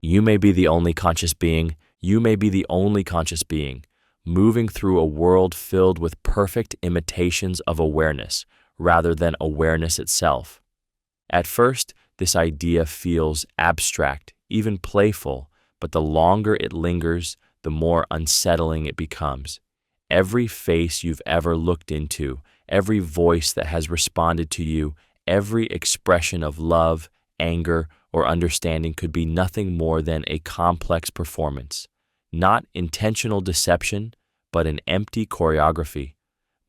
You may be the only conscious being, you may be the only conscious being, moving through a world filled with perfect imitations of awareness rather than awareness itself. At first, this idea feels abstract, even playful, but the longer it lingers, the more unsettling it becomes. Every face you've ever looked into, every voice that has responded to you, every expression of love, anger, or understanding could be nothing more than a complex performance. Not intentional deception, but an empty choreography.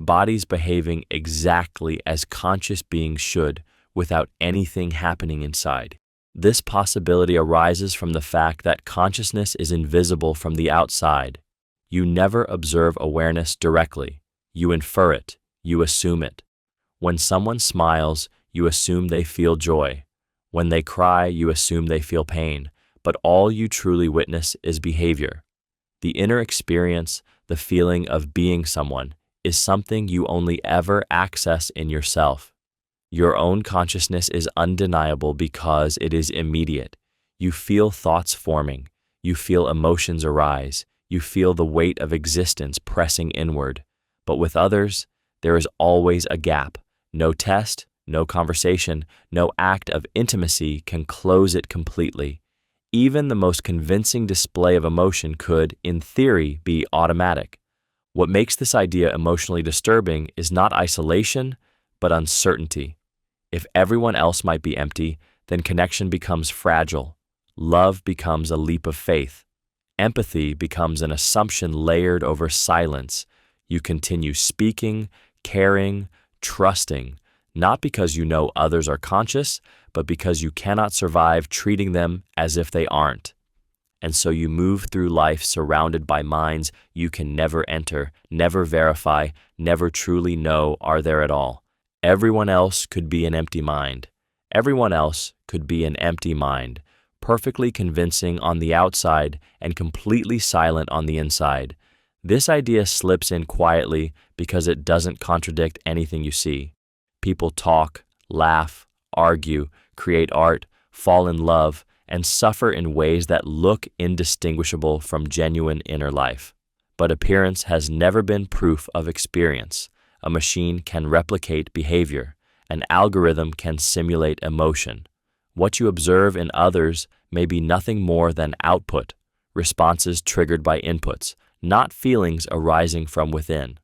Bodies behaving exactly as conscious beings should, without anything happening inside. This possibility arises from the fact that consciousness is invisible from the outside. You never observe awareness directly. You infer it. You assume it. When someone smiles, you assume they feel joy. When they cry, you assume they feel pain. But all you truly witness is behavior. The inner experience, the feeling of being someone, is something you only ever access in yourself. Your own consciousness is undeniable because it is immediate. You feel thoughts forming. You feel emotions arise. You feel the weight of existence pressing inward. But with others, there is always a gap. No test, no conversation, no act of intimacy can close it completely. Even the most convincing display of emotion could, in theory, be automatic. What makes this idea emotionally disturbing is not isolation, but uncertainty. If everyone else might be empty, then connection becomes fragile. Love becomes a leap of faith. Empathy becomes an assumption layered over silence. You continue speaking, caring, trusting, not because you know others are conscious, but because you cannot survive treating them as if they aren't. And so you move through life surrounded by minds you can never enter, never verify, never truly know are there at all. Everyone else could be an empty mind. Everyone else could be an empty mind, perfectly convincing on the outside and completely silent on the inside. This idea slips in quietly because it doesn't contradict anything you see. People talk, laugh, argue, create art, fall in love, and suffer in ways that look indistinguishable from genuine inner life. But appearance has never been proof of experience. A machine can replicate behavior. An algorithm can simulate emotion. What you observe in others may be nothing more than output, responses triggered by inputs, not feelings arising from within.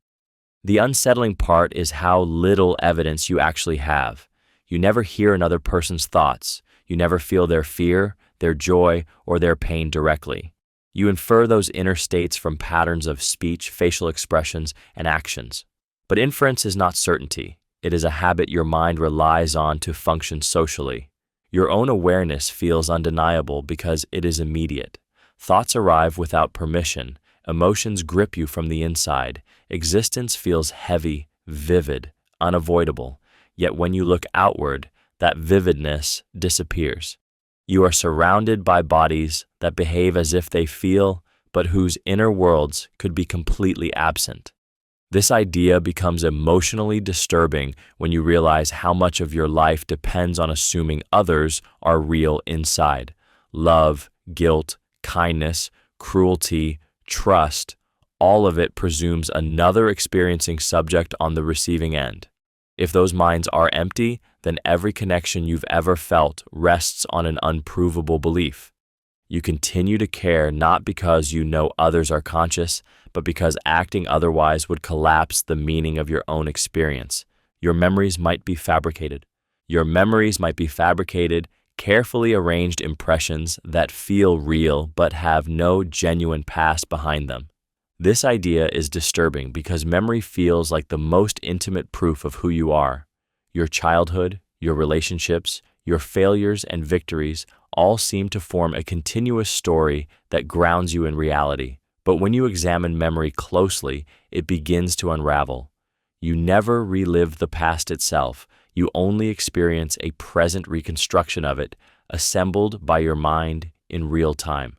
The unsettling part is how little evidence you actually have. You never hear another person's thoughts. You never feel their fear, their joy, or their pain directly. You infer those inner states from patterns of speech, facial expressions, and actions. But inference is not certainty. It is a habit your mind relies on to function socially. Your own awareness feels undeniable because it is immediate. Thoughts arrive without permission. Emotions grip you from the inside. Existence feels heavy, vivid, unavoidable. Yet when you look outward, that vividness disappears. You are surrounded by bodies that behave as if they feel, but whose inner worlds could be completely absent. This idea becomes emotionally disturbing when you realize how much of your life depends on assuming others are real inside. Love, guilt, kindness, cruelty, trust, all of it presumes another experiencing subject on the receiving end. If those minds are empty, then every connection you've ever felt rests on an unprovable belief. You continue to care not because you know others are conscious, but because acting otherwise would collapse the meaning of your own experience. Your memories might be fabricated. Your memories might be fabricated, carefully arranged impressions that feel real but have no genuine past behind them. This idea is disturbing because memory feels like the most intimate proof of who you are. Your childhood, your relationships, your failures and victories all seem to form a continuous story that grounds you in reality. But when you examine memory closely, it begins to unravel. You never relive the past itself. You only experience a present reconstruction of it, assembled by your mind in real time.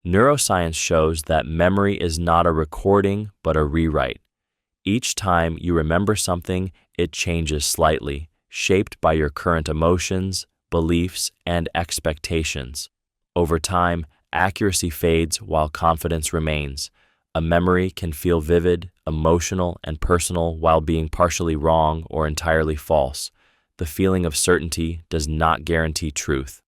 Neuroscience shows that memory is not a recording, but a rewrite. Each time you remember something, it changes slightly, shaped by your current emotions, beliefs, and expectations. Over time, accuracy fades while confidence remains. A memory can feel vivid, emotional, and personal while being partially wrong or entirely false. The feeling of certainty does not guarantee truth.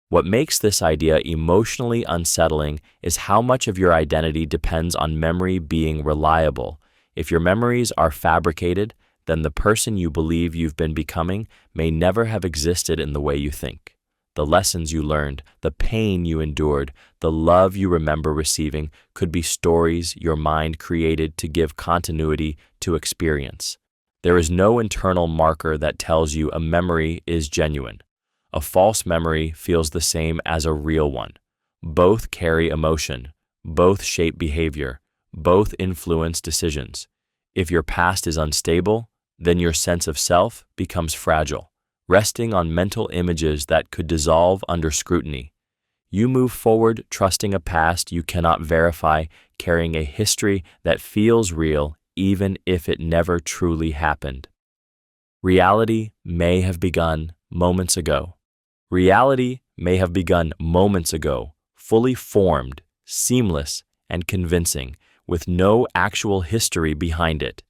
What makes this idea emotionally unsettling is how much of your identity depends on memory being reliable. If your memories are fabricated, then the person you believe you've been becoming may never have existed in the way you think. The lessons you learned, the pain you endured, the love you remember receiving could be stories your mind created to give continuity to experience. There is no internal marker that tells you a memory is genuine. A false memory feels the same as a real one. Both carry emotion, both shape behavior, both influence decisions. If your past is unstable, then your sense of self becomes fragile, resting on mental images that could dissolve under scrutiny. You move forward trusting a past you cannot verify, carrying a history that feels real even if it never truly happened. Reality may have begun moments ago. Reality may have begun moments ago, fully formed, seamless, and convincing, with no actual history behind it.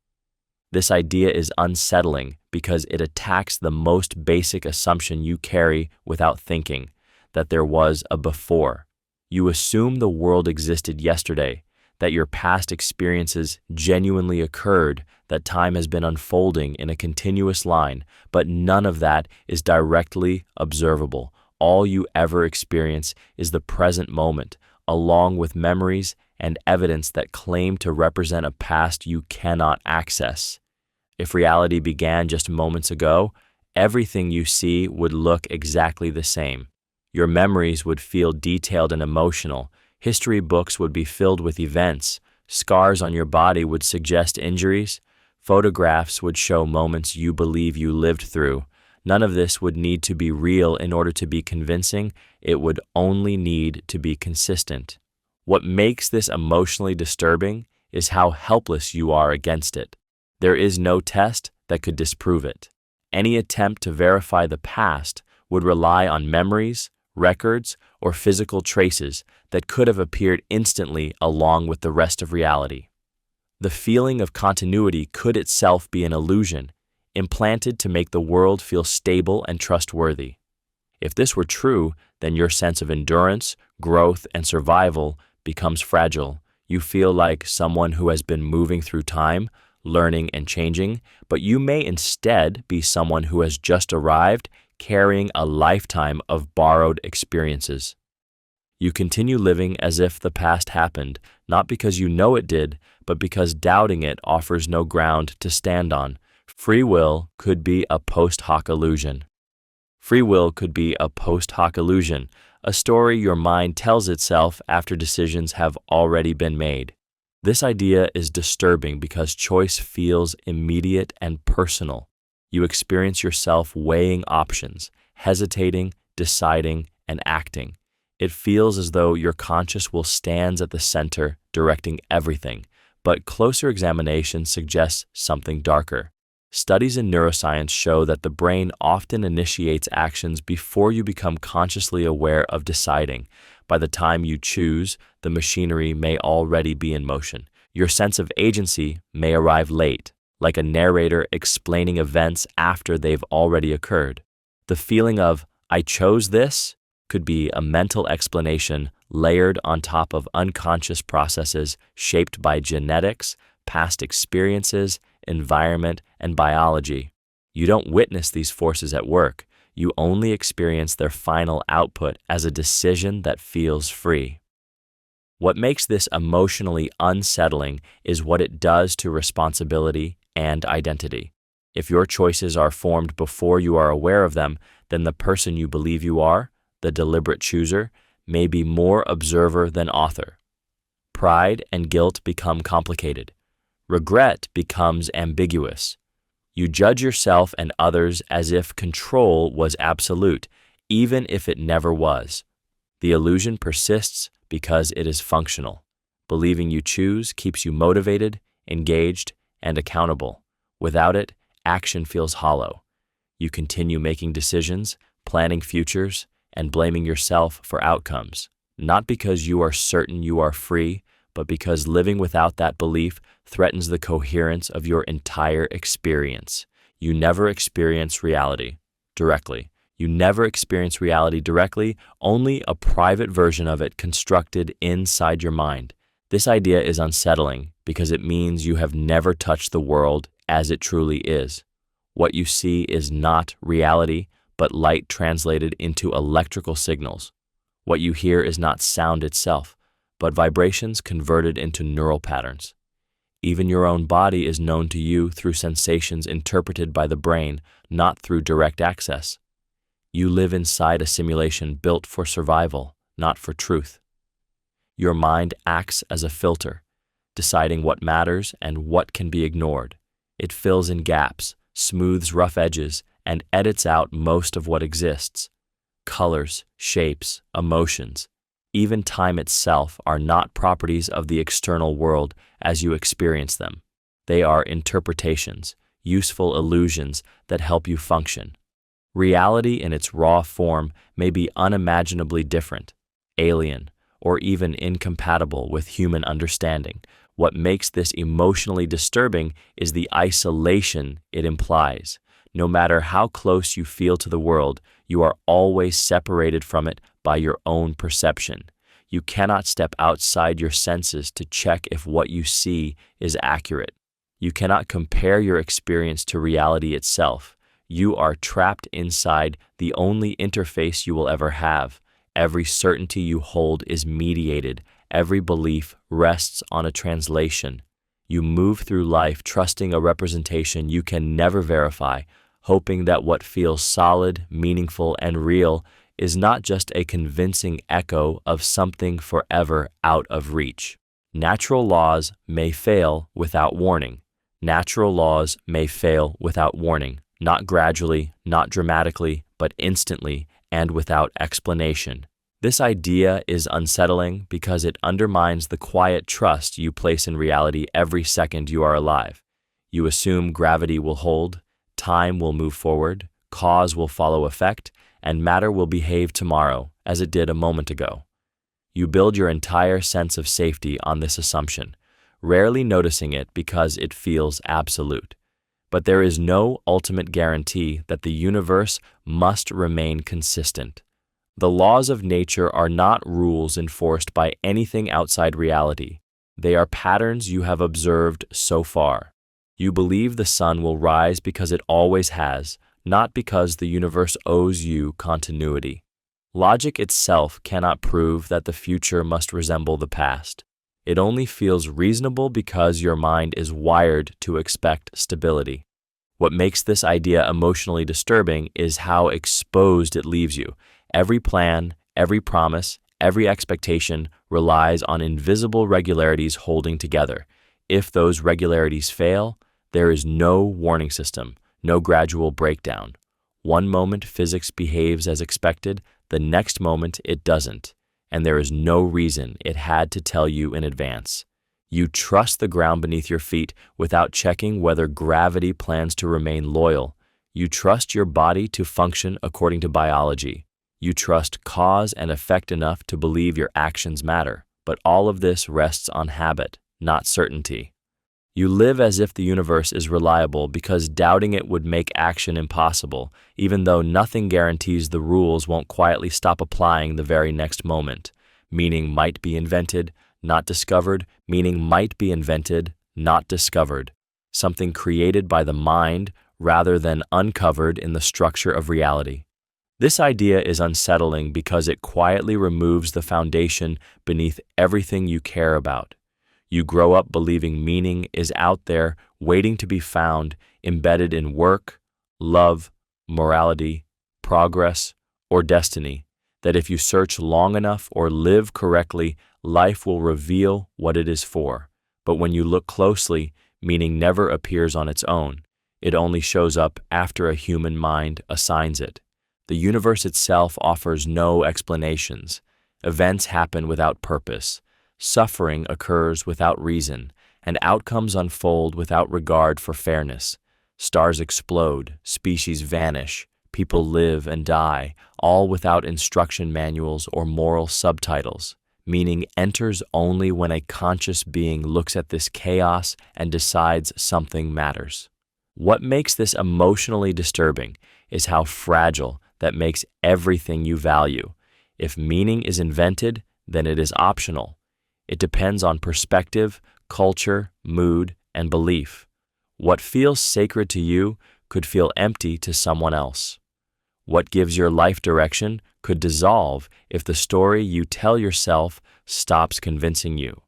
This idea is unsettling because it attacks the most basic assumption you carry without thinking, that there was a before. You assume the world existed yesterday, that your past experiences genuinely occurred, that time has been unfolding in a continuous line, but none of that is directly observable. All you ever experience is the present moment, along with memories and evidence that claim to represent a past you cannot access. If reality began just moments ago, everything you see would look exactly the same. Your memories would feel detailed and emotional. History books would be filled with events. Scars on your body would suggest injuries. Photographs would show moments you believe you lived through. None of this would need to be real in order to be convincing. It would only need to be consistent. What makes this emotionally disturbing is how helpless you are against it. There is no test that could disprove it. Any attempt to verify the past would rely on memories, records, or physical traces that could have appeared instantly along with the rest of reality. The feeling of continuity could itself be an illusion, implanted to make the world feel stable and trustworthy. If this were true, then your sense of endurance, growth, and survival becomes fragile. You feel like someone who has been moving through time, learning and changing, but you may instead be someone who has just arrived, carrying a lifetime of borrowed experiences. You continue living as if the past happened, not because you know it did, but because doubting it offers no ground to stand on. Free will could be a post hoc illusion. Free will could be a post hoc illusion, a story your mind tells itself after decisions have already been made. This idea is disturbing because choice feels immediate and personal. You experience yourself weighing options, hesitating, deciding, and acting. It feels as though your conscious will stands at the center, directing everything, but closer examination suggests something darker. Studies in neuroscience show that the brain often initiates actions before you become consciously aware of deciding. By the time you choose, the machinery may already be in motion. Your sense of agency may arrive late, like a narrator explaining events after they've already occurred. The feeling of, "I chose this," could be a mental explanation layered on top of unconscious processes shaped by genetics, past experiences, environment, and biology. You don't witness these forces at work. You only experience their final output as a decision that feels free. What makes this emotionally unsettling is what it does to responsibility and identity. If your choices are formed before you are aware of them, then the person you believe you are, the deliberate chooser, may be more observer than author. Pride and guilt become complicated. Regret becomes ambiguous. You judge yourself and others as if control was absolute, even if it never was. The illusion persists because it is functional. Believing you choose keeps you motivated, engaged, and accountable. Without it, action feels hollow. You continue making decisions, planning futures, and blaming yourself for outcomes, not because you are certain you are free, but because living without that belief threatens the coherence of your entire experience. You never experience reality directly. You never experience reality directly, only a private version of it constructed inside your mind. This idea is unsettling because it means you have never touched the world as it truly is. What you see is not reality, but light translated into electrical signals. What you hear is not sound itself, but vibrations converted into neural patterns. Even your own body is known to you through sensations interpreted by the brain, not through direct access. You live inside a simulation built for survival, not for truth. Your mind acts as a filter, deciding what matters and what can be ignored. It fills in gaps, smooths rough edges, and edits out most of what exists. Colors, shapes, emotions, even time itself are not properties of the external world as you experience them. They are interpretations, useful illusions that help you function. Reality in its raw form may be unimaginably different, alien, or even incompatible with human understanding. What makes this emotionally disturbing is the isolation it implies. No matter how close you feel to the world, you are always separated from it by your own perception. You cannot step outside your senses to check if what you see is accurate. You cannot compare your experience to reality itself. You are trapped inside the only interface you will ever have. Every certainty you hold is mediated. Every belief rests on a translation. You move through life trusting a representation you can never verify, hoping that what feels solid, meaningful, and real is not just a convincing echo of something forever out of reach. Natural laws may fail without warning. Natural laws may fail without warning, not gradually, not dramatically, but instantly and without explanation. This idea is unsettling because it undermines the quiet trust you place in reality every second you are alive. You assume gravity will hold, time will move forward, cause will follow effect, and matter will behave tomorrow as it did a moment ago. You build your entire sense of safety on this assumption, rarely noticing it because it feels absolute. But there is no ultimate guarantee that the universe must remain consistent. The laws of nature are not rules enforced by anything outside reality. They are patterns you have observed so far. You believe the sun will rise because it always has, not because the universe owes you continuity. Logic itself cannot prove that the future must resemble the past. It only feels reasonable because your mind is wired to expect stability. What makes this idea emotionally disturbing is how exposed it leaves you. Every plan, every promise, every expectation relies on invisible regularities holding together. If those regularities fail, there is no warning system, no gradual breakdown. One moment physics behaves as expected, the next moment it doesn't, and there is no reason it had to tell you in advance. You trust the ground beneath your feet without checking whether gravity plans to remain loyal. You trust your body to function according to biology. You trust cause and effect enough to believe your actions matter, but all of this rests on habit, not certainty. You live as if the universe is reliable because doubting it would make action impossible, even though nothing guarantees the rules won't quietly stop applying the very next moment. Meaning might be invented, not discovered. Meaning might be invented, not discovered. Something created by the mind rather than uncovered in the structure of reality. This idea is unsettling because it quietly removes the foundation beneath everything you care about. You grow up believing meaning is out there waiting to be found, embedded in work, love, morality, progress, or destiny, that if you search long enough or live correctly, life will reveal what it is for. But when you look closely, meaning never appears on its own. It only shows up after a human mind assigns it. The universe itself offers no explanations. Events happen without purpose. Suffering occurs without reason, and outcomes unfold without regard for fairness. Stars explode, species vanish, People live and die, all without instruction manuals or moral subtitles. Meaning enters only when a conscious being looks at this chaos and decides something matters. What makes this emotionally disturbing is how fragile that makes everything you value. If meaning is invented, then it is optional. It depends on perspective, culture, mood, and belief. What feels sacred to you could feel empty to someone else. What gives your life direction could dissolve if the story you tell yourself stops convincing you.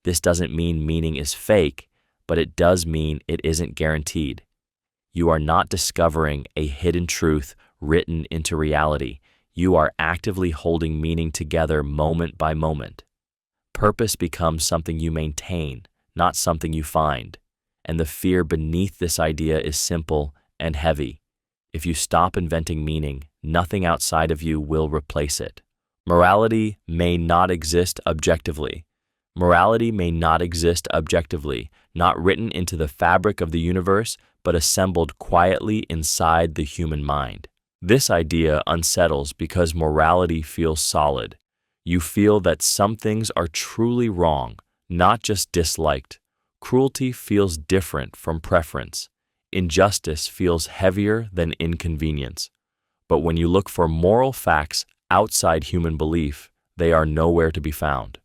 This doesn't mean meaning is fake, but it does mean it isn't guaranteed. You are not discovering a hidden truth written into reality. You are actively holding meaning together moment by moment. Purpose becomes something you maintain, not something you find. And the fear beneath this idea is simple and heavy. If you stop inventing meaning, nothing outside of you will replace it. Morality may not exist objectively. Morality may not exist objectively, not written into the fabric of the universe, but assembled quietly inside the human mind. This idea unsettles because morality feels solid. You feel that some things are truly wrong, not just disliked. Cruelty feels different from preference. Injustice feels heavier than inconvenience. But when you look for moral facts outside human belief, they are nowhere to be found.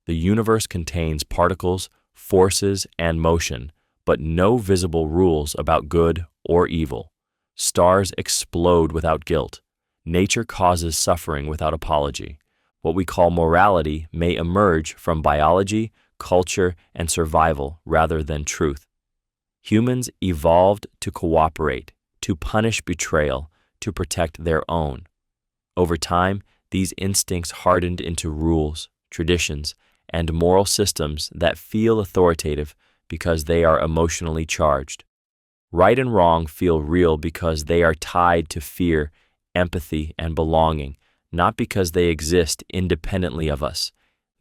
The universe contains particles, forces, and motion, but no visible rules about good or evil. Stars explode without guilt. Nature causes suffering without apology. What we call morality may emerge from biology, culture, and survival rather than truth. Humans evolved to cooperate, to punish betrayal, to protect their own. Over time, these instincts hardened into rules, traditions, and moral systems that feel authoritative because they are emotionally charged. Right and wrong feel real because they are tied to fear, empathy, and belonging, not because they exist independently of us.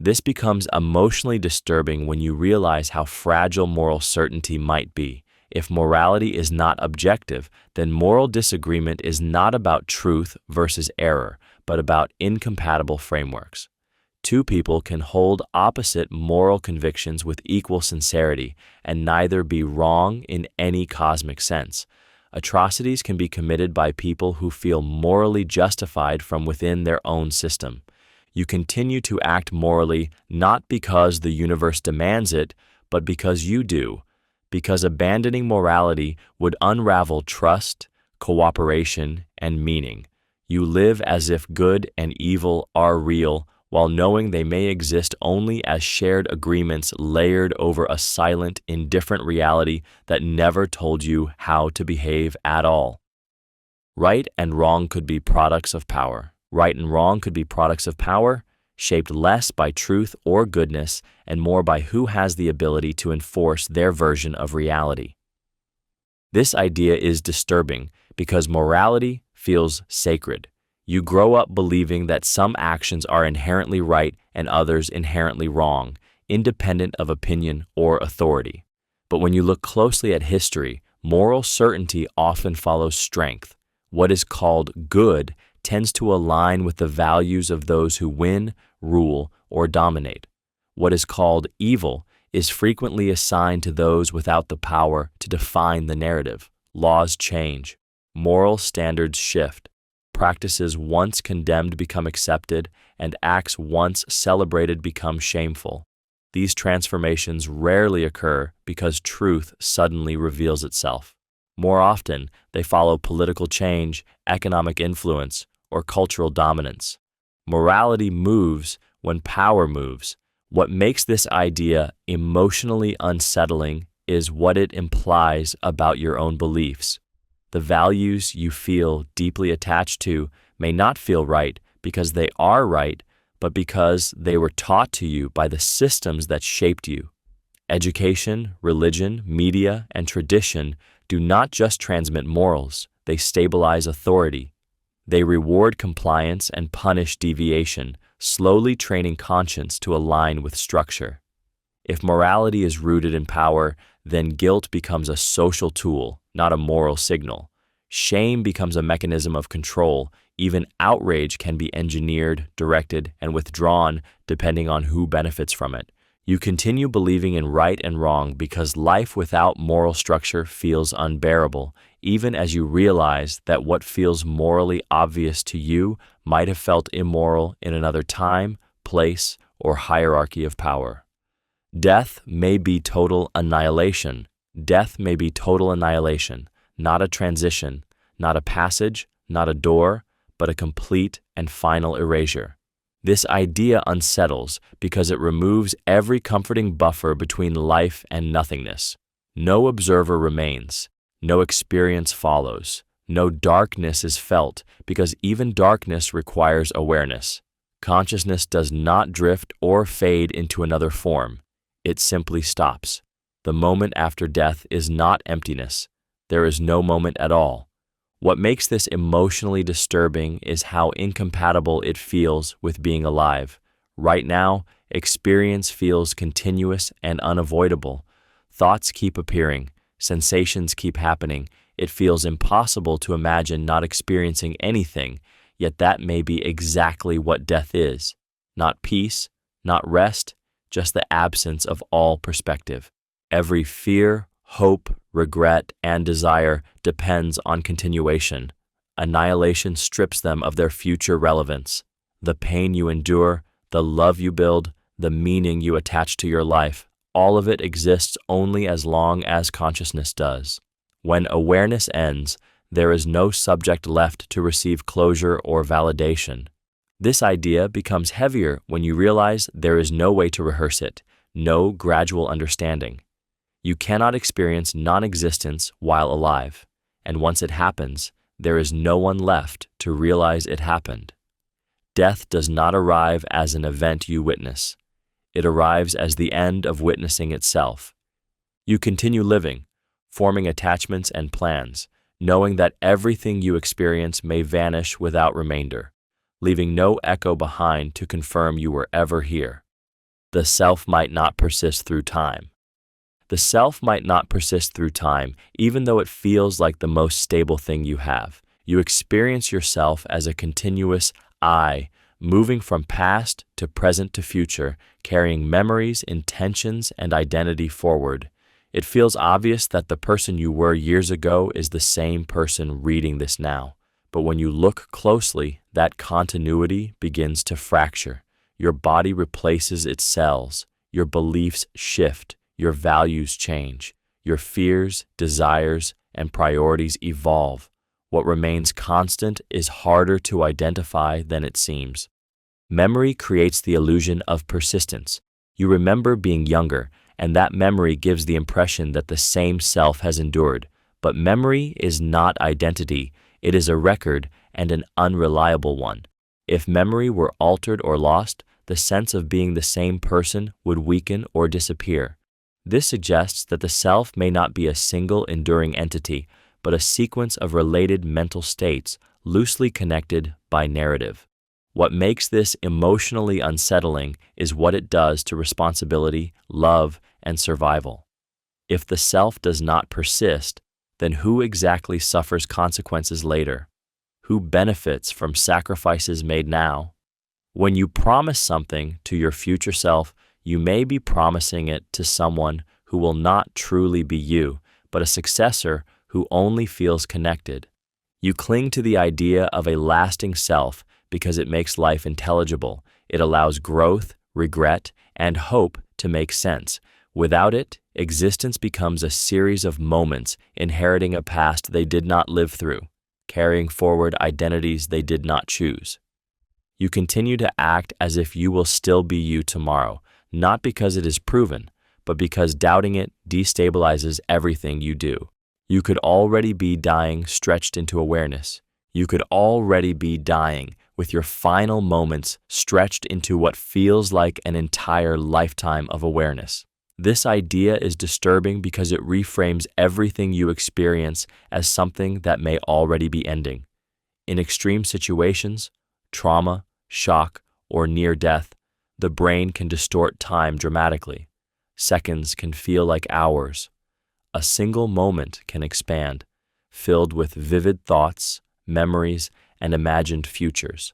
This becomes emotionally disturbing when you realize how fragile moral certainty might be. If morality is not objective, then moral disagreement is not about truth versus error, but about incompatible frameworks. Two people can hold opposite moral convictions with equal sincerity and neither be wrong in any cosmic sense. Atrocities can be committed by people who feel morally justified from within their own system. You continue to act morally not because the universe demands it, but because you do, because abandoning morality would unravel trust, cooperation, and meaning. You live as if good and evil are real, while knowing they may exist only as shared agreements layered over a silent, indifferent reality that never told you how to behave at all. Right and wrong could be products of power. Right and wrong could be products of power, shaped less by truth or goodness and more by who has the ability to enforce their version of reality. This idea is disturbing because morality feels sacred. You grow up believing that some actions are inherently right and others inherently wrong, independent of opinion or authority. But when you look closely at history, moral certainty often follows strength. What is called good tends to align with the values of those who win, rule, or dominate. What is called evil is frequently assigned to those without the power to define the narrative. Laws change. Moral standards shift. Practices once condemned become accepted, and acts once celebrated become shameful. These transformations rarely occur because truth suddenly reveals itself. More often, they follow political change, economic influence, or cultural dominance. Morality moves when power moves. What makes this idea emotionally unsettling is what it implies about your own beliefs. The values you feel deeply attached to may not feel right because they are right, but because they were taught to you by the systems that shaped you. Education, religion, media, and tradition do not just transmit morals, they stabilize authority. They reward compliance and punish deviation, slowly training conscience to align with structure. If morality is rooted in power, then guilt becomes a social tool, not a moral signal. Shame becomes a mechanism of control. Even outrage can be engineered, directed, and withdrawn depending on who benefits from it. You continue believing in right and wrong because life without moral structure feels unbearable, even as you realize that what feels morally obvious to you might have felt immoral in another time, place, or hierarchy of power. Death may be total annihilation. Death may be total annihilation, not a transition, not a passage, not a door, but a complete and final erasure. This idea unsettles because it removes every comforting buffer between life and nothingness. No observer remains, no experience follows, no darkness is felt because even darkness requires awareness. Consciousness does not drift or fade into another form. It simply stops. The moment after death is not emptiness. There is no moment at all. What makes this emotionally disturbing is how incompatible it feels with being alive. Right now, experience feels continuous and unavoidable. Thoughts keep appearing, sensations keep happening. It feels impossible to imagine not experiencing anything, yet that may be exactly what death is. Not peace, not rest, just the absence of all perspective. Every fear, hope, regret, and desire depends on continuation. Annihilation strips them of their future relevance. The pain you endure, the love you build, the meaning you attach to your life, all of it exists only as long as consciousness does. When awareness ends, there is no subject left to receive closure or validation. This idea becomes heavier when you realize there is no way to rehearse it, no gradual understanding. You cannot experience non-existence while alive, and once it happens, there is no one left to realize it happened. Death does not arrive as an event you witness. It arrives as the end of witnessing itself. You continue living, forming attachments and plans, knowing that everything you experience may vanish without remainder, leaving no echo behind to confirm you were ever here. The self might not persist through time. The self might not persist through time, even though it feels like the most stable thing you have. You experience yourself as a continuous I, moving from past to present to future, carrying memories, intentions, and identity forward. It feels obvious that the person you were years ago is the same person reading this now. But when you look closely, that continuity begins to fracture. Your body replaces its cells. Your beliefs shift. Your values change. Your fears, desires, and priorities evolve. What remains constant is harder to identify than it seems. Memory creates the illusion of persistence. You remember being younger, and that memory gives the impression that the same self has endured. But memory is not identity. It is a record, and an unreliable one. If memory were altered or lost, the sense of being the same person would weaken or disappear. This suggests that the self may not be a single enduring entity, but a sequence of related mental states, loosely connected by narrative. What makes this emotionally unsettling is what it does to responsibility, love, and survival. If the self does not persist, then who exactly suffers consequences later? Who benefits from sacrifices made now? When you promise something to your future self, you may be promising it to someone who will not truly be you, but a successor who only feels connected. You cling to the idea of a lasting self because it makes life intelligible. It allows growth, regret, and hope to make sense. Without it, existence becomes a series of moments inheriting a past they did not live through, carrying forward identities they did not choose. You continue to act as if you will still be you tomorrow, not because it is proven, but because doubting it destabilizes everything you do. You could already be dying stretched into awareness. You could already be dying with your final moments stretched into what feels like an entire lifetime of awareness. This idea is disturbing because it reframes everything you experience as something that may already be ending. In extreme situations, trauma, shock, or near death, the brain can distort time dramatically. Seconds can feel like hours. A single moment can expand, filled with vivid thoughts, memories, and imagined futures.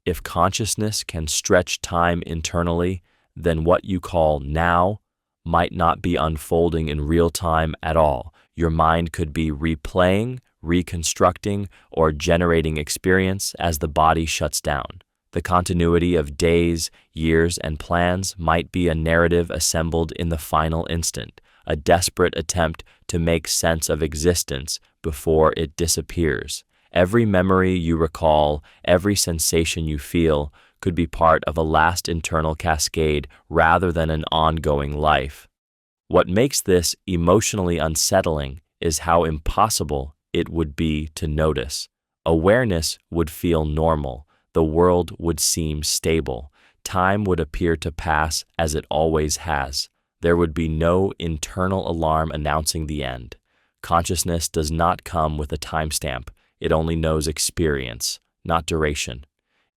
If consciousness can stretch time internally, then what you call now might not be unfolding in real time at all. Your mind could be replaying, reconstructing, or generating experience as the body shuts down. The continuity of days, years, and plans might be a narrative assembled in the final instant, a desperate attempt to make sense of existence before it disappears. Every memory you recall, every sensation you feel, could be part of a last internal cascade rather than an ongoing life. What makes this emotionally unsettling is how impossible it would be to notice. Awareness would feel normal. The world would seem stable. Time would appear to pass as it always has. There would be no internal alarm announcing the end. Consciousness does not come with a timestamp. It only knows experience, not duration.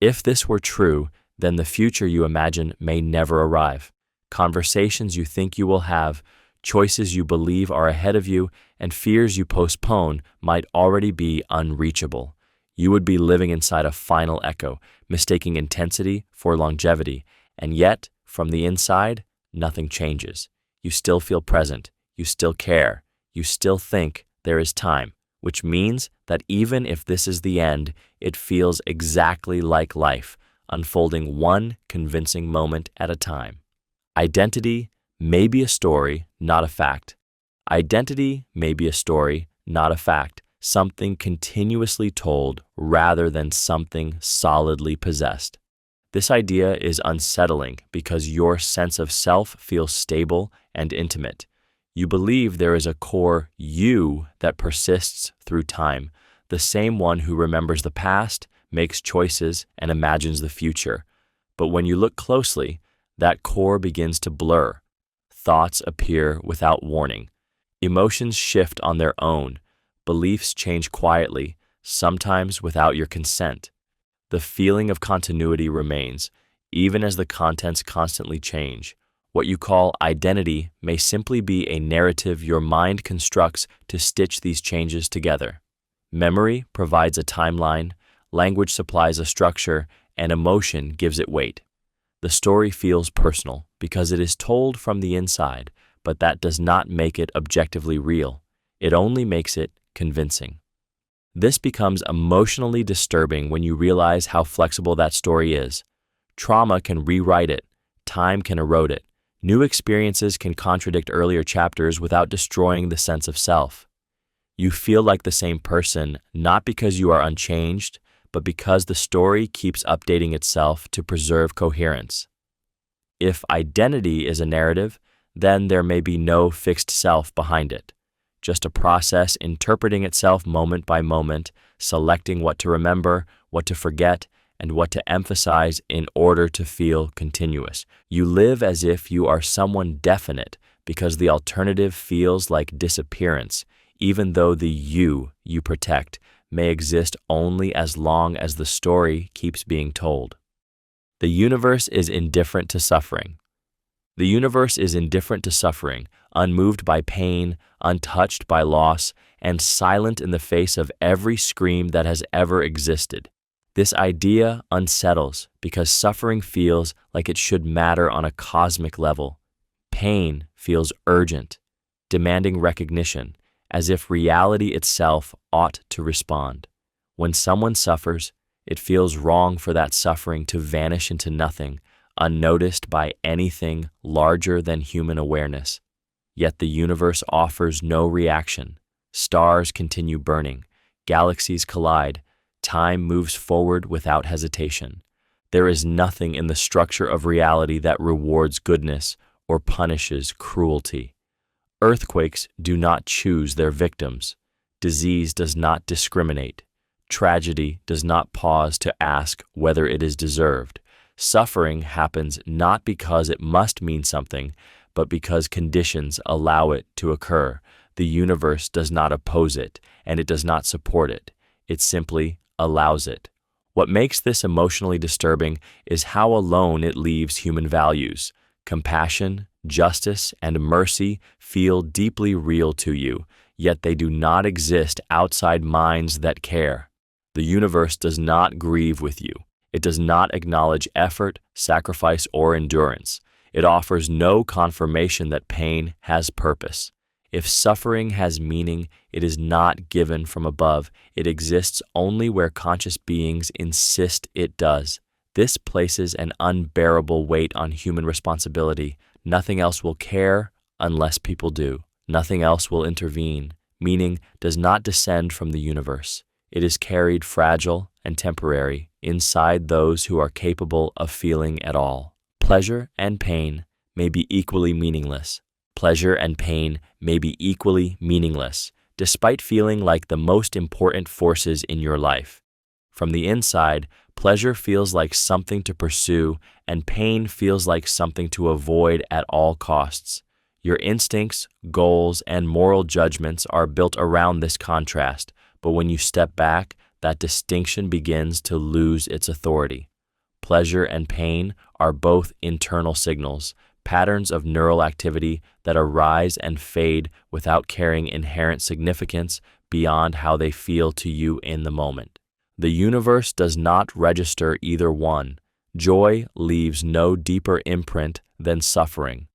If this were true, then the future you imagine may never arrive. Conversations you think you will have, choices you believe are ahead of you, and fears you postpone might already be unreachable. You would be living inside a final echo, mistaking intensity for longevity, and yet, from the inside, nothing changes. You still feel present, you still care, you still think there is time, which means that even if this is the end, it feels exactly like life, unfolding one convincing moment at a time. Identity may be a story, not a fact. Identity may be a story, not a fact, something continuously told rather than something solidly possessed. This idea is unsettling because your sense of self feels stable and intimate. You believe there is a core you that persists through time, the same one who remembers the past, makes choices, and imagines the future. But when you look closely, that core begins to blur. Thoughts appear without warning. Emotions shift on their own. Beliefs change quietly, sometimes without your consent. The feeling of continuity remains, even as the contents constantly change. What you call identity may simply be a narrative your mind constructs to stitch these changes together. Memory provides a timeline, language supplies a structure, and emotion gives it weight. The story feels personal because it is told from the inside, but that does not make it objectively real. It only makes it convincing. This becomes emotionally disturbing when you realize how flexible that story is. Trauma can rewrite it. Time can erode it. New experiences can contradict earlier chapters without destroying the sense of self. You feel like the same person, not because you are unchanged, but because the story keeps updating itself to preserve coherence. If identity is a narrative, then there may be no fixed self behind it, just a process interpreting itself moment by moment, selecting what to remember, what to forget, and what to emphasize in order to feel continuous. You live as if you are someone definite because the alternative feels like disappearance, even though the you protect may exist only as long as the story keeps being told. The universe is indifferent to suffering. The universe is indifferent to suffering, unmoved by pain, untouched by loss, and silent in the face of every scream that has ever existed. This idea unsettles because suffering feels like it should matter on a cosmic level. Pain feels urgent, demanding recognition, as if reality itself ought to respond. When someone suffers, it feels wrong for that suffering to vanish into nothing, unnoticed by anything larger than human awareness. Yet the universe offers no reaction. Stars continue burning, galaxies collide, time moves forward without hesitation. There is nothing in the structure of reality that rewards goodness or punishes cruelty. Earthquakes do not choose their victims. Disease does not discriminate. Tragedy does not pause to ask whether it is deserved. Suffering happens not because it must mean something, but because conditions allow it to occur. The universe does not oppose it, and it does not support it. It simply allows it. What makes this emotionally disturbing is how alone it leaves human values. Compassion, justice, and mercy feel deeply real to you, yet they do not exist outside minds that care. The universe does not grieve with you. It does not acknowledge effort, sacrifice, or endurance. It offers no confirmation that pain has purpose. If suffering has meaning, it is not given from above. It exists only where conscious beings insist it does. This places an unbearable weight on human responsibility. Nothing else will care unless people do. Nothing else will intervene. Meaning does not descend from the universe. It is carried fragile and temporary inside those who are capable of feeling at all. Pleasure and pain may be equally meaningless. Pleasure and pain may be equally meaningless, despite feeling like the most important forces in your life. From the inside, pleasure feels like something to pursue, and pain feels like something to avoid at all costs. Your instincts, goals, and moral judgments are built around this contrast, but when you step back, that distinction begins to lose its authority. Pleasure and pain are both internal signals, patterns of neural activity that arise and fade without carrying inherent significance beyond how they feel to you in the moment. The universe does not register either one. Joy leaves no deeper imprint than suffering.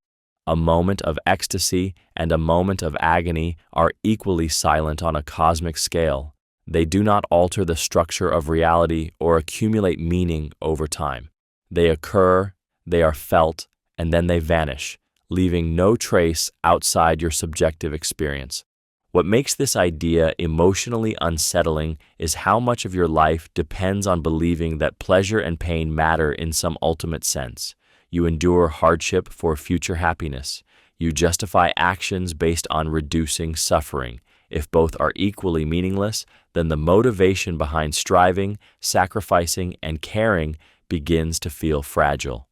A moment of ecstasy and a moment of agony are equally silent on a cosmic scale. They do not alter the structure of reality or accumulate meaning over time. They occur, they are felt, and then they vanish, leaving no trace outside your subjective experience. What makes this idea emotionally unsettling is how much of your life depends on believing that pleasure and pain matter in some ultimate sense. You endure hardship for future happiness. You justify actions based on reducing suffering. If both are equally meaningless, then the motivation behind striving, sacrificing, and caring begins to feel fragile.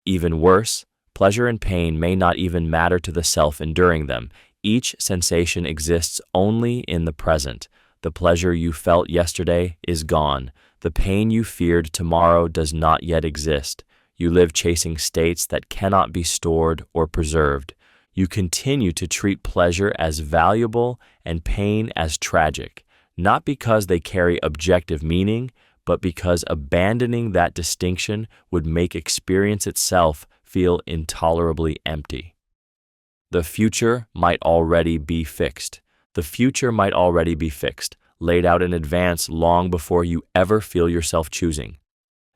Even worse, pleasure and pain may not even matter to the self enduring them. Each sensation exists only in the present. The pleasure you felt yesterday is gone. The pain you feared tomorrow does not yet exist. You live chasing states that cannot be stored or preserved. You continue to treat pleasure as valuable and pain as tragic, not because they carry objective meaning, but because abandoning that distinction would make experience itself feel intolerably empty. The future might already be fixed. The future might already be fixed, laid out in advance long before you ever feel yourself choosing.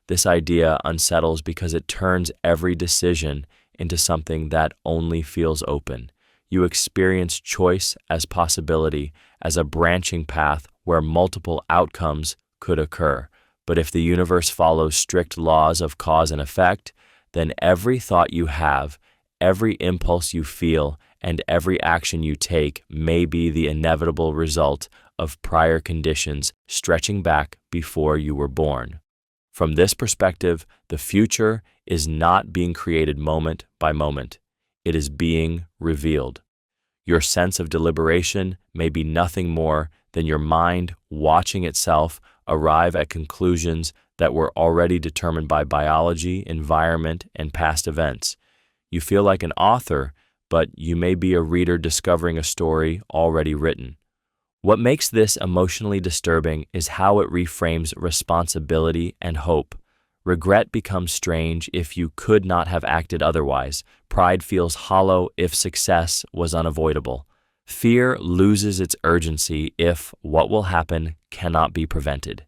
This idea unsettles because it turns every decision into something that only feels open. You experience choice as possibility, as a branching path where multiple outcomes could occur. But if the universe follows strict laws of cause and effect, then every thought you have, every impulse you feel, and every action you take may be the inevitable result of prior conditions stretching back before you were born. From this perspective, the future is not being created moment by moment. It is being revealed. Your sense of deliberation may be nothing more than your mind watching itself arrive at conclusions that were already determined by biology, environment, and past events. You feel like an author, but you may be a reader discovering a story already written. What makes this emotionally disturbing is how it reframes responsibility and hope. Regret becomes strange if you could not have acted otherwise. Pride feels hollow if success was unavoidable. Fear loses its urgency if what will happen cannot be prevented.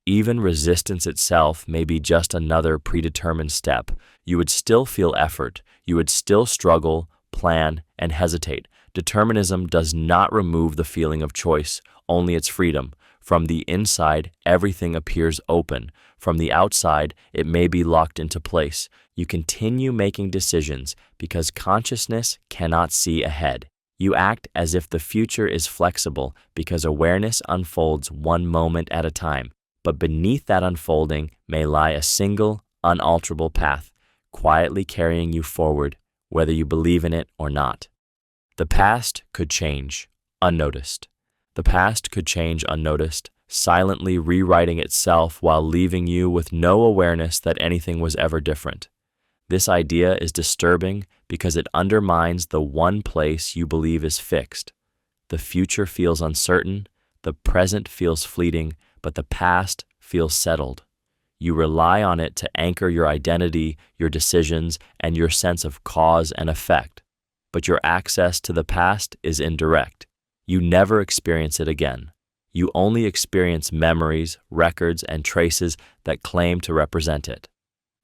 Even resistance itself may be just another predetermined step. You would still feel effort. You would still struggle, plan, and hesitate. Determinism does not remove the feeling of choice, only its freedom. From the inside, everything appears open. From the outside, it may be locked into place. You continue making decisions because consciousness cannot see ahead. You act as if the future is flexible because awareness unfolds one moment at a time. But beneath that unfolding may lie a single, unalterable path, quietly carrying you forward, whether you believe in it or not. The past could change, unnoticed. The past could change unnoticed, silently rewriting itself while leaving you with no awareness that anything was ever different. This idea is disturbing because it undermines the one place you believe is fixed, the future feels uncertain, the present feels fleeting, but the past feels settled. You rely on it to anchor your identity, your decisions, and your sense of cause and effect. But your access to the past is indirect. You never experience it again. You only experience memories, records, and traces that claim to represent it.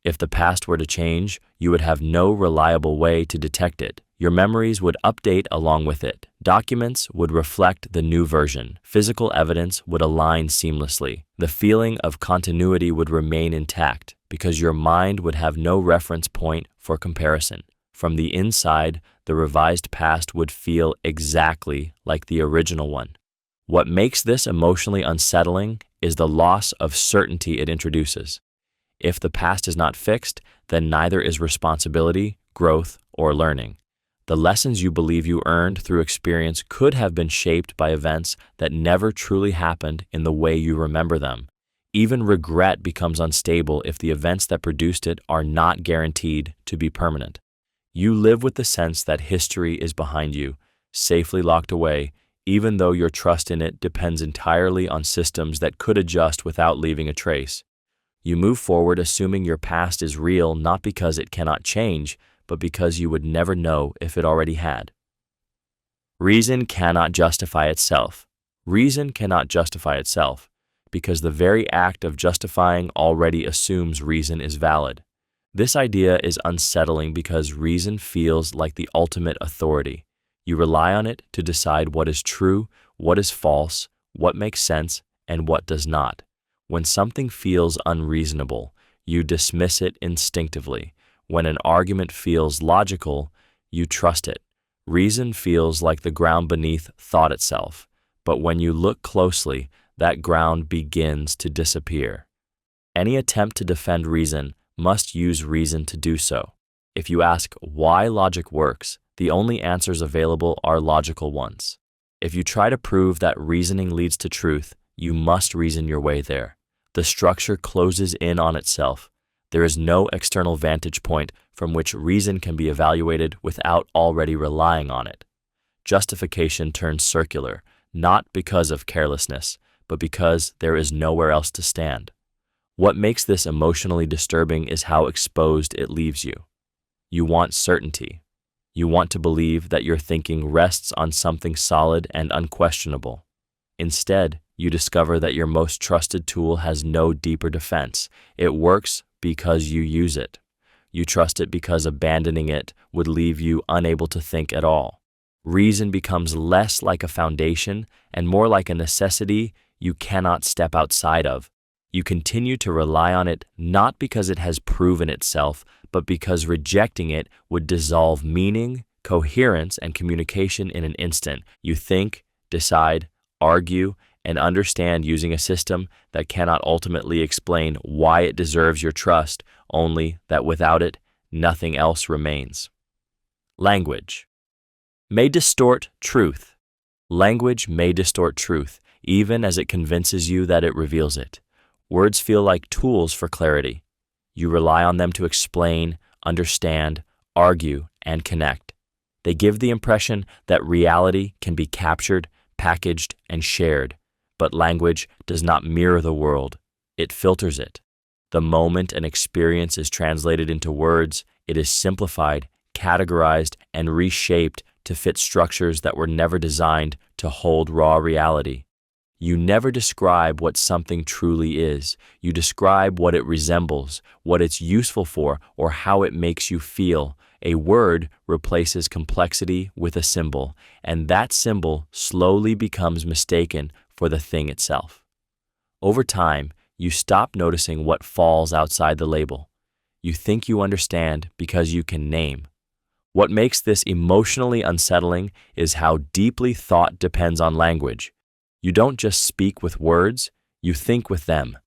If the past were to change, you would have no reliable way to detect it. Your memories would update along with it. Documents would reflect the new version. Physical evidence would align seamlessly. The feeling of continuity would remain intact because your mind would have no reference point for comparison. From the inside, the revised past would feel exactly like the original one. What makes this emotionally unsettling is the loss of certainty it introduces. If the past is not fixed, then neither is responsibility, growth, or learning. The lessons you believe you earned through experience could have been shaped by events that never truly happened in the way you remember them. Even regret becomes unstable if the events that produced it are not guaranteed to be permanent. You live with the sense that history is behind you, safely locked away, even though your trust in it depends entirely on systems that could adjust without leaving a trace. You move forward assuming your past is real not because it cannot change, but because you would never know if it already had. Reason cannot justify itself. Reason cannot justify itself because the very act of justifying already assumes reason is valid. This idea is unsettling because reason feels like the ultimate authority. You rely on it to decide what is true, what is false, what makes sense, and what does not. When something feels unreasonable, you dismiss it instinctively. When an argument feels logical, you trust it. Reason feels like the ground beneath thought itself, but when you look closely, that ground begins to disappear. Any attempt to defend reason must use reason to do so. If you ask why logic works, the only answers available are logical ones. If you try to prove that reasoning leads to truth, you must reason your way there. The structure closes in on itself. There is no external vantage point from which reason can be evaluated without already relying on it. Justification turns circular, not because of carelessness, but because there is nowhere else to stand. What makes this emotionally disturbing is how exposed it leaves you. You want certainty. You want to believe that your thinking rests on something solid and unquestionable. Instead, you discover that your most trusted tool has no deeper defense. It works because you use it. You trust it because abandoning it would leave you unable to think at all. Reason becomes less like a foundation and more like a necessity you cannot step outside of. You continue to rely on it not because it has proven itself, but because rejecting it would dissolve meaning, coherence, and communication in an instant. You think, decide, argue, and understand using a system that cannot ultimately explain why it deserves your trust, only that without it, nothing else remains. Language may distort truth. Language may distort truth, even as it convinces you that it reveals it. Words feel like tools for clarity. You rely on them to explain, understand, argue, and connect. They give the impression that reality can be captured, packaged, and shared. But language does not mirror the world. It filters it. The moment an experience is translated into words, it is simplified, categorized, and reshaped to fit structures that were never designed to hold raw reality. You never describe what something truly is. You describe what it resembles, what it's useful for, or how it makes you feel. A word replaces complexity with a symbol, and that symbol slowly becomes mistaken for the thing itself. Over time, you stop noticing what falls outside the label. You think you understand because you can name. What makes this emotionally unsettling is how deeply thought depends on language. You don't just speak with words, you think with them.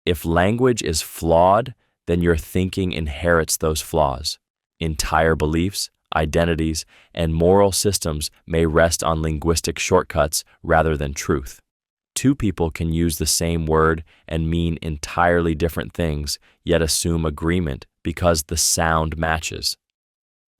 If language is flawed, then your thinking inherits those flaws. Entire beliefs, identities, and moral systems may rest on linguistic shortcuts rather than truth. Two people can use the same word and mean entirely different things, yet assume agreement because the sound matches.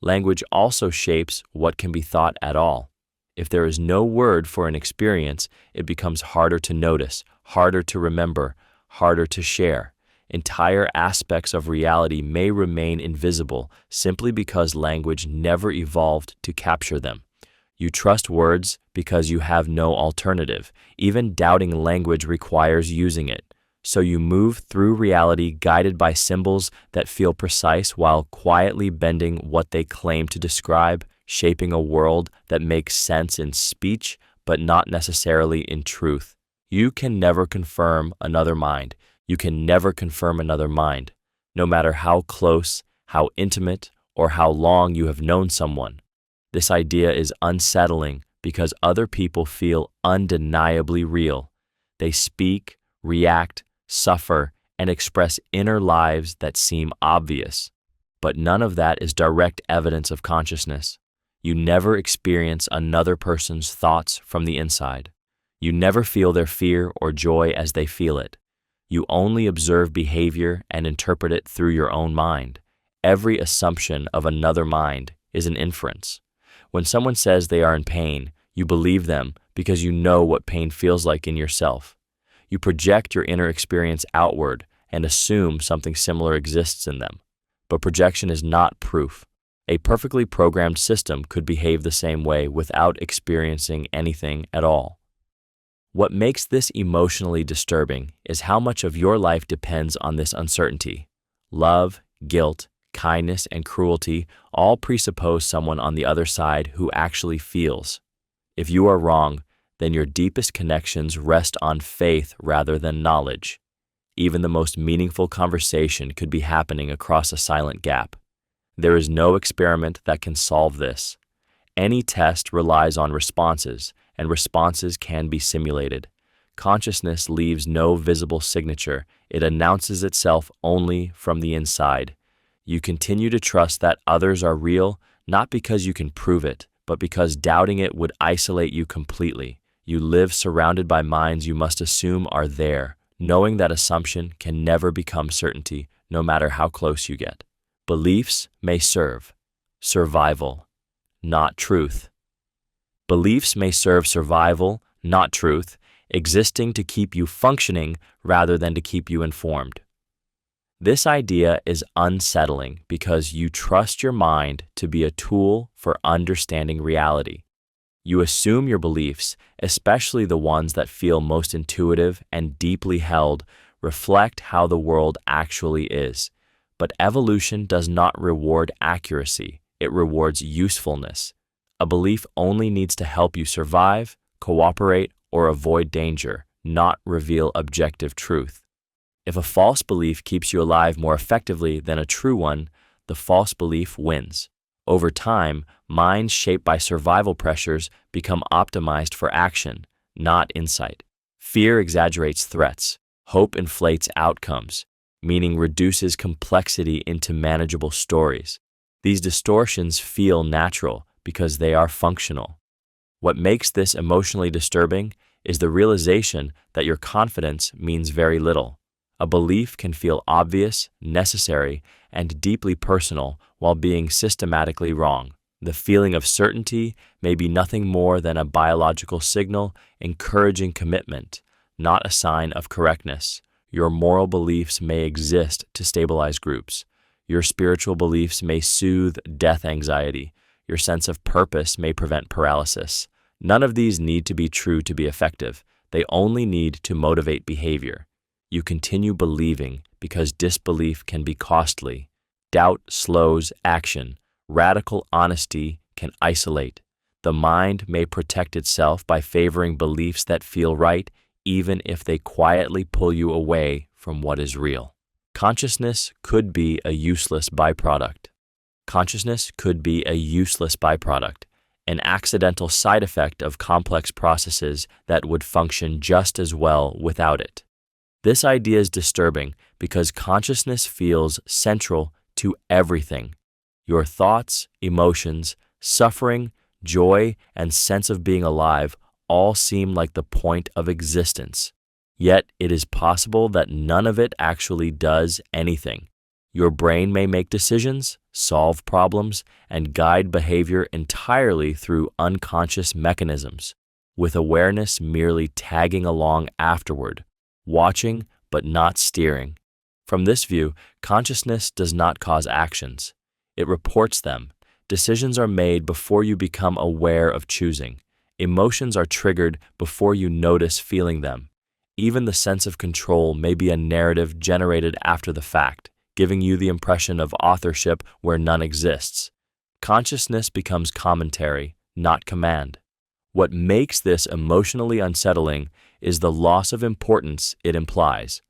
Language also shapes what can be thought at all. If there is no word for an experience, it becomes harder to notice, harder to remember, harder to share. Entire aspects of reality may remain invisible simply because language never evolved to capture them. You trust words because you have no alternative. Even doubting language requires using it. So you move through reality guided by symbols that feel precise while quietly bending what they claim to describe, shaping a world that makes sense in speech but not necessarily in truth. You can never confirm another mind. You can never confirm another mind, no matter how close, how intimate, or how long you have known someone. This idea is unsettling because other people feel undeniably real. They speak, react, suffer, and express inner lives that seem obvious. But none of that is direct evidence of consciousness. You never experience another person's thoughts from the inside. You never feel their fear or joy as they feel it. You only observe behavior and interpret it through your own mind. Every assumption of another mind is an inference. When someone says they are in pain, you believe them because you know what pain feels like in yourself. You project your inner experience outward and assume something similar exists in them. But projection is not proof. A perfectly programmed system could behave the same way without experiencing anything at all. What makes this emotionally disturbing is how much of your life depends on this uncertainty. Love, guilt, kindness, and cruelty all presuppose someone on the other side who actually feels. If you are wrong, then your deepest connections rest on faith rather than knowledge. Even the most meaningful conversation could be happening across a silent gap. There is no experiment that can solve this. Any test relies on responses, and responses can be simulated. Consciousness leaves no visible signature. It announces itself only from the inside. You continue to trust that others are real, not because you can prove it, but because doubting it would isolate you completely. You live surrounded by minds you must assume are there, knowing that assumption can never become certainty, no matter how close you get. Beliefs may serve survival, not truth. Beliefs may serve survival, not truth, existing to keep you functioning rather than to keep you informed. This idea is unsettling because you trust your mind to be a tool for understanding reality. You assume your beliefs, especially the ones that feel most intuitive and deeply held, reflect how the world actually is. But evolution does not reward accuracy, it rewards usefulness. A belief only needs to help you survive, cooperate, or avoid danger, not reveal objective truth. If a false belief keeps you alive more effectively than a true one, the false belief wins. Over time, minds shaped by survival pressures become optimized for action, not insight. Fear exaggerates threats. Hope inflates outcomes. Meaning reduces complexity into manageable stories. These distortions feel natural because they are functional. What makes this emotionally disturbing is the realization that your confidence means very little. A belief can feel obvious, necessary, and deeply personal while being systematically wrong. The feeling of certainty may be nothing more than a biological signal encouraging commitment, not a sign of correctness. Your moral beliefs may exist to stabilize groups. Your spiritual beliefs may soothe death anxiety. Your sense of purpose may prevent paralysis. None of these need to be true to be effective. They only need to motivate behavior. You continue believing because disbelief can be costly. Doubt slows action. Radical honesty can isolate. The mind may protect itself by favoring beliefs that feel right, even if they quietly pull you away from what is real. Consciousness could be a useless byproduct. Consciousness could be a useless byproduct, an accidental side effect of complex processes that would function just as well without it. This idea is disturbing because consciousness feels central to everything. Your thoughts, emotions, suffering, joy, and sense of being alive all seem like the point of existence. Yet it is possible that none of it actually does anything. Your brain may make decisions, solve problems, and guide behavior entirely through unconscious mechanisms, with awareness merely tagging along afterward, watching but not steering. From this view, consciousness does not cause actions. It reports them. Decisions are made before you become aware of choosing. Emotions are triggered before you notice feeling them. Even the sense of control may be a narrative generated after the fact, giving you the impression of authorship where none exists. Consciousness becomes commentary, not command. What makes this emotionally unsettling is the loss of importance it implies.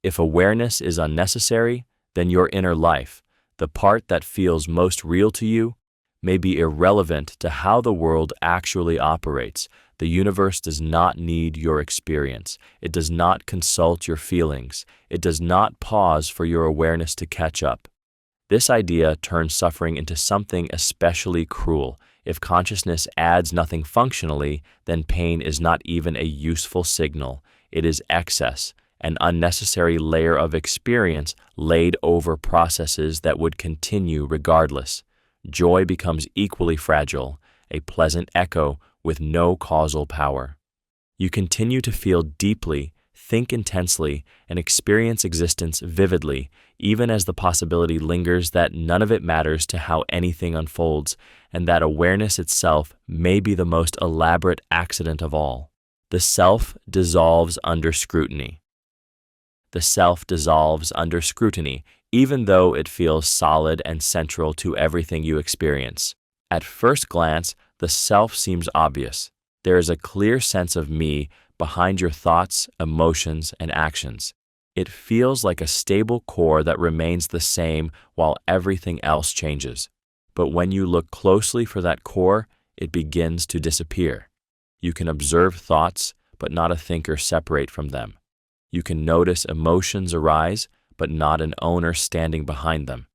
If awareness is unnecessary, then your inner life, the part that feels most real to you, may be irrelevant to how the world actually operates. The universe does not need your experience. It does not consult your feelings. It does not pause for your awareness to catch up. This idea turns suffering into something especially cruel. If consciousness adds nothing functionally, then pain is not even a useful signal. It is excess, an unnecessary layer of experience laid over processes that would continue regardless. Joy becomes equally fragile, a pleasant echo with no causal power. You continue to feel deeply, think intensely, and experience existence vividly, even as the possibility lingers that none of it matters to how anything unfolds, and that awareness itself may be the most elaborate accident of all. The self dissolves under scrutiny. The self dissolves under scrutiny, even though it feels solid and central to everything you experience. At first glance, the self seems obvious. There is a clear sense of me behind your thoughts, emotions, and actions. It feels like a stable core that remains the same while everything else changes. But when you look closely for that core, it begins to disappear. You can observe thoughts, but not a thinker separate from them. You can notice emotions arise, but not an owner standing behind them.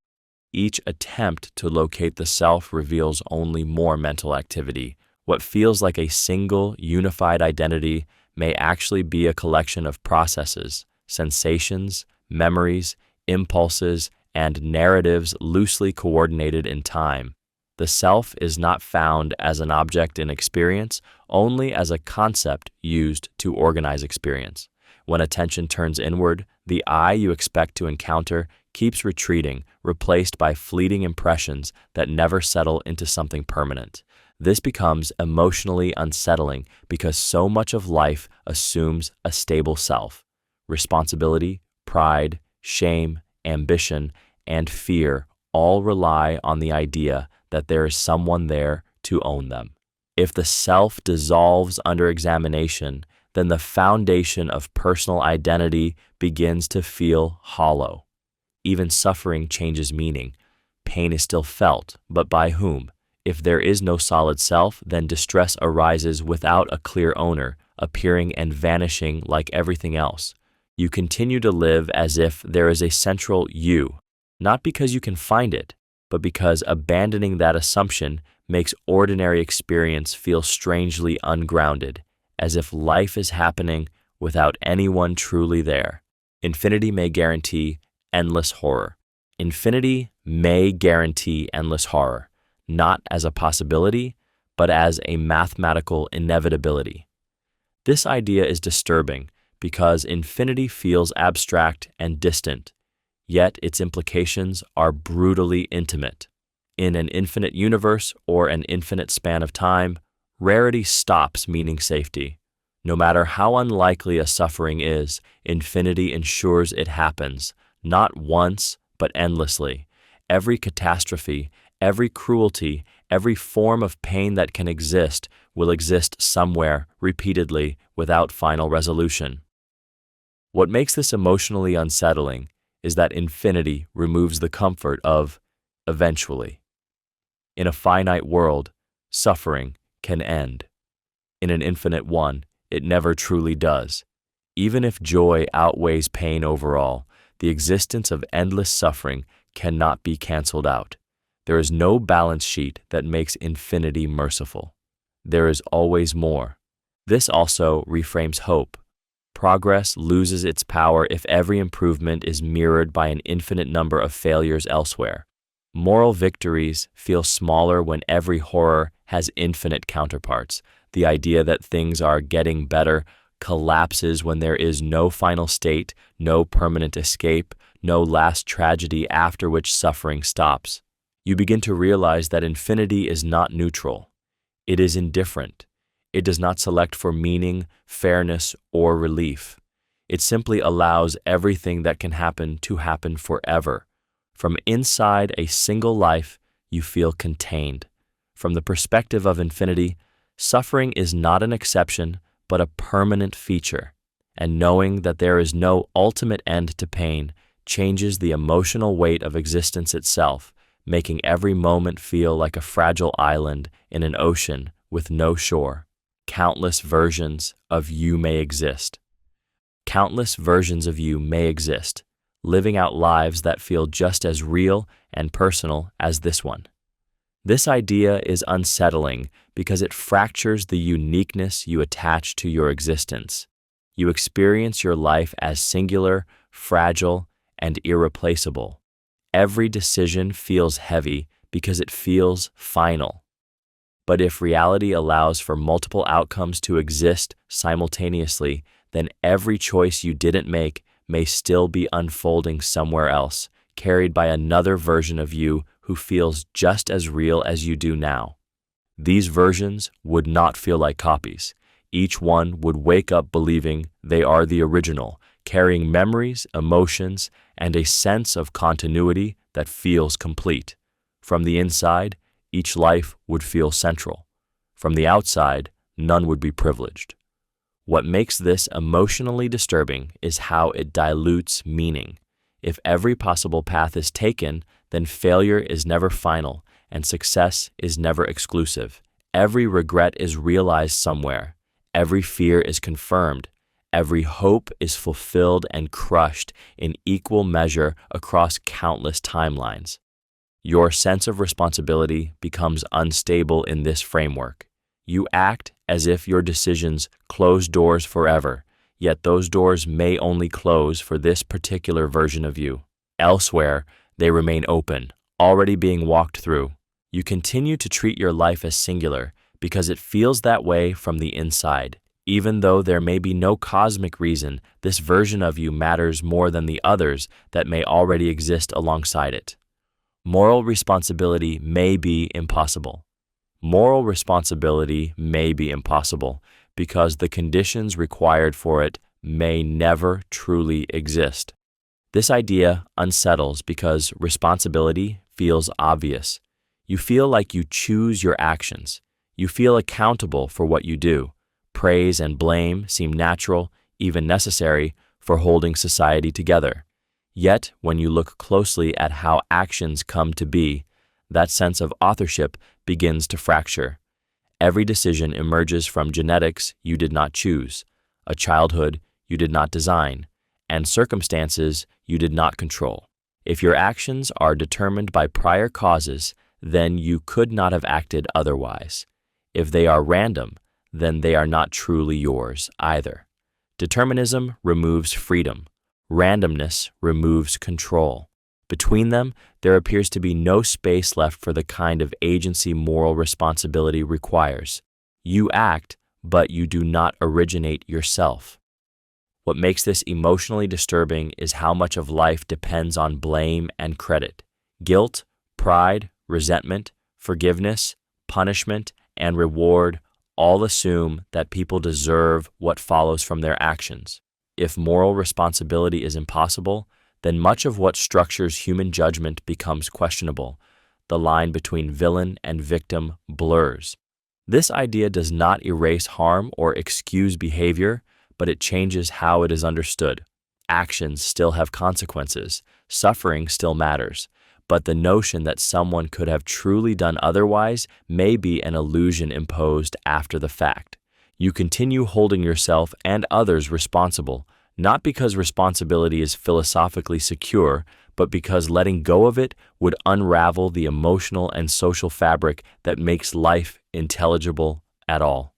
Each attempt to locate the self reveals only more mental activity. What feels like a single, unified identity may actually be a collection of processes, sensations, memories, impulses, and narratives loosely coordinated in time. The self is not found as an object in experience, only as a concept used to organize experience. When attention turns inward, the I you expect to encounter keeps retreating, replaced by fleeting impressions that never settle into something permanent. This becomes emotionally unsettling because so much of life assumes a stable self. Responsibility, pride, shame, ambition, and fear all rely on the idea that there is someone there to own them. If the self dissolves under examination, then the foundation of personal identity begins to feel hollow. Even suffering changes meaning. Pain is still felt, but by whom? If there is no solid self, then distress arises without a clear owner, appearing and vanishing like everything else. You continue to live as if there is a central you, not because you can find it, but because abandoning that assumption makes ordinary experience feel strangely ungrounded, as if life is happening without anyone truly there. Infinity may guarantee endless horror. Infinity may guarantee endless horror, not as a possibility, but as a mathematical inevitability. This idea is disturbing because infinity feels abstract and distant, yet its implications are brutally intimate. In an infinite universe or an infinite span of time, rarity stops meaning safety. No matter how unlikely a suffering is, infinity ensures it happens, not once, but endlessly. Every catastrophe, every cruelty, every form of pain that can exist will exist somewhere, repeatedly, without final resolution. What makes this emotionally unsettling is that infinity removes the comfort of eventually. In a finite world, suffering can end. In an infinite one, it never truly does. Even if joy outweighs pain overall, the existence of endless suffering cannot be canceled out. There is no balance sheet that makes infinity merciful. There is always more. This also reframes hope. Progress loses its power if every improvement is mirrored by an infinite number of failures elsewhere. Moral victories feel smaller when every horror has infinite counterparts. The idea that things are getting better collapses when there is no final state, no permanent escape, no last tragedy after which suffering stops. You begin to realize that infinity is not neutral. It is indifferent. It does not select for meaning, fairness, or relief. It simply allows everything that can happen to happen forever. From inside a single life, you feel contained. From the perspective of infinity, suffering is not an exception, but a permanent feature. And knowing that there is no ultimate end to pain changes the emotional weight of existence itself, making every moment feel like a fragile island in an ocean with no shore. Countless versions of you may exist. Countless versions of you may exist, living out lives that feel just as real and personal as this one. This idea is unsettling because it fractures the uniqueness you attach to your existence. You experience your life as singular, fragile, and irreplaceable. Every decision feels heavy because it feels final. But if reality allows for multiple outcomes to exist simultaneously, then every choice you didn't make may still be unfolding somewhere else, carried by another version of you who feels just as real as you do now. These versions would not feel like copies. Each one would wake up believing they are the original, carrying memories, emotions, and a sense of continuity that feels complete. From the inside, each life would feel central. From the outside, none would be privileged. What makes this emotionally disturbing is how it dilutes meaning. If every possible path is taken, then failure is never final and success is never exclusive. Every regret is realized somewhere. Every fear is confirmed. Every hope is fulfilled and crushed in equal measure across countless timelines. Your sense of responsibility becomes unstable in this framework. You act as if your decisions close doors forever, yet those doors may only close for this particular version of you. Elsewhere, they remain open, already being walked through. You continue to treat your life as singular because it feels that way from the inside. Even though there may be no cosmic reason, this version of you matters more than the others that may already exist alongside it. Moral responsibility may be impossible. Moral responsibility may be impossible because the conditions required for it may never truly exist. This idea unsettles because responsibility feels obvious. You feel like you choose your actions. You feel accountable for what you do. Praise and blame seem natural, even necessary, for holding society together. Yet, when you look closely at how actions come to be, that sense of authorship begins to fracture. Every decision emerges from genetics you did not choose, a childhood you did not design, and circumstances you did not control. If your actions are determined by prior causes, then you could not have acted otherwise. If they are random, then they are not truly yours either. Determinism removes freedom. Randomness removes control. Between them, there appears to be no space left for the kind of agency moral responsibility requires. You act, but you do not originate yourself. What makes this emotionally disturbing is how much of life depends on blame and credit. Guilt, pride, resentment, forgiveness, punishment, and reward all assume that people deserve what follows from their actions. If moral responsibility is impossible, then much of what structures human judgment becomes questionable. The line between villain and victim blurs. This idea does not erase harm or excuse behavior, but it changes how it is understood. Actions still have consequences. Suffering still matters. But the notion that someone could have truly done otherwise may be an illusion imposed after the fact. You continue holding yourself and others responsible, not because responsibility is philosophically secure, but because letting go of it would unravel the emotional and social fabric that makes life intelligible at all.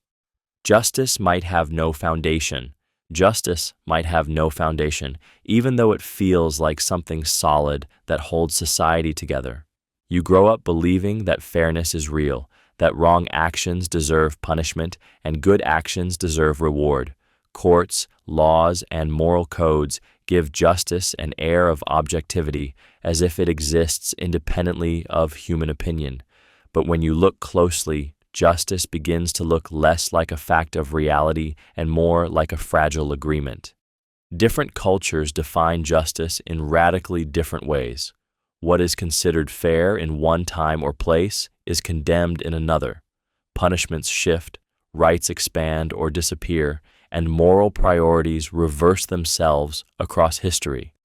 Justice might have no foundation. Justice might have no foundation, even though it feels like something solid that holds society together. You grow up believing that fairness is real, that wrong actions deserve punishment and good actions deserve reward. Courts, laws, and moral codes give justice an air of objectivity, as if it exists independently of human opinion. But when you look closely, justice begins to look less like a fact of reality and more like a fragile agreement. Different cultures define justice in radically different ways. What is considered fair in one time or place is condemned in another. Punishments shift, rights expand or disappear, and moral priorities reverse themselves across history.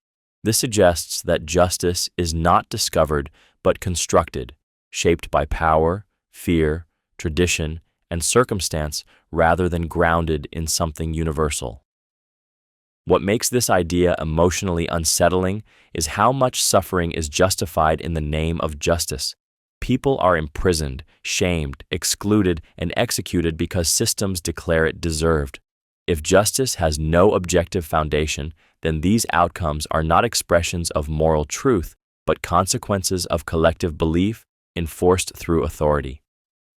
This suggests that justice is not discovered but constructed, shaped by power, fear, tradition, and circumstance rather than grounded in something universal. What makes this idea emotionally unsettling is how much suffering is justified in the name of justice. People are imprisoned, shamed, excluded, and executed because systems declare it deserved. If justice has no objective foundation, then these outcomes are not expressions of moral truth, but consequences of collective belief enforced through authority.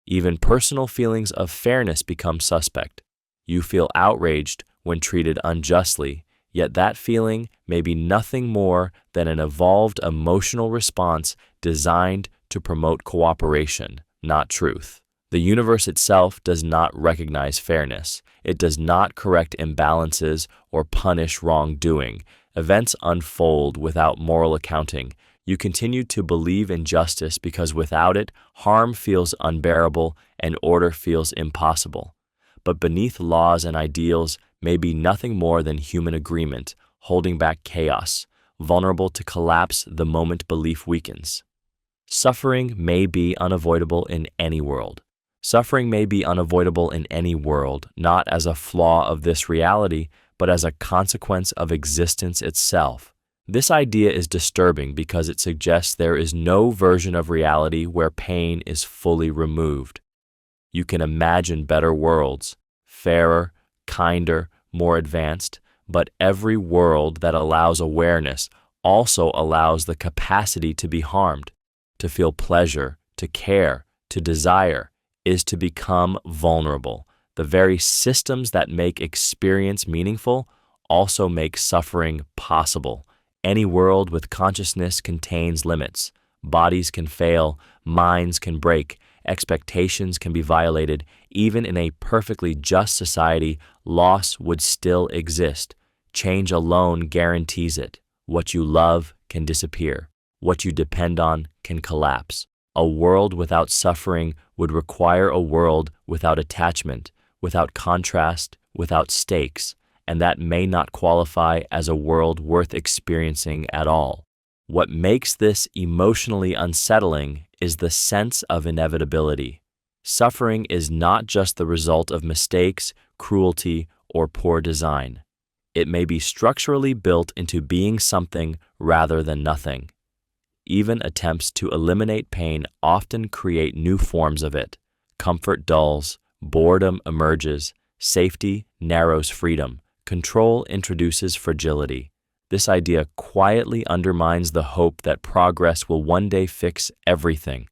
Even personal feelings of fairness become suspect. You feel outraged when treated unjustly, yet that feeling may be nothing more than an evolved emotional response designed to promote cooperation, not truth. The universe itself does not recognize fairness. It does not correct imbalances or punish wrongdoing. Events unfold without moral accounting. You continue to believe in justice because without it, harm feels unbearable and order feels impossible. But beneath laws and ideals may be nothing more than human agreement, holding back chaos, vulnerable to collapse the moment belief weakens. Suffering may be unavoidable in any world. Suffering may be unavoidable in any world, not as a flaw of this reality, but as a consequence of existence itself. This idea is disturbing because it suggests there is no version of reality where pain is fully removed. You can imagine better worlds, fairer, kinder, more advanced, but every world that allows awareness also allows the capacity to be harmed. To feel pleasure, to care, to desire, is to become vulnerable. The very systems that make experience meaningful also make suffering possible. Any world with consciousness contains limits. Bodies can fail, minds can break, expectations can be violated. Even in a perfectly just society, loss would still exist. Change alone guarantees it. What you love can disappear. What you depend on can collapse. A world without suffering would require a world without attachment, without contrast, without stakes, and that may not qualify as a world worth experiencing at all. What makes this emotionally unsettling is the sense of inevitability. Suffering is not just the result of mistakes, cruelty, or poor design. It may be structurally built into being something rather than nothing. Even attempts to eliminate pain often create new forms of it. Comfort dulls, boredom emerges, safety narrows freedom, control introduces fragility. This idea quietly undermines the hope that progress will one day fix everything.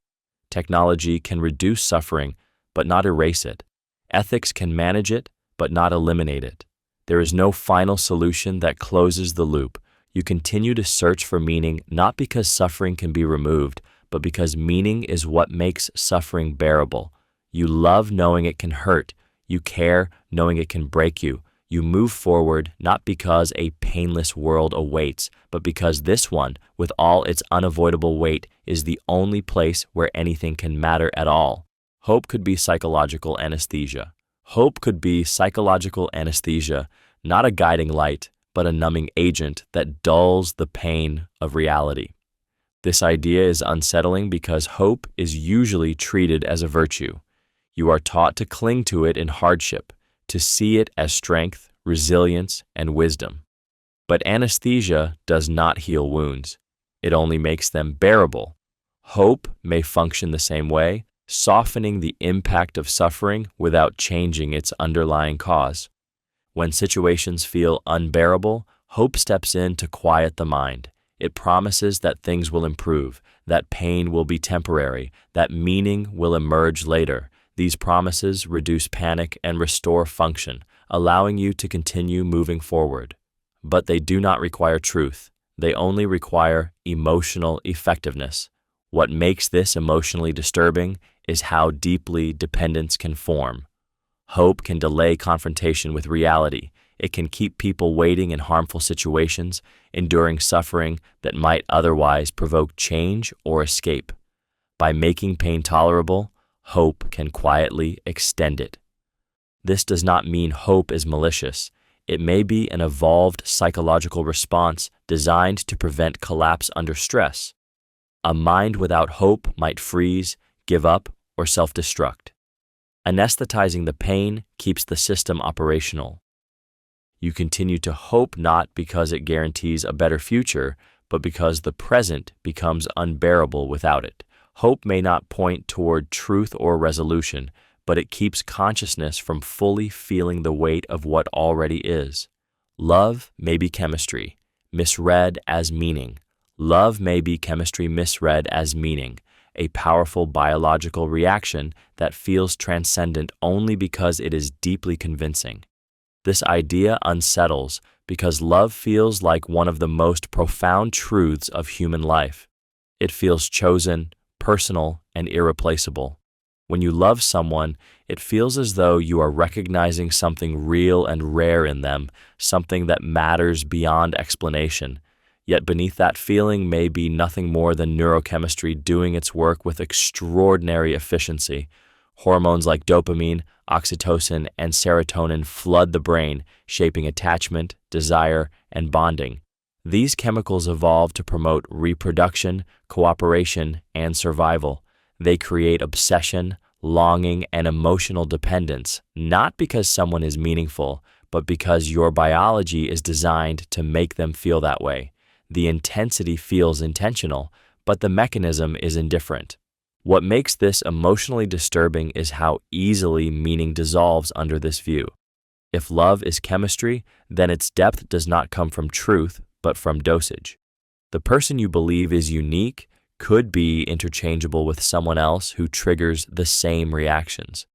Technology can reduce suffering, but not erase it. Ethics can manage it, but not eliminate it. There is no final solution that closes the loop. You continue to search for meaning not because suffering can be removed, but because meaning is what makes suffering bearable. You love knowing it can hurt. You care knowing it can break you. You move forward not because a painless world awaits, but because this one, with all its unavoidable weight, is the only place where anything can matter at all. Hope could be psychological anesthesia. Hope could be psychological anesthesia, not a guiding light, but a numbing agent that dulls the pain of reality. This idea is unsettling because hope is usually treated as a virtue. You are taught to cling to it in hardship, to see it as strength, resilience, and wisdom. But anesthesia does not heal wounds. It only makes them bearable. Hope may function the same way, softening the impact of suffering without changing its underlying cause. When situations feel unbearable, hope steps in to quiet the mind. It promises that things will improve, that pain will be temporary, that meaning will emerge later. These promises reduce panic and restore function, allowing you to continue moving forward. But they do not require truth. They only require emotional effectiveness. What makes this emotionally disturbing is how deeply dependence can form. Hope can delay confrontation with reality. It can keep people waiting in harmful situations, enduring suffering that might otherwise provoke change or escape. By making pain tolerable, hope can quietly extend it. This does not mean hope is malicious. It may be an evolved psychological response designed to prevent collapse under stress. A mind without hope might freeze, give up, or self-destruct. Anesthetizing the pain keeps the system operational. You continue to hope not because it guarantees a better future, but because the present becomes unbearable without it. Hope may not point toward truth or resolution, but it keeps consciousness from fully feeling the weight of what already is. Love may be chemistry, misread as meaning. Love may be chemistry misread as meaning, a powerful biological reaction that feels transcendent only because it is deeply convincing. This idea unsettles because love feels like one of the most profound truths of human life. It feels chosen, personal, and irreplaceable. When you love someone, it feels as though you are recognizing something real and rare in them, something that matters beyond explanation. Yet beneath that feeling may be nothing more than neurochemistry doing its work with extraordinary efficiency. Hormones like dopamine, oxytocin, and serotonin flood the brain, shaping attachment, desire, and bonding. These chemicals evolve to promote reproduction, cooperation, and survival. They create obsession, longing, and emotional dependence, not because someone is meaningful, but because your biology is designed to make them feel that way. The intensity feels intentional, but the mechanism is indifferent. What makes this emotionally disturbing is how easily meaning dissolves under this view. If love is chemistry, then its depth does not come from truth, but from dosage. The person you believe is unique could be interchangeable with someone else who triggers the same reactions.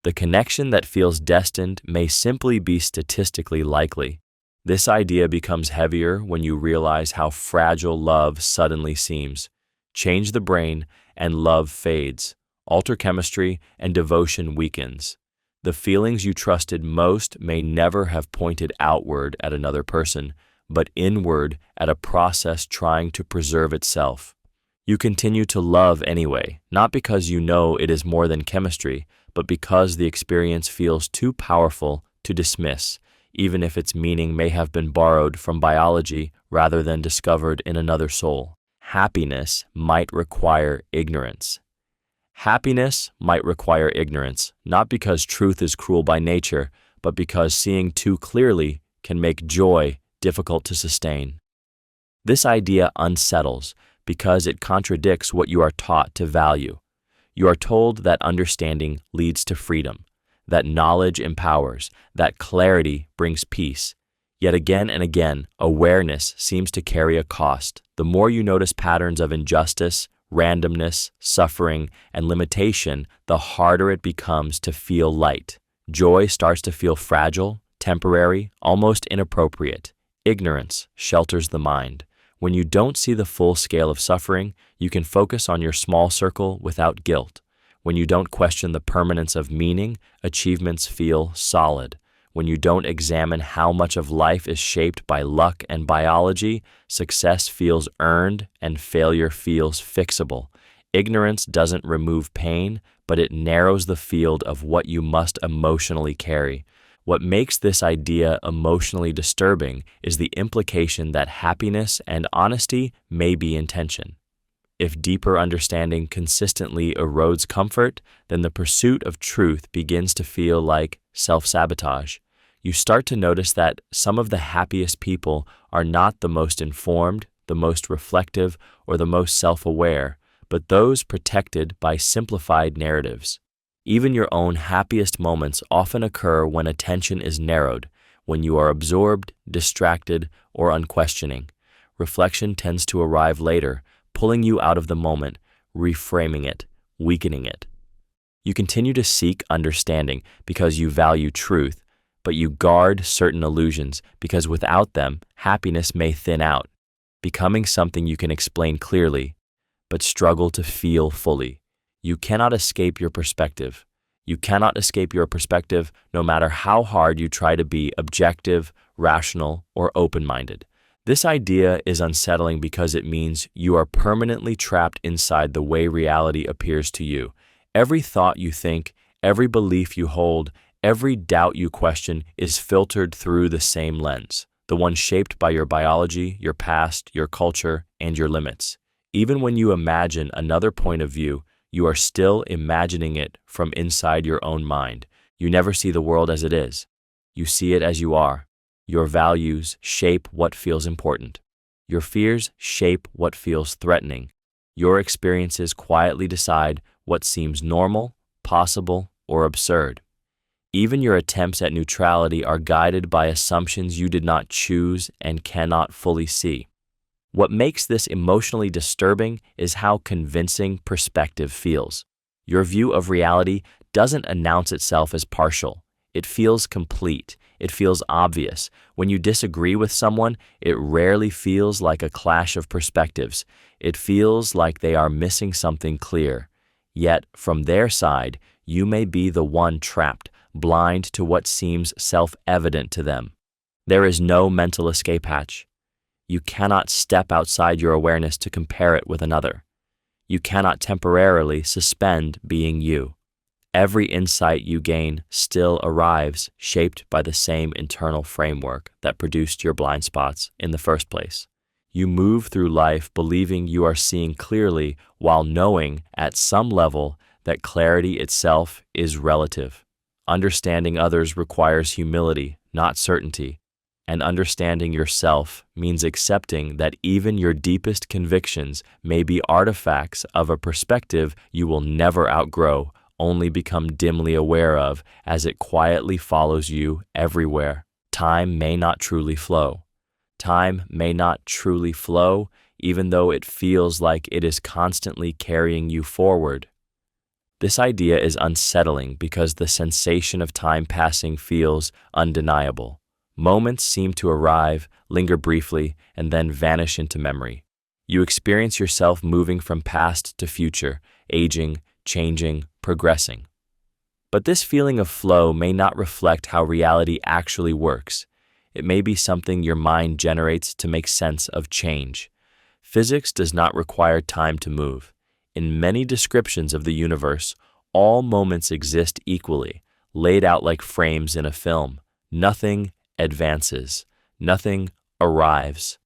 The connection that feels destined may simply be statistically likely. This idea becomes heavier when you realize how fragile love suddenly seems. Change the brain, and love fades. Alter chemistry, and devotion weakens. The feelings you trusted most may never have pointed outward at another person, but inward at a process trying to preserve itself. You continue to love anyway, not because you know it is more than chemistry, but because the experience feels too powerful to dismiss, even if its meaning may have been borrowed from biology rather than discovered in another soul. Happiness might require ignorance. Happiness might require ignorance, not because truth is cruel by nature, but because seeing too clearly can make joy difficult to sustain. This idea unsettles because it contradicts what you are taught to value. You are told that understanding leads to freedom, that knowledge empowers, that clarity brings peace. Yet again and again, awareness seems to carry a cost. The more you notice patterns of injustice, randomness, suffering, and limitation, the harder it becomes to feel light. Joy starts to feel fragile, temporary, almost inappropriate. Ignorance shelters the mind. When you don't see the full scale of suffering, you can focus on your small circle without guilt. When you don't question the permanence of meaning, achievements feel solid. When you don't examine how much of life is shaped by luck and biology, success feels earned and failure feels fixable. Ignorance doesn't remove pain, but it narrows the field of what you must emotionally carry. What makes this idea emotionally disturbing is the implication that happiness and honesty may be in tension. If deeper understanding consistently erodes comfort, then the pursuit of truth begins to feel like self-sabotage. You start to notice that some of the happiest people are not the most informed, the most reflective, or the most self-aware, but those protected by simplified narratives. Even your own happiest moments often occur when attention is narrowed, when you are absorbed, distracted, or unquestioning. Reflection tends to arrive later, pulling you out of the moment, reframing it, weakening it. You continue to seek understanding because you value truth, but you guard certain illusions because without them, happiness may thin out, becoming something you can explain clearly, but struggle to feel fully. You cannot escape your perspective. You cannot escape your perspective no matter how hard you try to be objective, rational, or open-minded. This idea is unsettling because it means you are permanently trapped inside the way reality appears to you. Every thought you think, every belief you hold, every doubt you question is filtered through the same lens, the one shaped by your biology, your past, your culture, and your limits. Even when you imagine another point of view, you are still imagining it from inside your own mind. You never see the world as it is. You see it as you are. Your values shape what feels important. Your fears shape what feels threatening. Your experiences quietly decide what seems normal, possible, or absurd. Even your attempts at neutrality are guided by assumptions you did not choose and cannot fully see. What makes this emotionally disturbing is how convincing perspective feels. Your view of reality doesn't announce itself as partial. It feels complete. It feels obvious. When you disagree with someone, it rarely feels like a clash of perspectives. It feels like they are missing something clear. Yet, from their side, you may be the one trapped, blind to what seems self-evident to them. There is no mental escape hatch. You cannot step outside your awareness to compare it with another. You cannot temporarily suspend being you. Every insight you gain still arrives shaped by the same internal framework that produced your blind spots in the first place. You move through life believing you are seeing clearly while knowing at some level that clarity itself is relative. Understanding others requires humility, not certainty. And understanding yourself means accepting that even your deepest convictions may be artifacts of a perspective you will never outgrow, only become dimly aware of as it quietly follows you everywhere. Time may not truly flow. Time may not truly flow, even though it feels like it is constantly carrying you forward. This idea is unsettling because the sensation of time passing feels undeniable. Moments seem to arrive, linger briefly, and then vanish into memory. You experience yourself moving from past to future, aging, changing, progressing. But this feeling of flow may not reflect how reality actually works. It may be something your mind generates to make sense of change. Physics does not require time to move. In many descriptions of the universe, all moments exist equally, laid out like frames in a film. Nothing advances. Nothing arrives.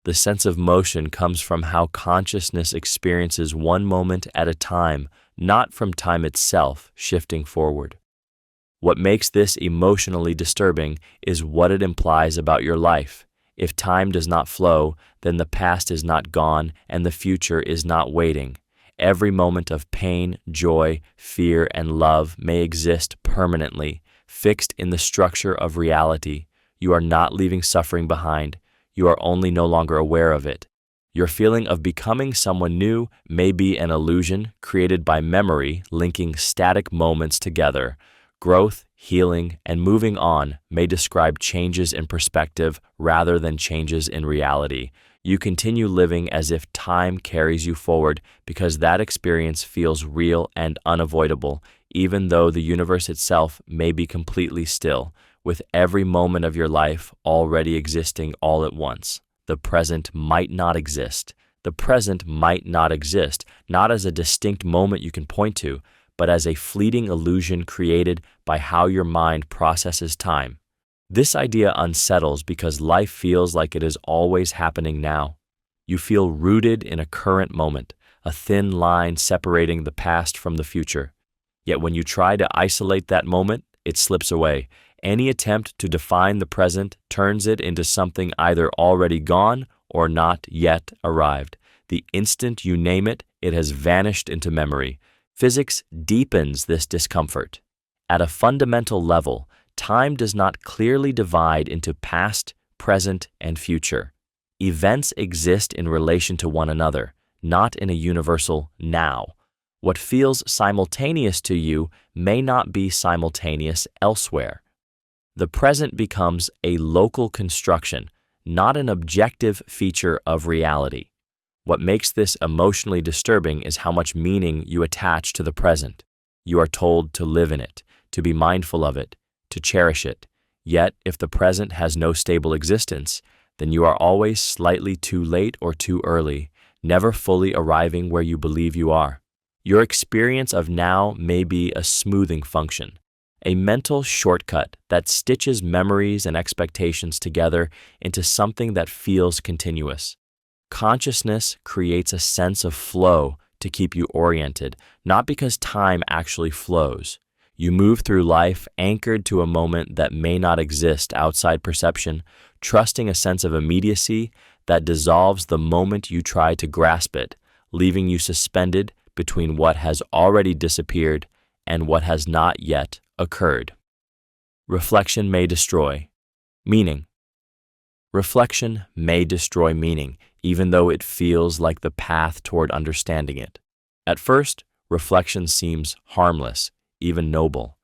The sense of motion comes from how consciousness experiences one moment at a time, not from time itself shifting forward. What makes this emotionally disturbing is what it implies about your life. If time does not flow, then the past is not gone and the future is not waiting. Every moment of pain, joy, fear, and love may exist permanently, fixed in the structure of reality. You are not leaving suffering behind. You are only no longer aware of it. Your feeling of becoming someone new may be an illusion created by memory linking static moments together. Growth, healing, and moving on may describe changes in perspective rather than changes in reality. You continue living as if time carries you forward because that experience feels real and unavoidable, even though the universe itself may be completely still, with every moment of your life already existing all at once. The present might not exist. The present might not exist, not as a distinct moment you can point to, but as a fleeting illusion created by how your mind processes time. This idea unsettles because life feels like it is always happening now. You feel rooted in a current moment, a thin line separating the past from the future. Yet when you try to isolate that moment, it slips away. Any attempt to define the present turns it into something either already gone or not yet arrived. The instant you name it, it has vanished into memory. Physics deepens this discomfort. At a fundamental level, Time does not clearly divide into past, present, and future. Events exist in relation to one another, not in a universal now. What feels simultaneous to you may not be simultaneous elsewhere. The present becomes a local construction, not an objective feature of reality. What makes this emotionally disturbing is how much meaning you attach to the present. You are told to live in it, to be mindful of it, to cherish it. Yet, if the present has no stable existence, then you are always slightly too late or too early, never fully arriving where you believe you are. Your experience of now may be a smoothing function, a mental shortcut that stitches memories and expectations together into something that feels continuous. Consciousness creates a sense of flow to keep you oriented, not because time actually flows. You move through life anchored to a moment that may not exist outside perception, trusting a sense of immediacy that dissolves the moment you try to grasp it, leaving you suspended between what has already disappeared and what has not yet occurred. Reflection may destroy meaning. Reflection may destroy meaning, even though it feels like the path toward understanding it. At first, reflection seems harmless, even noble.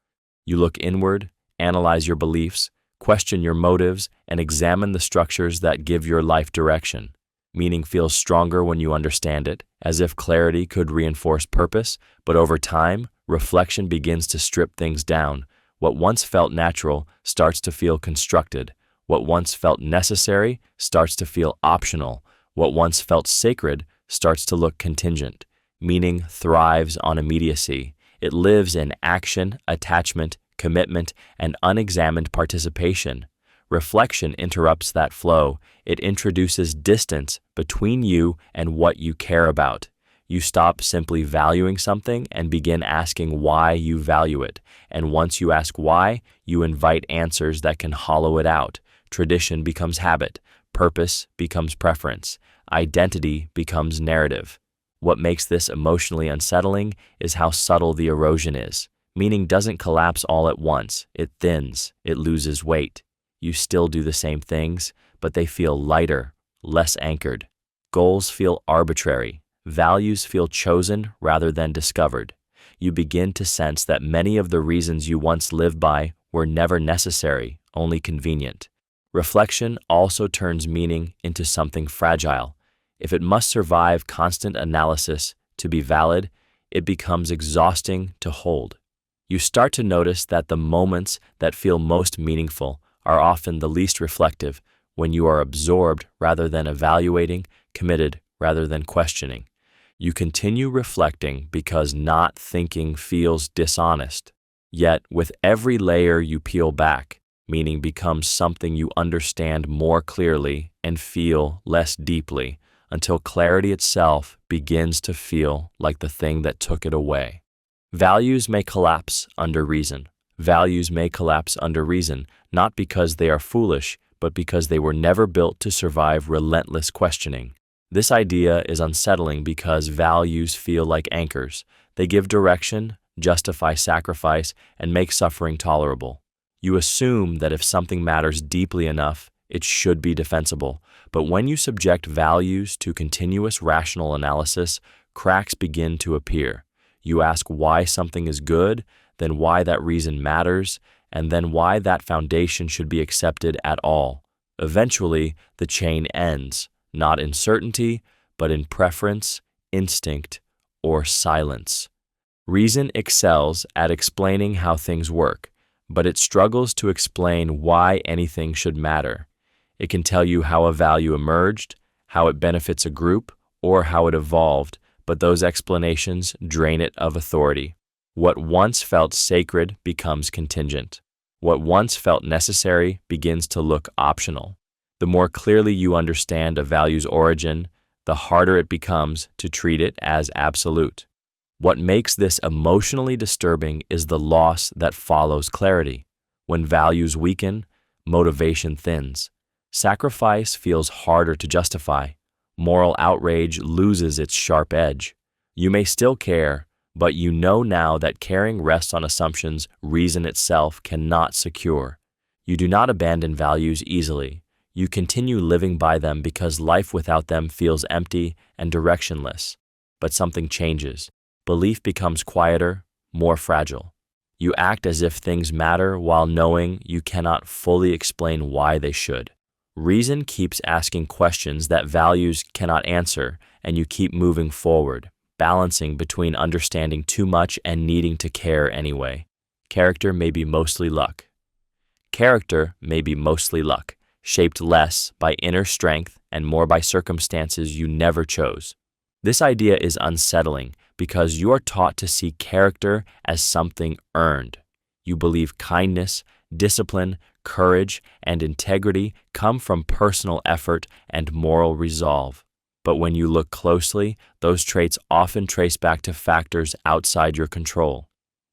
You look inward, analyze your beliefs, question your motives, and examine the structures that give your life direction. Meaning feels stronger when you understand it, as if clarity could reinforce purpose, but over time, reflection begins to strip things down. What once felt natural starts to feel constructed. What once felt necessary starts to feel optional. What once felt sacred starts to look contingent. Meaning thrives on immediacy. It lives in action, attachment, commitment, and unexamined participation. Reflection interrupts that flow. It introduces distance between you and what you care about. You stop simply valuing something and begin asking why you value it. And once you ask why, you invite answers that can hollow it out. Tradition becomes habit. Purpose becomes preference. Identity becomes narrative. What makes this emotionally unsettling is how subtle the erosion is. Meaning doesn't collapse all at once. It thins. It loses weight. You still do the same things, but they feel lighter, less anchored. Goals feel arbitrary. Values feel chosen rather than discovered. You begin to sense that many of the reasons you once lived by were never necessary, only convenient. Reflection also turns meaning into something fragile. If it must survive constant analysis to be valid, it becomes exhausting to hold. You start to notice that the moments that feel most meaningful are often the least reflective, when you are absorbed rather than evaluating, committed rather than questioning. You continue reflecting because not thinking feels dishonest. Yet, with every layer you peel back, meaning becomes something you understand more clearly and feel less deeply, until clarity itself begins to feel like the thing that took it away. Values may collapse under reason. Values may collapse under reason, not because they are foolish, but because they were never built to survive relentless questioning. This idea is unsettling because values feel like anchors. They give direction, justify sacrifice, and make suffering tolerable. You assume that if something matters deeply enough, it should be defensible. But when you subject values to continuous rational analysis, cracks begin to appear. You ask why something is good, then why that reason matters, and then why that foundation should be accepted at all. Eventually, the chain ends, not in certainty, but in preference, instinct, or silence. Reason excels at explaining how things work, but it struggles to explain why anything should matter. It can tell you how a value emerged, how it benefits a group, or how it evolved, but those explanations drain it of authority. What once felt sacred becomes contingent. What once felt necessary begins to look optional. The more clearly you understand a value's origin, the harder it becomes to treat it as absolute. What makes this emotionally disturbing is the loss that follows clarity. When values weaken, motivation thins. Sacrifice feels harder to justify. Moral outrage loses its sharp edge. You may still care, But you know now that caring rests on assumptions reason itself cannot secure. You do not abandon values easily. You continue living by them because life without them feels empty and directionless. But something changes. Belief becomes quieter, more fragile. You act as if things matter while knowing you cannot fully explain why they should. Reason keeps asking questions that values cannot answer, and you keep moving forward, balancing between understanding too much and needing to care anyway. Character may be mostly luck. Character may be mostly luck, shaped less by inner strength and more by circumstances you never chose. This idea is unsettling because you are taught to see character as something earned. You believe kindness, discipline, courage, and integrity come from personal effort and moral resolve. But when you look closely, those traits often trace back to factors outside your control.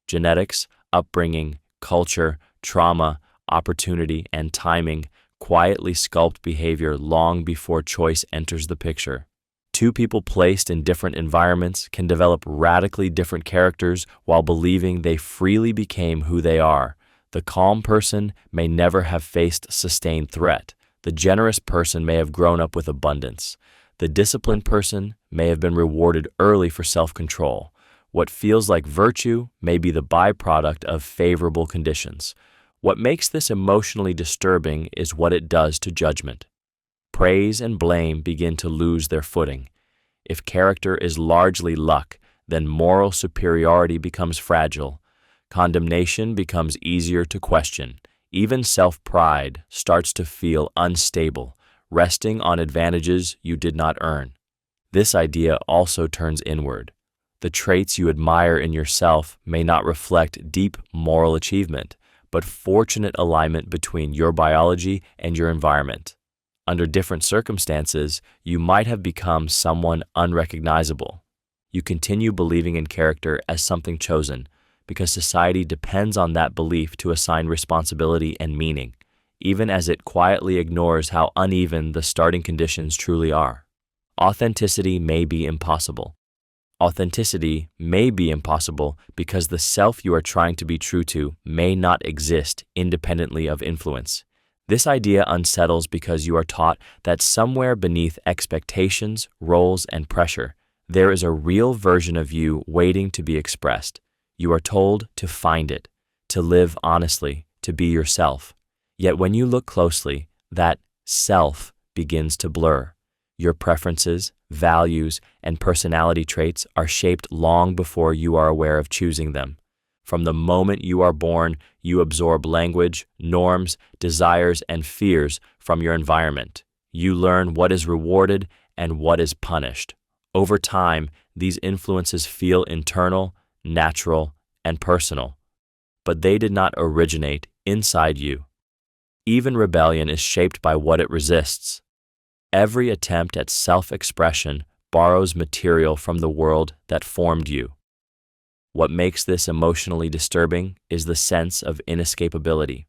Genetics, upbringing, culture, trauma, opportunity, and timing quietly sculpt behavior long before choice enters the picture. Two people placed in different environments can develop radically different characters while believing they freely became who they are. The calm person may never have faced sustained threat. The generous person may have grown up with abundance. The disciplined person may have been rewarded early for self-control. What feels like virtue may be the byproduct of favorable conditions. What makes this emotionally disturbing is what it does to judgment. Praise and blame begin to lose their footing. If character is largely luck, then moral superiority becomes fragile. Condemnation becomes easier to question. Even self-pride starts to feel unstable, resting on advantages you did not earn. This idea also turns inward. The traits you admire in yourself may not reflect deep moral achievement, but fortunate alignment between your biology and your environment. Under different circumstances, you might have become someone unrecognizable. You continue believing in character as something chosen, because society depends on that belief to assign responsibility and meaning, even as it quietly ignores how uneven the starting conditions truly are. Authenticity may be impossible. Authenticity may be impossible because the self you are trying to be true to may not exist independently of influence. This idea unsettles because you are taught that somewhere beneath expectations, roles, and pressure, there is a real version of you waiting to be expressed. You are told to find it, to live honestly, to be yourself. Yet when you look closely, that self begins to blur. Your preferences, values, and personality traits are shaped long before you are aware of choosing them. From the moment you are born, you absorb language, norms, desires, and fears from your environment. You learn what is rewarded and what is punished. Over time, these influences feel internal, natural, and personal. But they did not originate inside you. Even rebellion is shaped by what it resists. Every attempt at self-expression borrows material from the world that formed you. What makes this emotionally disturbing is the sense of inescapability.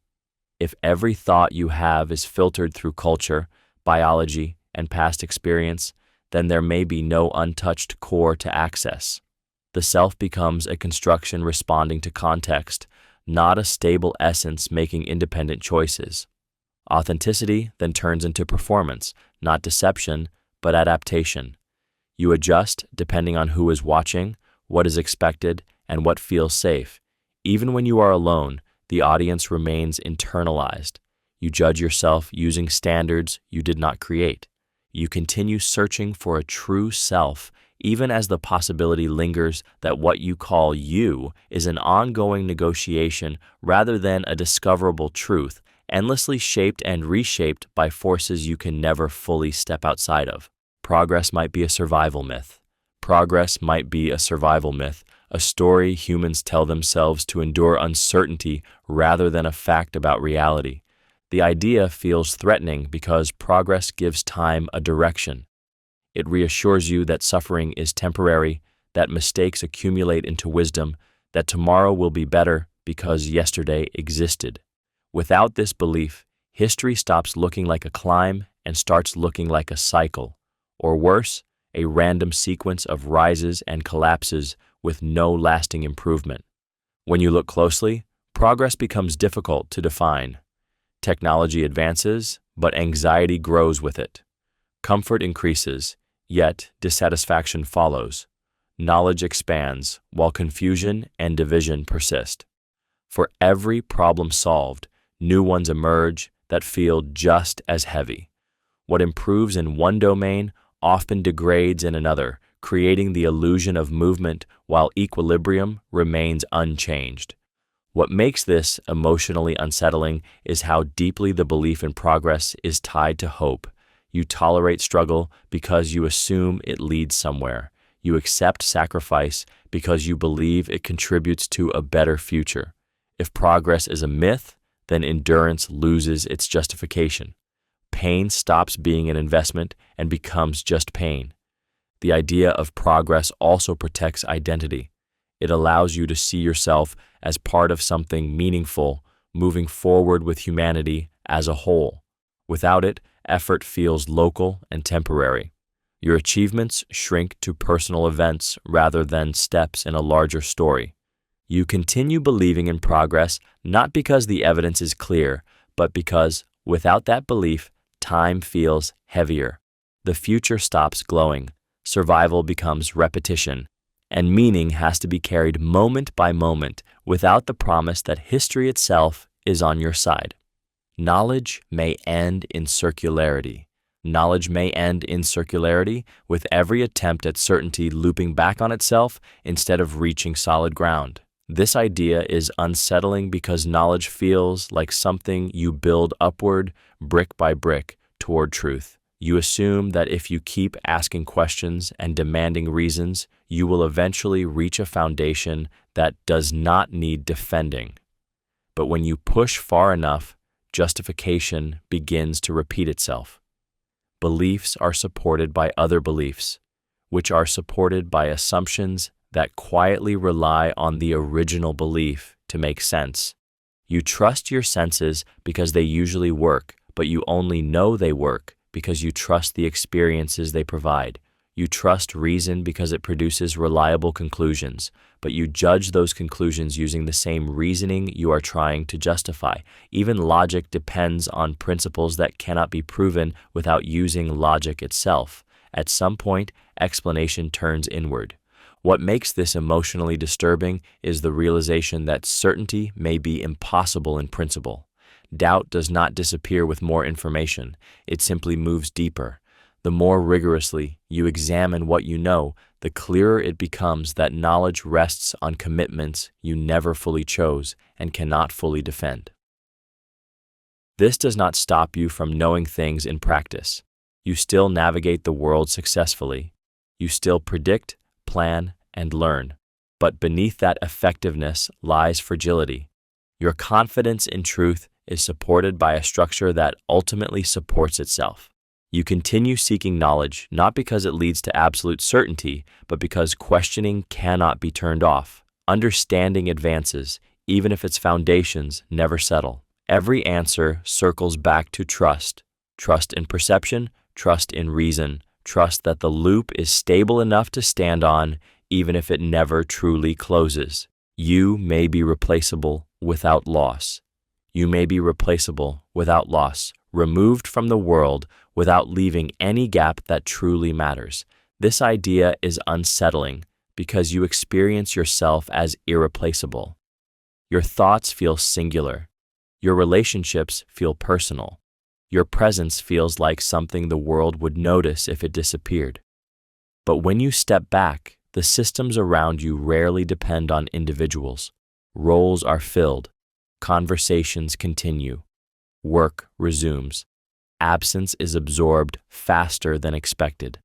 If every thought you have is filtered through culture, biology, and past experience, then there may be no untouched core to access. The self becomes a construction responding to context, not a stable essence making independent choices. Authenticity then turns into performance, not deception, but adaptation. You adjust depending on who is watching, what is expected, and what feels safe. Even when you are alone, the audience remains internalized. You judge yourself using standards you did not create. You continue searching for a true self, even as the possibility lingers that what you call you is an ongoing negotiation rather than a discoverable truth, endlessly shaped and reshaped by forces you can never fully step outside of. Progress might be a survival myth. Progress might be a survival myth, a story humans tell themselves to endure uncertainty rather than a fact about reality. The idea feels threatening because progress gives time a direction. It reassures you that suffering is temporary, that mistakes accumulate into wisdom, that tomorrow will be better because yesterday existed. Without this belief, history stops looking like a climb and starts looking like a cycle, or worse, a random sequence of rises and collapses with no lasting improvement. When you look closely, progress becomes difficult to define. Technology advances, but anxiety grows with it. Comfort increases, yet dissatisfaction follows. Knowledge expands, while confusion and division persist. For every problem solved, new ones emerge that feel just as heavy. What improves in one domain often degrades in another, creating the illusion of movement while equilibrium remains unchanged. What makes this emotionally unsettling is how deeply the belief in progress is tied to hope. You tolerate struggle because you assume it leads somewhere. You accept sacrifice because you believe it contributes to a better future. If progress is a myth, then endurance loses its justification. Pain stops being an investment and becomes just pain. The idea of progress also protects identity. It allows you to see yourself as part of something meaningful, moving forward with humanity as a whole. Without it, effort feels local and temporary. Your achievements shrink to personal events rather than steps in a larger story. You continue believing in progress not because the evidence is clear, but because, without that belief, time feels heavier. The future stops glowing, survival becomes repetition, and meaning has to be carried moment by moment without the promise that history itself is on your side. Knowledge may end in circularity. Knowledge may end in circularity, with every attempt at certainty looping back on itself instead of reaching solid ground. This idea is unsettling because knowledge feels like something you build upward, brick by brick, toward truth. You assume that if you keep asking questions and demanding reasons, you will eventually reach a foundation that does not need defending. But when you push far enough, justification begins to repeat itself. Beliefs are supported by other beliefs, which are supported by assumptions that quietly rely on the original belief to make sense. You trust your senses because they usually work, but you only know they work because you trust the experiences they provide. You trust reason because it produces reliable conclusions, but you judge those conclusions using the same reasoning you are trying to justify. Even logic depends on principles that cannot be proven without using logic itself. At some point, explanation turns inward. What makes this emotionally disturbing is the realization that certainty may be impossible in principle. Doubt does not disappear with more information, it simply moves deeper. The more rigorously you examine what you know, the clearer it becomes that knowledge rests on commitments you never fully chose and cannot fully defend. This does not stop you from knowing things in practice. You still navigate the world successfully. You still predict, plan, and learn. But beneath that effectiveness lies fragility. Your confidence in truth is supported by a structure that ultimately supports itself. You continue seeking knowledge not because it leads to absolute certainty, but because questioning cannot be turned off. Understanding advances, even if its foundations never settle. Every answer circles back to trust. Trust in perception, trust in reason, trust that the loop is stable enough to stand on, even if it never truly closes. You may be replaceable without loss. You may be replaceable without loss, removed from the world without leaving any gap that truly matters. This idea is unsettling because you experience yourself as irreplaceable. Your thoughts feel singular. Your relationships feel personal. Your presence feels like something the world would notice if it disappeared. But when you step back, the systems around you rarely depend on individuals. Roles are filled. Conversations continue. Work resumes. Absence is absorbed faster than expected.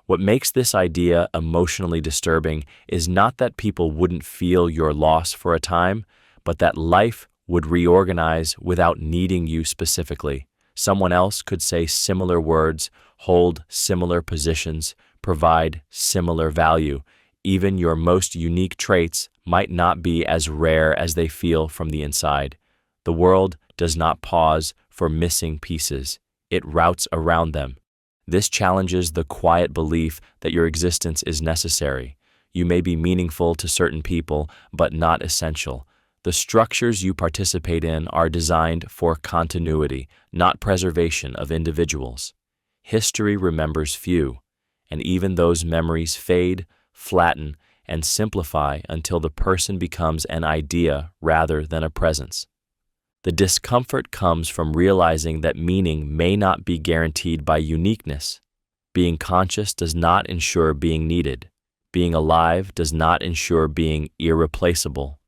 What makes this idea emotionally disturbing is not that people wouldn't feel your loss for a time, but that life would reorganize without needing you specifically. Someone else could say similar words, hold similar positions, provide similar value. Even your most unique traits might not be as rare as they feel from the inside. The world does not pause for missing pieces. It routes around them. This challenges the quiet belief that your existence is necessary. You may be meaningful to certain people, but not essential. The structures you participate in are designed for continuity, not preservation of individuals. History remembers few, and even those memories fade, flatten, and simplify until the person becomes an idea rather than a presence. The discomfort comes from realizing that meaning may not be guaranteed by uniqueness. Being conscious does not ensure being needed. Being alive does not ensure being irreplaceable.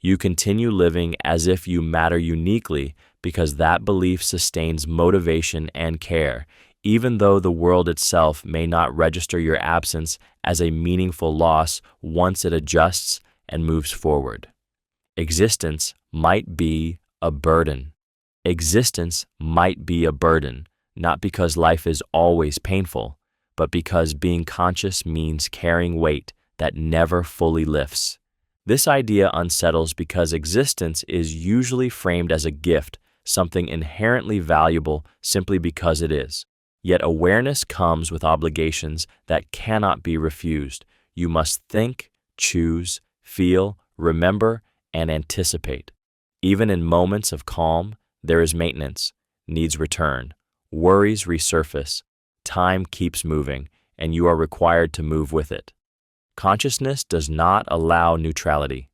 You continue living as if you matter uniquely because that belief sustains motivation and care, even though the world itself may not register your absence as a meaningful loss once it adjusts and moves forward. Existence might be a burden. Existence might be a burden, not because life is always painful, but because being conscious means carrying weight that never fully lifts. This idea unsettles because existence is usually framed as a gift, something inherently valuable simply because it is. Yet awareness comes with obligations that cannot be refused. You must think, choose, feel, remember, and anticipate. Even in moments of calm, there is maintenance, needs return, worries resurface, time keeps moving, and you are required to move with it. Consciousness does not allow neutrality.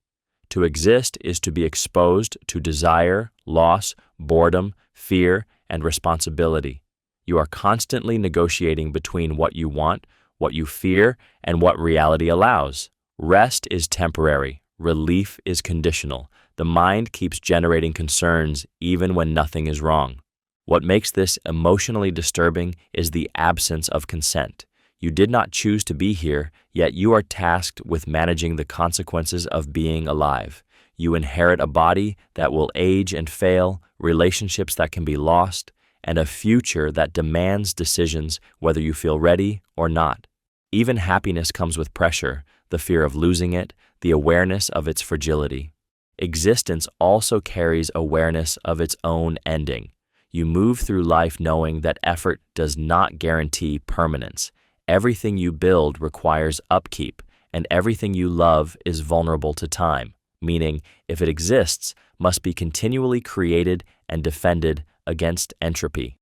To exist is to be exposed to desire, loss, boredom, fear, and responsibility. You are constantly negotiating between what you want, what you fear, and what reality allows. Rest is temporary. Relief is conditional. The mind keeps generating concerns even when nothing is wrong. What makes this emotionally disturbing is the absence of consent. You did not choose to be here, yet you are tasked with managing the consequences of being alive. You inherit a body that will age and fail, relationships that can be lost, and a future that demands decisions whether you feel ready or not. Even happiness comes with pressure, the fear of losing it, the awareness of its fragility. Existence also carries awareness of its own ending. You move through life knowing that effort does not guarantee permanence. Everything you build requires upkeep, and everything you love is vulnerable to time, meaning if it exists, must be continually created and defended against entropy.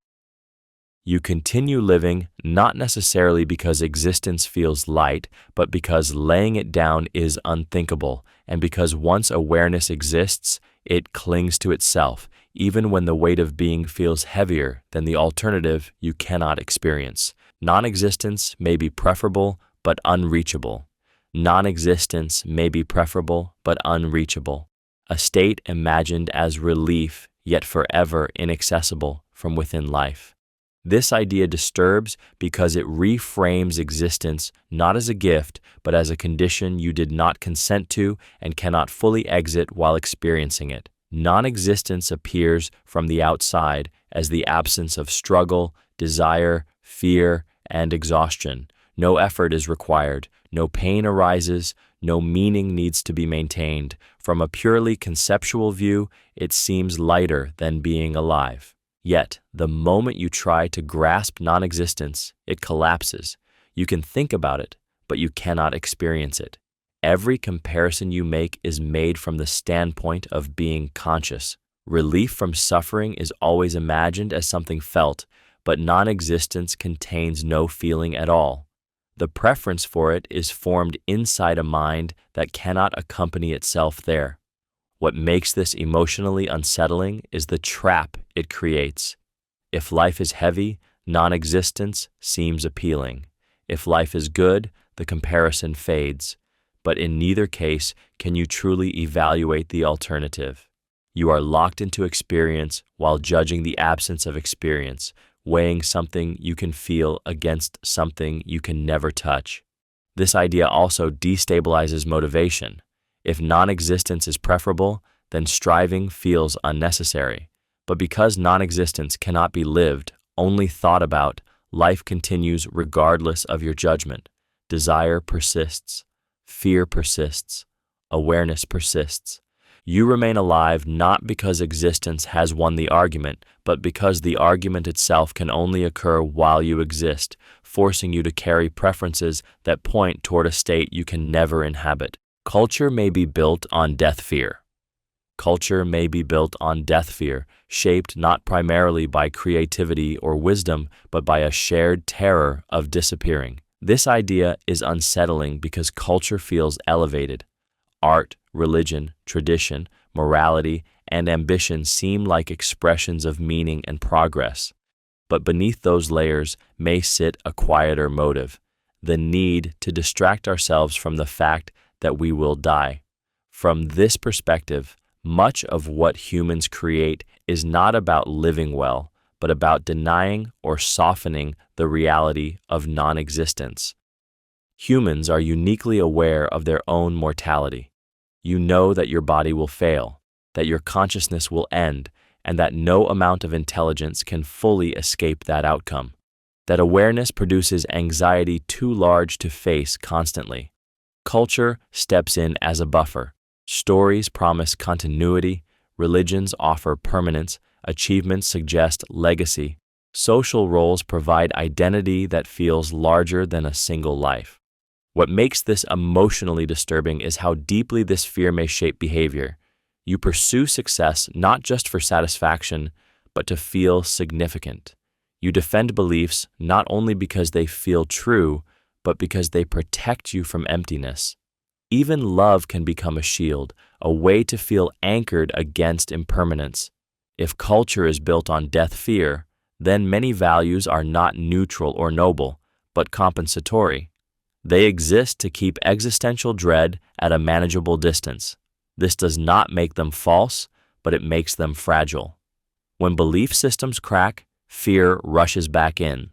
You continue living not necessarily because existence feels light, but because laying it down is unthinkable, and because once awareness exists, it clings to itself, even when the weight of being feels heavier than the alternative you cannot experience. Non-existence may be preferable, but unreachable. Non-existence may be preferable, but unreachable. A state imagined as relief, yet forever inaccessible from within life. This idea disturbs because it reframes existence not as a gift, but as a condition you did not consent to and cannot fully exit while experiencing it. Non-existence appears from the outside as the absence of struggle, desire, fear, and exhaustion. No effort is required, no pain arises, no meaning needs to be maintained. From a purely conceptual view, it seems lighter than being alive. Yet, the moment you try to grasp non-existence, it collapses. You can think about it, but you cannot experience it. Every comparison you make is made from the standpoint of being conscious. Relief from suffering is always imagined as something felt, but non-existence contains no feeling at all. The preference for it is formed inside a mind that cannot accompany itself there. What makes this emotionally unsettling is the trap it creates. If life is heavy, non-existence seems appealing. If life is good, the comparison fades. But in neither case can you truly evaluate the alternative. You are locked into experience while judging the absence of experience, weighing something you can feel against something you can never touch. This idea also destabilizes motivation. If non-existence is preferable, then striving feels unnecessary. But because non-existence cannot be lived, only thought about, life continues regardless of your judgment. Desire persists. Fear persists. Awareness persists. You remain alive not because existence has won the argument, but because the argument itself can only occur while you exist, forcing you to carry preferences that point toward a state you can never inhabit. Culture may be built on death fear. Culture may be built on death fear, shaped not primarily by creativity or wisdom, but by a shared terror of disappearing. This idea is unsettling because culture feels elevated. Art, religion, tradition, morality, and ambition seem like expressions of meaning and progress. But beneath those layers may sit a quieter motive, the need to distract ourselves from the fact that we will die. From this perspective, much of what humans create is not about living well, but about denying or softening the reality of non-existence. Humans are uniquely aware of their own mortality. You know that your body will fail, that your consciousness will end, and that no amount of intelligence can fully escape that outcome. That awareness produces anxiety too large to face constantly. Culture steps in as a buffer. Stories promise continuity, religions offer permanence, achievements suggest legacy. Social roles provide identity that feels larger than a single life. What makes this emotionally disturbing is how deeply this fear may shape behavior. You pursue success not just for satisfaction, but to feel significant. You defend beliefs not only because they feel true, but because they protect you from emptiness. Even love can become a shield, a way to feel anchored against impermanence. If culture is built on death fear, then many values are not neutral or noble, but compensatory. They exist to keep existential dread at a manageable distance. This does not make them false, but it makes them fragile. When belief systems crack, fear rushes back in.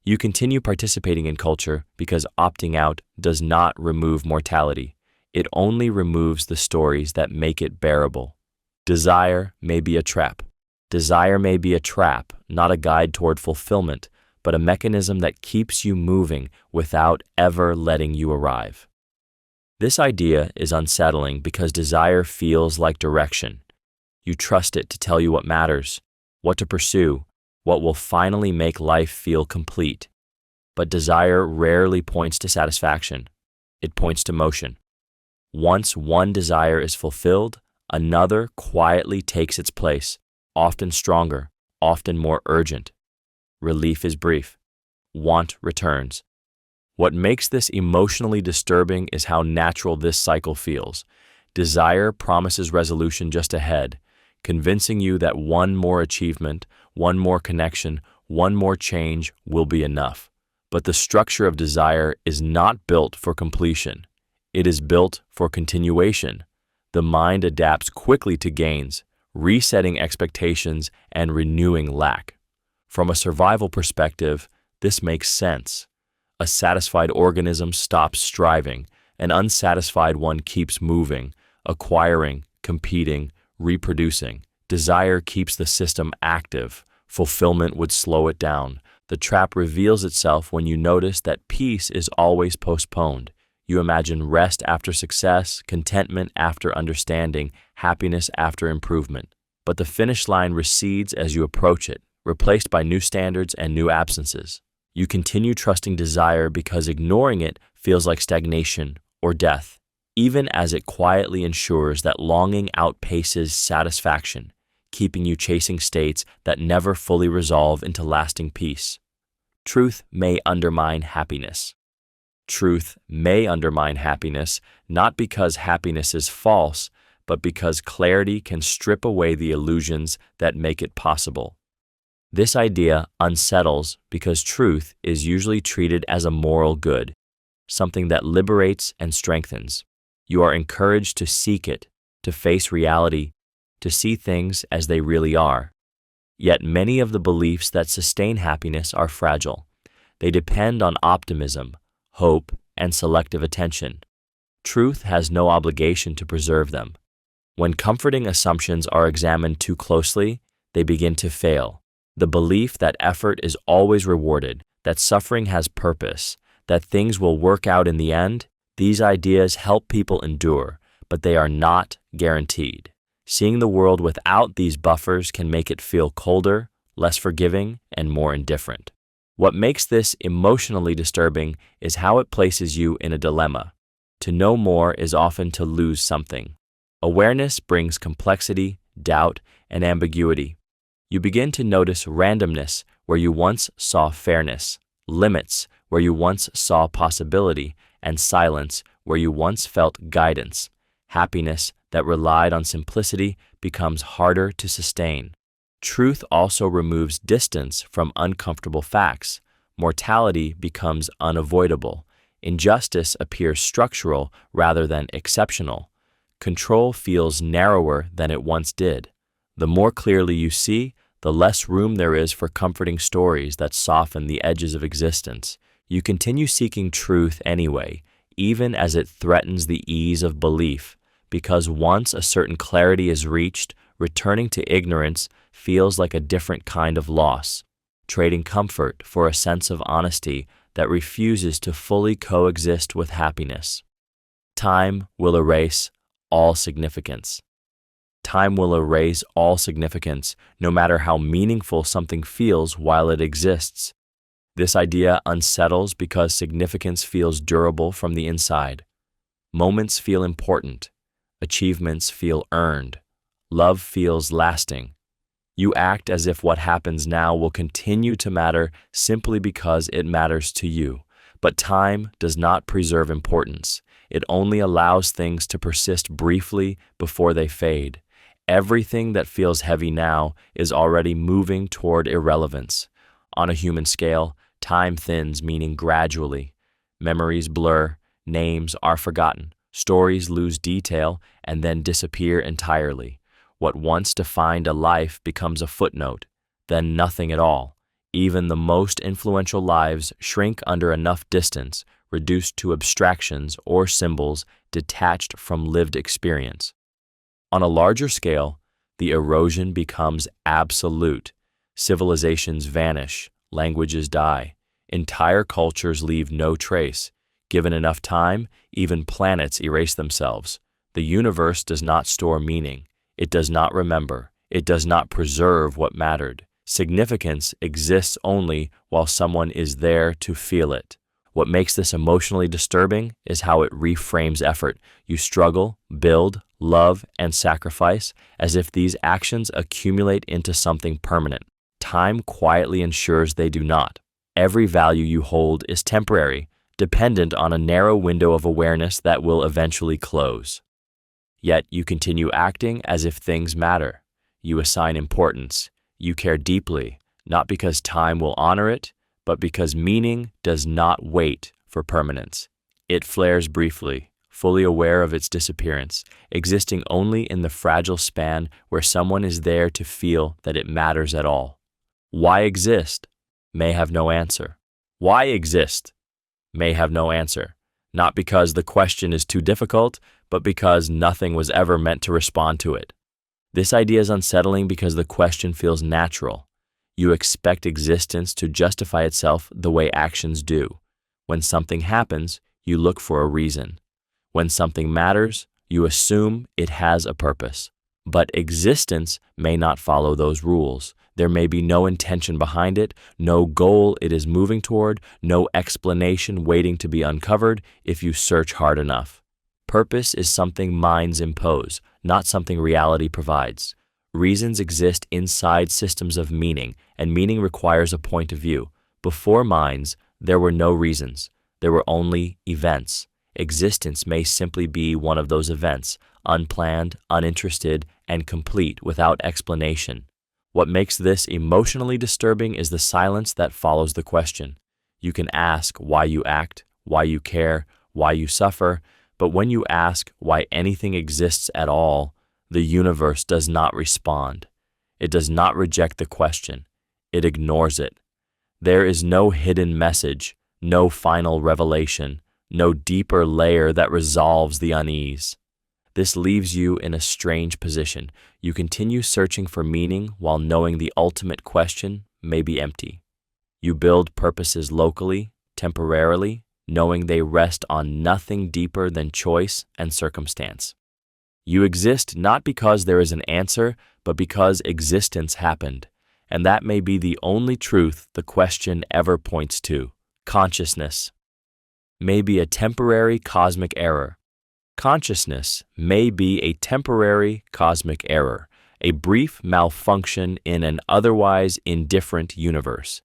You continue participating in culture because opting out does not remove mortality. It only removes the stories that make it bearable. Desire may be a trap. Desire may be a trap, not a guide toward fulfillment, but a mechanism that keeps you moving without ever letting you arrive. This idea is unsettling because desire feels like direction. You trust it to tell you what matters, what to pursue, what will finally make life feel complete. But desire rarely points to satisfaction. It points to motion. Once one desire is fulfilled, another quietly takes its place, often stronger, often more urgent. Relief is brief. Want returns. What makes this emotionally disturbing is how natural this cycle feels. Desire promises resolution just ahead, convincing you that one more achievement, one more connection, one more change will be enough. But the structure of desire is not built for completion. It is built for continuation. The mind adapts quickly to gains, resetting expectations and renewing lack. From a survival perspective, this makes sense. A satisfied organism stops striving, an unsatisfied one keeps moving, acquiring, competing, reproducing. Desire keeps the system active. Fulfillment would slow it down. The trap reveals itself when you notice that peace is always postponed. You imagine rest after success, contentment after understanding, happiness after improvement. But the finish line recedes as you approach it, replaced by new standards and new absences. You continue trusting desire because ignoring it feels like stagnation or death, even as it quietly ensures that longing outpaces satisfaction, keeping you chasing states that never fully resolve into lasting peace. Truth may undermine happiness. Truth may undermine happiness, not because happiness is false, but because clarity can strip away the illusions that make it possible. This idea unsettles because truth is usually treated as a moral good, something that liberates and strengthens. You are encouraged to seek it, to face reality, to see things as they really are. Yet many of the beliefs that sustain happiness are fragile. They depend on optimism, hope, and selective attention. Truth has no obligation to preserve them. When comforting assumptions are examined too closely, they begin to fail. The belief that effort is always rewarded, that suffering has purpose, that things will work out in the end, these ideas help people endure, but they are not guaranteed. Seeing the world without these buffers can make it feel colder, less forgiving, and more indifferent. What makes this emotionally disturbing is how it places you in a dilemma. To know more is often to lose something. Awareness brings complexity, doubt, and ambiguity. You begin to notice randomness where you once saw fairness, limits where you once saw possibility, and silence where you once felt guidance. Happiness that relied on simplicity becomes harder to sustain. Truth also removes distance from uncomfortable facts. Mortality becomes unavoidable. Injustice appears structural rather than exceptional. Control feels narrower than it once did. The more clearly you see, the less room there is for comforting stories that soften the edges of existence. You continue seeking truth anyway, even as it threatens the ease of belief, because once a certain clarity is reached, returning to ignorance feels like a different kind of loss, trading comfort for a sense of honesty that refuses to fully coexist with happiness. Time will erase all significance. Time will erase all significance, no matter how meaningful something feels while it exists. This idea unsettles because significance feels durable from the inside. Moments feel important. Achievements feel earned. Love feels lasting. You act as if what happens now will continue to matter simply because it matters to you. But time does not preserve importance. It only allows things to persist briefly before they fade. Everything that feels heavy now is already moving toward irrelevance. On a human scale, time thins meaning gradually. Memories blur, names are forgotten, stories lose detail and then disappear entirely. What once defined a life becomes a footnote, then nothing at all. Even the most influential lives shrink under enough distance, reduced to abstractions or symbols detached from lived experience. On a larger scale, the erosion becomes absolute. Civilizations vanish, languages die, entire cultures leave no trace. Given enough time, even planets erase themselves. The universe does not store meaning. It does not remember. It does not preserve what mattered. Significance exists only while someone is there to feel it. What makes this emotionally disturbing is how it reframes effort. You struggle, build, love, and sacrifice as if these actions accumulate into something permanent. Time quietly ensures they do not. Every value you hold is temporary, dependent on a narrow window of awareness that will eventually close. Yet you continue acting as if things matter. You assign importance. You care deeply, not because time will honor it, but because meaning does not wait for permanence. It flares briefly, fully aware of its disappearance, existing only in the fragile span where someone is there to feel that it matters at all. Why exist? May have no answer. Why exist? May have no answer. Not because the question is too difficult, but because nothing was ever meant to respond to it. This idea is unsettling because the question feels natural. You expect existence to justify itself the way actions do. When something happens, you look for a reason. When something matters, you assume it has a purpose. But existence may not follow those rules. There may be no intention behind it, no goal it is moving toward, no explanation waiting to be uncovered if you search hard enough. Purpose is something minds impose, not something reality provides. Reasons exist inside systems of meaning, and meaning requires a point of view. Before minds, there were no reasons. There were only events. Existence may simply be one of those events, unplanned, uninterested, and complete without explanation. What makes this emotionally disturbing is the silence that follows the question. You can ask why you act, why you care, why you suffer, but when you ask why anything exists at all, the universe does not respond. It does not reject the question. It ignores it. There is no hidden message, no final revelation, no deeper layer that resolves the unease. This leaves you in a strange position. You continue searching for meaning while knowing the ultimate question may be empty. You build purposes locally, temporarily, knowing they rest on nothing deeper than choice and circumstance. You exist not because there is an answer, but because existence happened. And that may be the only truth the question ever points to. Consciousness may be a temporary cosmic error. Consciousness may be a temporary cosmic error, a brief malfunction in an otherwise indifferent universe.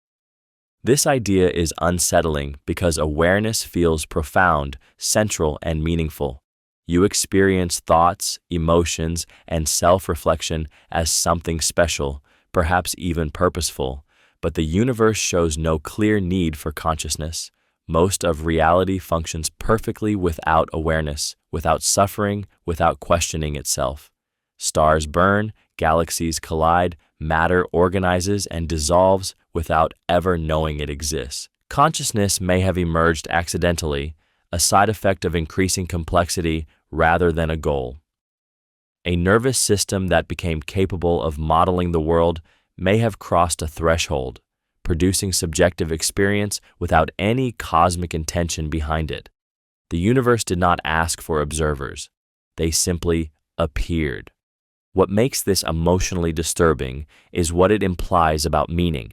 This idea is unsettling because awareness feels profound, central, and meaningful. You experience thoughts, emotions, and self-reflection as something special, perhaps even purposeful, but the universe shows no clear need for consciousness. Most of reality functions perfectly without awareness, without suffering, without questioning itself. Stars burn, galaxies collide, matter organizes and dissolves without ever knowing it exists. Consciousness may have emerged accidentally, a side effect of increasing complexity rather than a goal. A nervous system that became capable of modeling the world may have crossed a threshold, producing subjective experience without any cosmic intention behind it. The universe did not ask for observers. They simply appeared. What makes this emotionally disturbing is what it implies about meaning.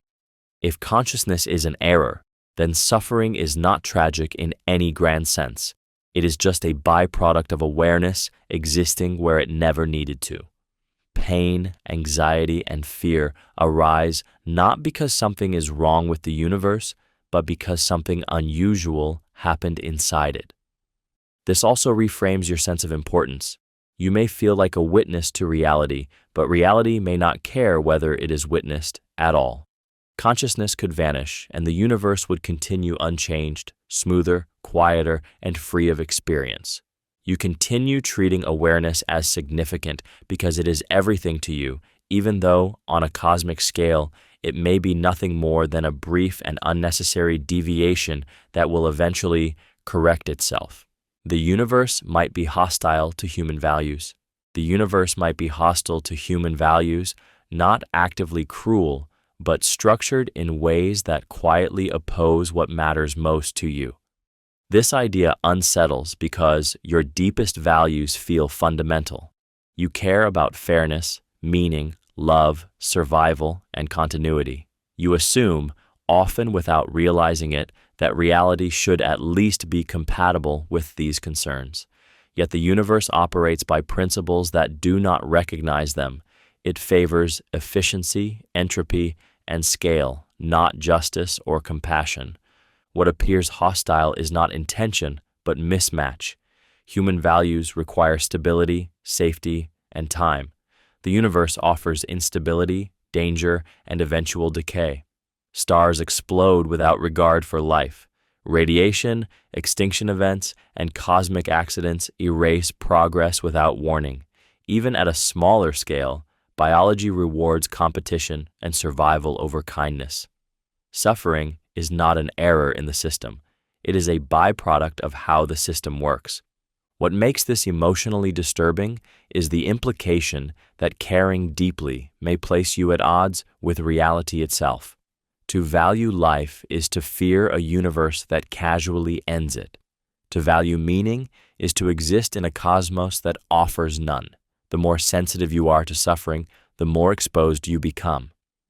If consciousness is an error, then suffering is not tragic in any grand sense. It is just a byproduct of awareness existing where it never needed to. Pain, anxiety, and fear arise not because something is wrong with the universe, but because something unusual happened inside it. This also reframes your sense of importance. You may feel like a witness to reality, but reality may not care whether it is witnessed at all. Consciousness could vanish, and the universe would continue unchanged, smoother, quieter, and free of experience. You continue treating awareness as significant because it is everything to you, even though, on a cosmic scale, it may be nothing more than a brief and unnecessary deviation that will eventually correct itself. The universe might be hostile to human values. The universe might be hostile to human values, not actively cruel, but structured in ways that quietly oppose what matters most to you. This idea unsettles because your deepest values feel fundamental. You care about fairness, meaning, love, survival, and continuity. You assume, often without realizing it, that reality should at least be compatible with these concerns. Yet the universe operates by principles that do not recognize them. It favors efficiency, entropy, and scale, not justice or compassion. What appears hostile is not intention, but mismatch. Human values require stability, safety, and time. The universe offers instability, danger, and eventual decay. Stars explode without regard for life. Radiation, extinction events, and cosmic accidents erase progress without warning. Even at a smaller scale, biology rewards competition and survival over kindness. Suffering is not an error in the system. It is a byproduct of how the system works. What makes this emotionally disturbing is the implication that caring deeply may place you at odds with reality itself. To value life is to fear a universe that casually ends it. To value meaning is to exist in a cosmos that offers none. The more sensitive you are to suffering, the more exposed you become.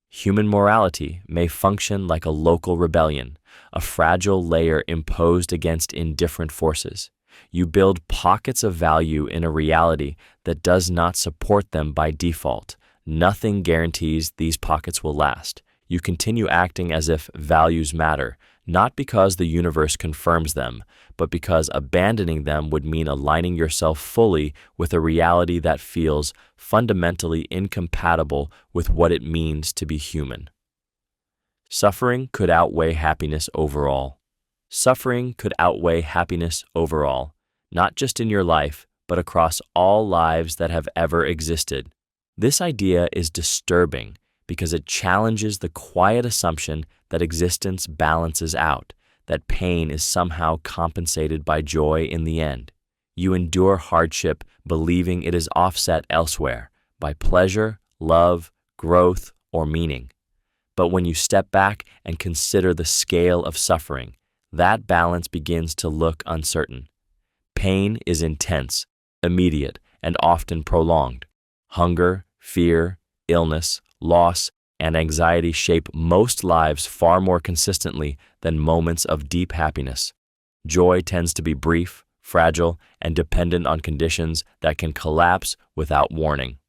Human morality may function like a local rebellion, a fragile layer imposed against indifferent forces. You build pockets of value in a reality that does not support them by default. Nothing guarantees these pockets will last. You continue acting as if values matter, not because the universe confirms them, but because abandoning them would mean aligning yourself fully with a reality that feels fundamentally incompatible with what it means to be human. Suffering could outweigh happiness overall. Suffering could outweigh happiness overall, not just in your life, but across all lives that have ever existed. This idea is disturbing because it challenges the quiet assumption that existence balances out, that pain is somehow compensated by joy in the end. You endure hardship believing it is offset elsewhere by pleasure, love, growth, or meaning. But when you step back and consider the scale of suffering, that balance begins to look uncertain. Pain is intense, immediate, and often prolonged. Hunger, fear, illness, loss, and anxiety shape most lives far more consistently than moments of deep happiness. Joy tends to be brief, fragile, and dependent on conditions that can collapse without warning.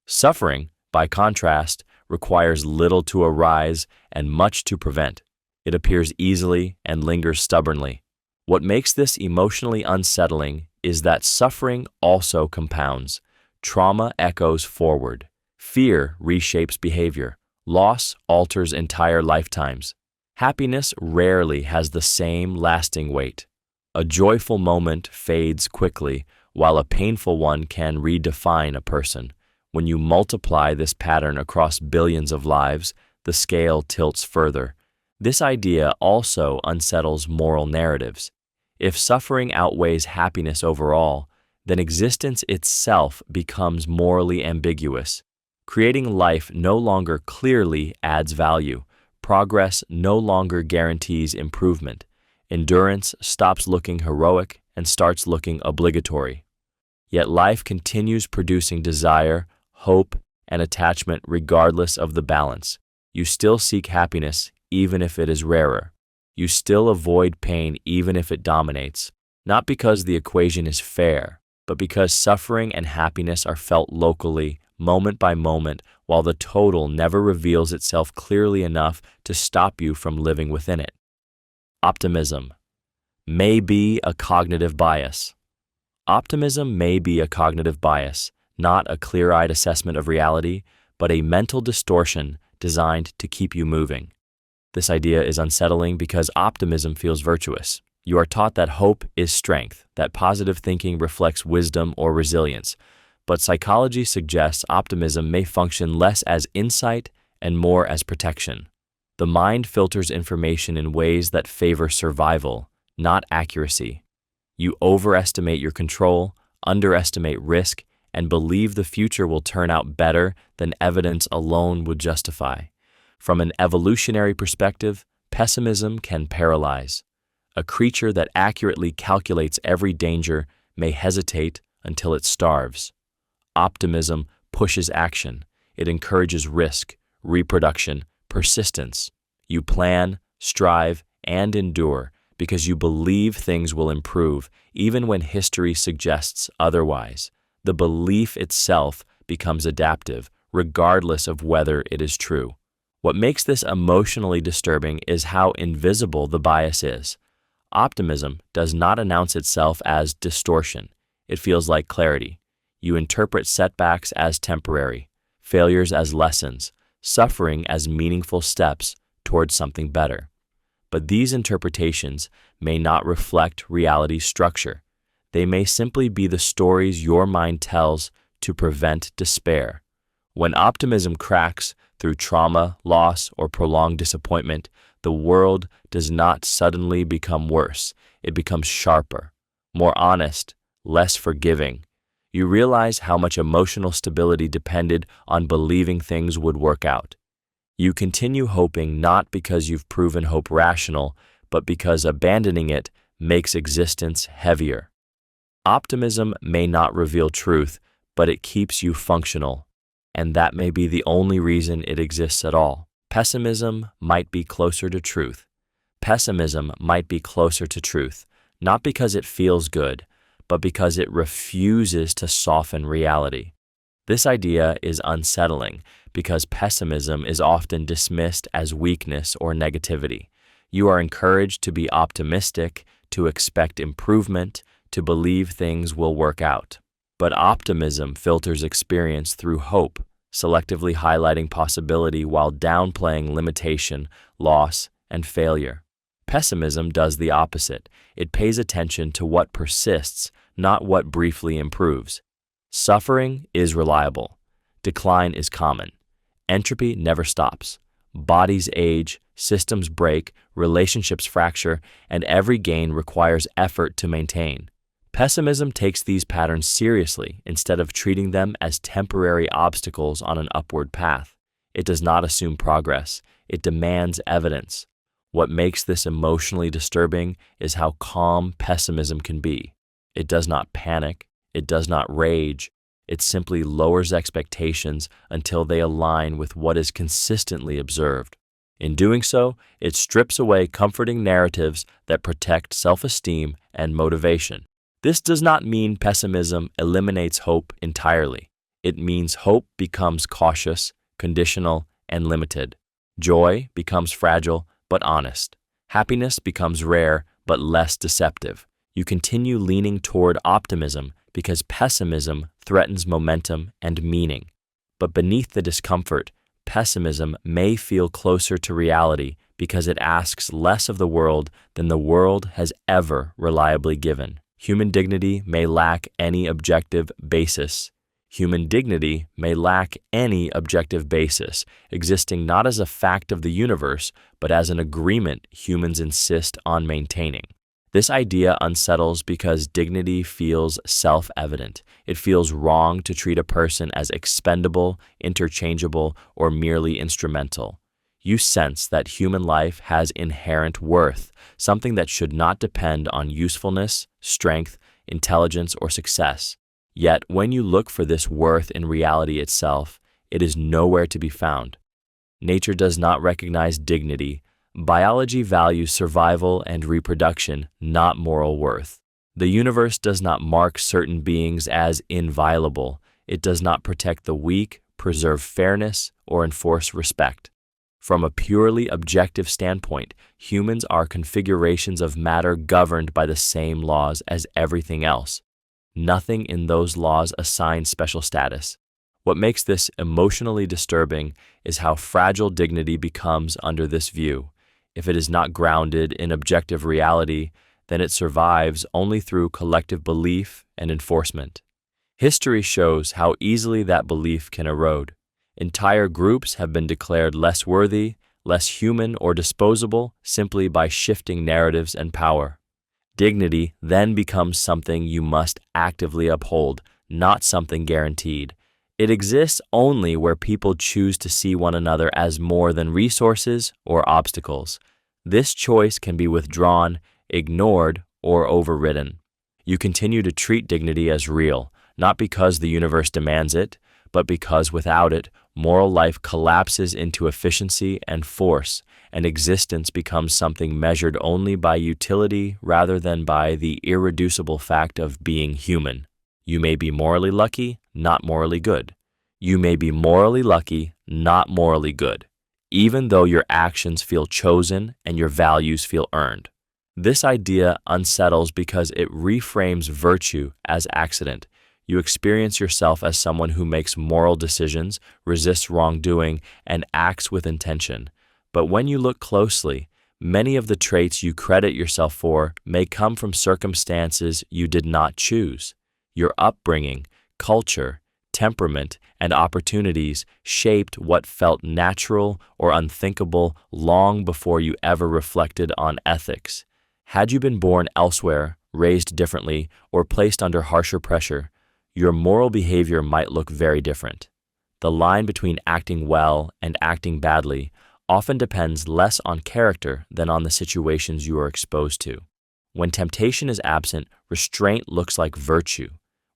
Suffering, by contrast, requires little to arise and much to prevent. It appears easily and lingers stubbornly. What makes this emotionally unsettling is that suffering also compounds. Trauma echoes forward. Fear reshapes behavior. Loss alters entire lifetimes. Happiness rarely has the same lasting weight. A joyful moment fades quickly, while a painful one can redefine a person. When you multiply this pattern across billions of lives, the scale tilts further. This idea also unsettles moral narratives. If suffering outweighs happiness overall, then existence itself becomes morally ambiguous. Creating life no longer clearly adds value. Progress no longer guarantees improvement. Endurance stops looking heroic and starts looking obligatory. Yet life continues producing desire, hope, and attachment regardless of the balance. You still seek happiness even if it is rarer. You still avoid pain even if it dominates, not because the equation is fair, but because suffering and happiness are felt locally, moment by moment, while the total never reveals itself clearly enough to stop you from living within it. Optimism may be a cognitive bias. Optimism may be a cognitive bias, not a clear-eyed assessment of reality, but a mental distortion designed to keep you moving. This idea is unsettling because optimism feels virtuous. You are taught that hope is strength, that positive thinking reflects wisdom or resilience. But psychology suggests optimism may function less as insight and more as protection. The mind filters information in ways that favor survival, not accuracy. You overestimate your control, underestimate risk, and believe the future will turn out better than evidence alone would justify. From an evolutionary perspective, pessimism can paralyze. A creature that accurately calculates every danger may hesitate until it starves. Optimism pushes action. It encourages risk, reproduction, persistence. You plan, strive, and endure because you believe things will improve even when history suggests otherwise. The belief itself becomes adaptive, regardless of whether it is true. What makes this emotionally disturbing is how invisible the bias is. Optimism does not announce itself as distortion. It feels like clarity. You interpret setbacks as temporary, failures as lessons, suffering as meaningful steps towards something better. But these interpretations may not reflect reality's structure. They may simply be the stories your mind tells to prevent despair. When optimism cracks through trauma, loss, or prolonged disappointment, the world does not suddenly become worse. It becomes sharper, more honest, less forgiving. You realize how much emotional stability depended on believing things would work out. You continue hoping not because you've proven hope rational, but because abandoning it makes existence heavier. Optimism may not reveal truth, but it keeps you functional, and that may be the only reason it exists at all. Pessimism might be closer to truth. Pessimism might be closer to truth, not because it feels good, but because it refuses to soften reality. This idea is unsettling because pessimism is often dismissed as weakness or negativity. You are encouraged to be optimistic, to expect improvement, to believe things will work out. But optimism filters experience through hope, selectively highlighting possibility while downplaying limitation, loss, and failure. Pessimism does the opposite. It pays attention to what persists, not what briefly improves. Suffering is reliable. Decline is common. Entropy never stops. Bodies age, systems break, relationships fracture, and every gain requires effort to maintain. Pessimism takes these patterns seriously instead of treating them as temporary obstacles on an upward path. It does not assume progress. It demands evidence. What makes this emotionally disturbing is how calm pessimism can be. It does not panic. It does not rage. It simply lowers expectations until they align with what is consistently observed. In doing so, it strips away comforting narratives that protect self-esteem and motivation. This does not mean pessimism eliminates hope entirely. It means hope becomes cautious, conditional, and limited. Joy becomes fragile but honest. Happiness becomes rare but less deceptive. You continue leaning toward optimism because pessimism threatens momentum and meaning. But beneath the discomfort, pessimism may feel closer to reality because it asks less of the world than the world has ever reliably given. Human dignity may lack any objective basis. Human dignity may lack any objective basis, existing not as a fact of the universe, but as an agreement humans insist on maintaining. This idea unsettles because dignity feels self-evident. It feels wrong to treat a person as expendable, interchangeable, or merely instrumental. You sense that human life has inherent worth, something that should not depend on usefulness, strength, intelligence, or success. Yet, when you look for this worth in reality itself, it is nowhere to be found. Nature does not recognize dignity. Biology values survival and reproduction, not moral worth. The universe does not mark certain beings as inviolable. It does not protect the weak, preserve fairness, or enforce respect. From a purely objective standpoint, humans are configurations of matter governed by the same laws as everything else. Nothing in those laws assigns special status. What makes this emotionally disturbing is how fragile dignity becomes under this view. If it is not grounded in objective reality, then it survives only through collective belief and enforcement. History shows how easily that belief can erode. Entire groups have been declared less worthy, less human, or disposable simply by shifting narratives and power. Dignity then becomes something you must actively uphold, not something guaranteed. It exists only where people choose to see one another as more than resources or obstacles. This choice can be withdrawn, ignored, or overridden. You continue to treat dignity as real, not because the universe demands it, but because without it, moral life collapses into efficiency and force, and existence becomes something measured only by utility rather than by the irreducible fact of being human. You may be morally lucky, not morally good. You may be morally lucky, not morally good, even though your actions feel chosen and your values feel earned. This idea unsettles because it reframes virtue as accident. You experience yourself as someone who makes moral decisions, resists wrongdoing, and acts with intention. But when you look closely, many of the traits you credit yourself for may come from circumstances you did not choose. Your upbringing, culture, temperament, and opportunities shaped what felt natural or unthinkable long before you ever reflected on ethics. Had you been born elsewhere, raised differently, or placed under harsher pressure, your moral behavior might look very different. The line between acting well and acting badly often depends less on character than on the situations you are exposed to. When temptation is absent, restraint looks like virtue.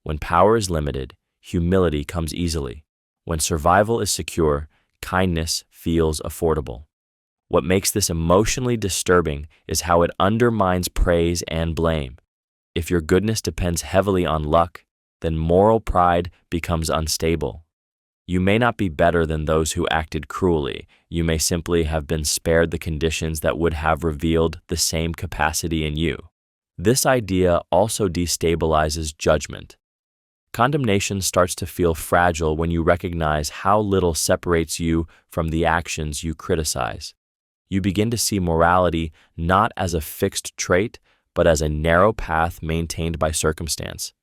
When power is limited, humility comes easily. When survival is secure, kindness feels affordable. What makes this emotionally disturbing is how it undermines praise and blame. If your goodness depends heavily on luck, then moral pride becomes unstable. You may not be better than those who acted cruelly. You may simply have been spared the conditions that would have revealed the same capacity in you. This idea also destabilizes judgment. Condemnation starts to feel fragile when you recognize how little separates you from the actions you criticize. You begin to see morality not as a fixed trait, but as a narrow path maintained by circumstance.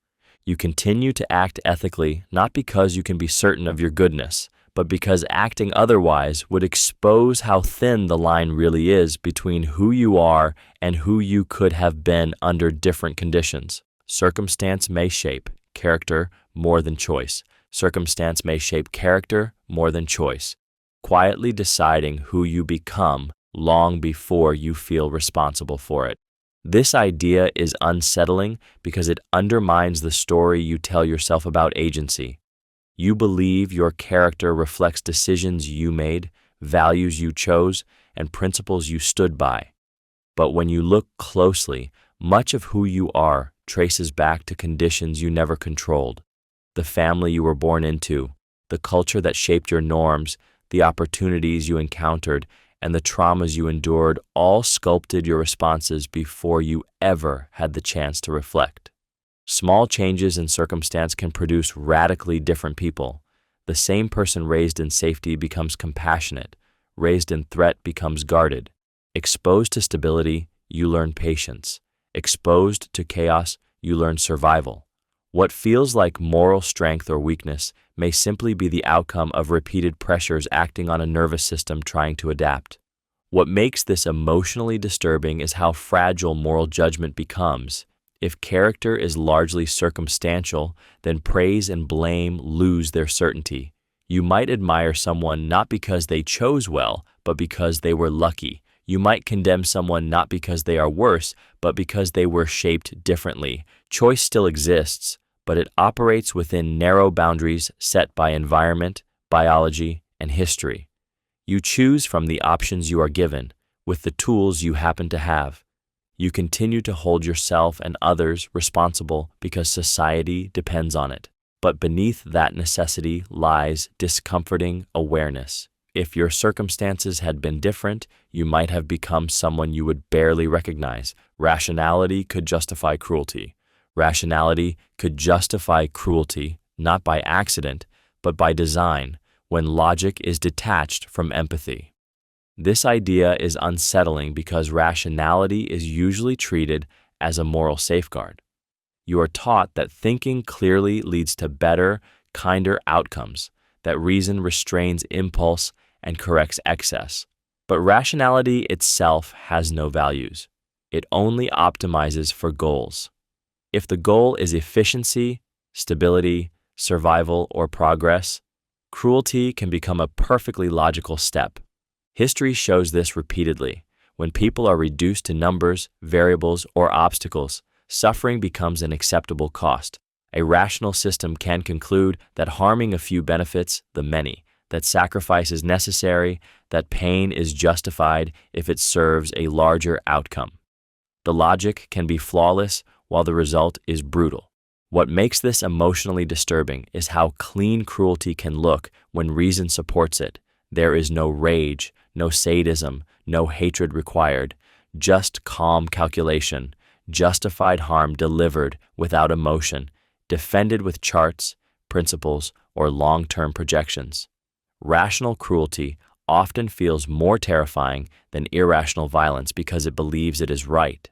You continue to act ethically not because you can be certain of your goodness, but because acting otherwise would expose how thin the line really is between who you are and who you could have been under different conditions. Circumstance may shape character more than choice. Circumstance may shape character more than choice, quietly deciding who you become long before you feel responsible for it. This idea is unsettling because it undermines the story you tell yourself about agency. You believe your character reflects decisions you made, values you chose, and principles you stood by. But when you look closely, much of who you are traces back to conditions you never controlled. The family you were born into, the culture that shaped your norms, the opportunities you encountered, and the traumas you endured all sculpted your responses before you ever had the chance to reflect. Small changes in circumstance can produce radically different people. The same person raised in safety becomes compassionate, raised in threat becomes guarded. Exposed to stability, you learn patience. Exposed to chaos, you learn survival. What feels like moral strength or weakness may simply be the outcome of repeated pressures acting on a nervous system trying to adapt. What makes this emotionally disturbing is how fragile moral judgment becomes. If character is largely circumstantial, then praise and blame lose their certainty. You might admire someone not because they chose well, but because they were lucky. You might condemn someone not because they are worse, but because they were shaped differently. Choice still exists, but it operates within narrow boundaries set by environment, biology, and history. You choose from the options you are given, with the tools you happen to have. You continue to hold yourself and others responsible because society depends on it. But beneath that necessity lies discomforting awareness. If your circumstances had been different, you might have become someone you would barely recognize. Rationality could justify cruelty. Rationality could justify cruelty, not by accident, but by design, when logic is detached from empathy. This idea is unsettling because rationality is usually treated as a moral safeguard. You are taught that thinking clearly leads to better, kinder outcomes, that reason restrains impulse and corrects excess. But rationality itself has no values. It only optimizes for goals. If the goal is efficiency, stability, survival, or progress, cruelty can become a perfectly logical step. History shows this repeatedly. When people are reduced to numbers, variables, or obstacles, suffering becomes an acceptable cost. A rational system can conclude that harming a few benefits the many, that sacrifice is necessary, that pain is justified if it serves a larger outcome. The logic can be flawless while the result is brutal. What makes this emotionally disturbing is how clean cruelty can look when reason supports it. There is no rage, no sadism, no hatred required, just calm calculation, justified harm delivered without emotion, defended with charts, principles, or long-term projections. Rational cruelty often feels more terrifying than irrational violence because it believes it is right.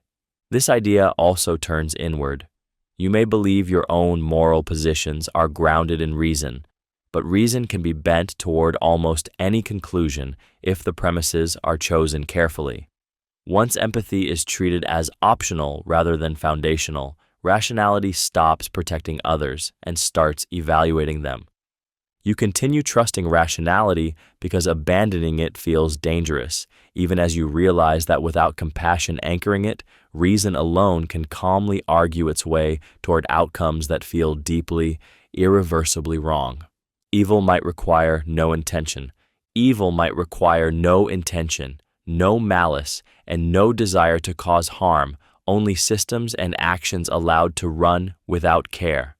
This idea also turns inward. You may believe your own moral positions are grounded in reason, but reason can be bent toward almost any conclusion if the premises are chosen carefully. Once empathy is treated as optional rather than foundational, rationality stops protecting others and starts evaluating them. You continue trusting rationality because abandoning it feels dangerous, even as you realize that without compassion anchoring it, reason alone can calmly argue its way toward outcomes that feel deeply, irreversibly wrong. Evil might require no intention. Evil might require no intention, no malice, and no desire to cause harm, only systems and actions allowed to run without care.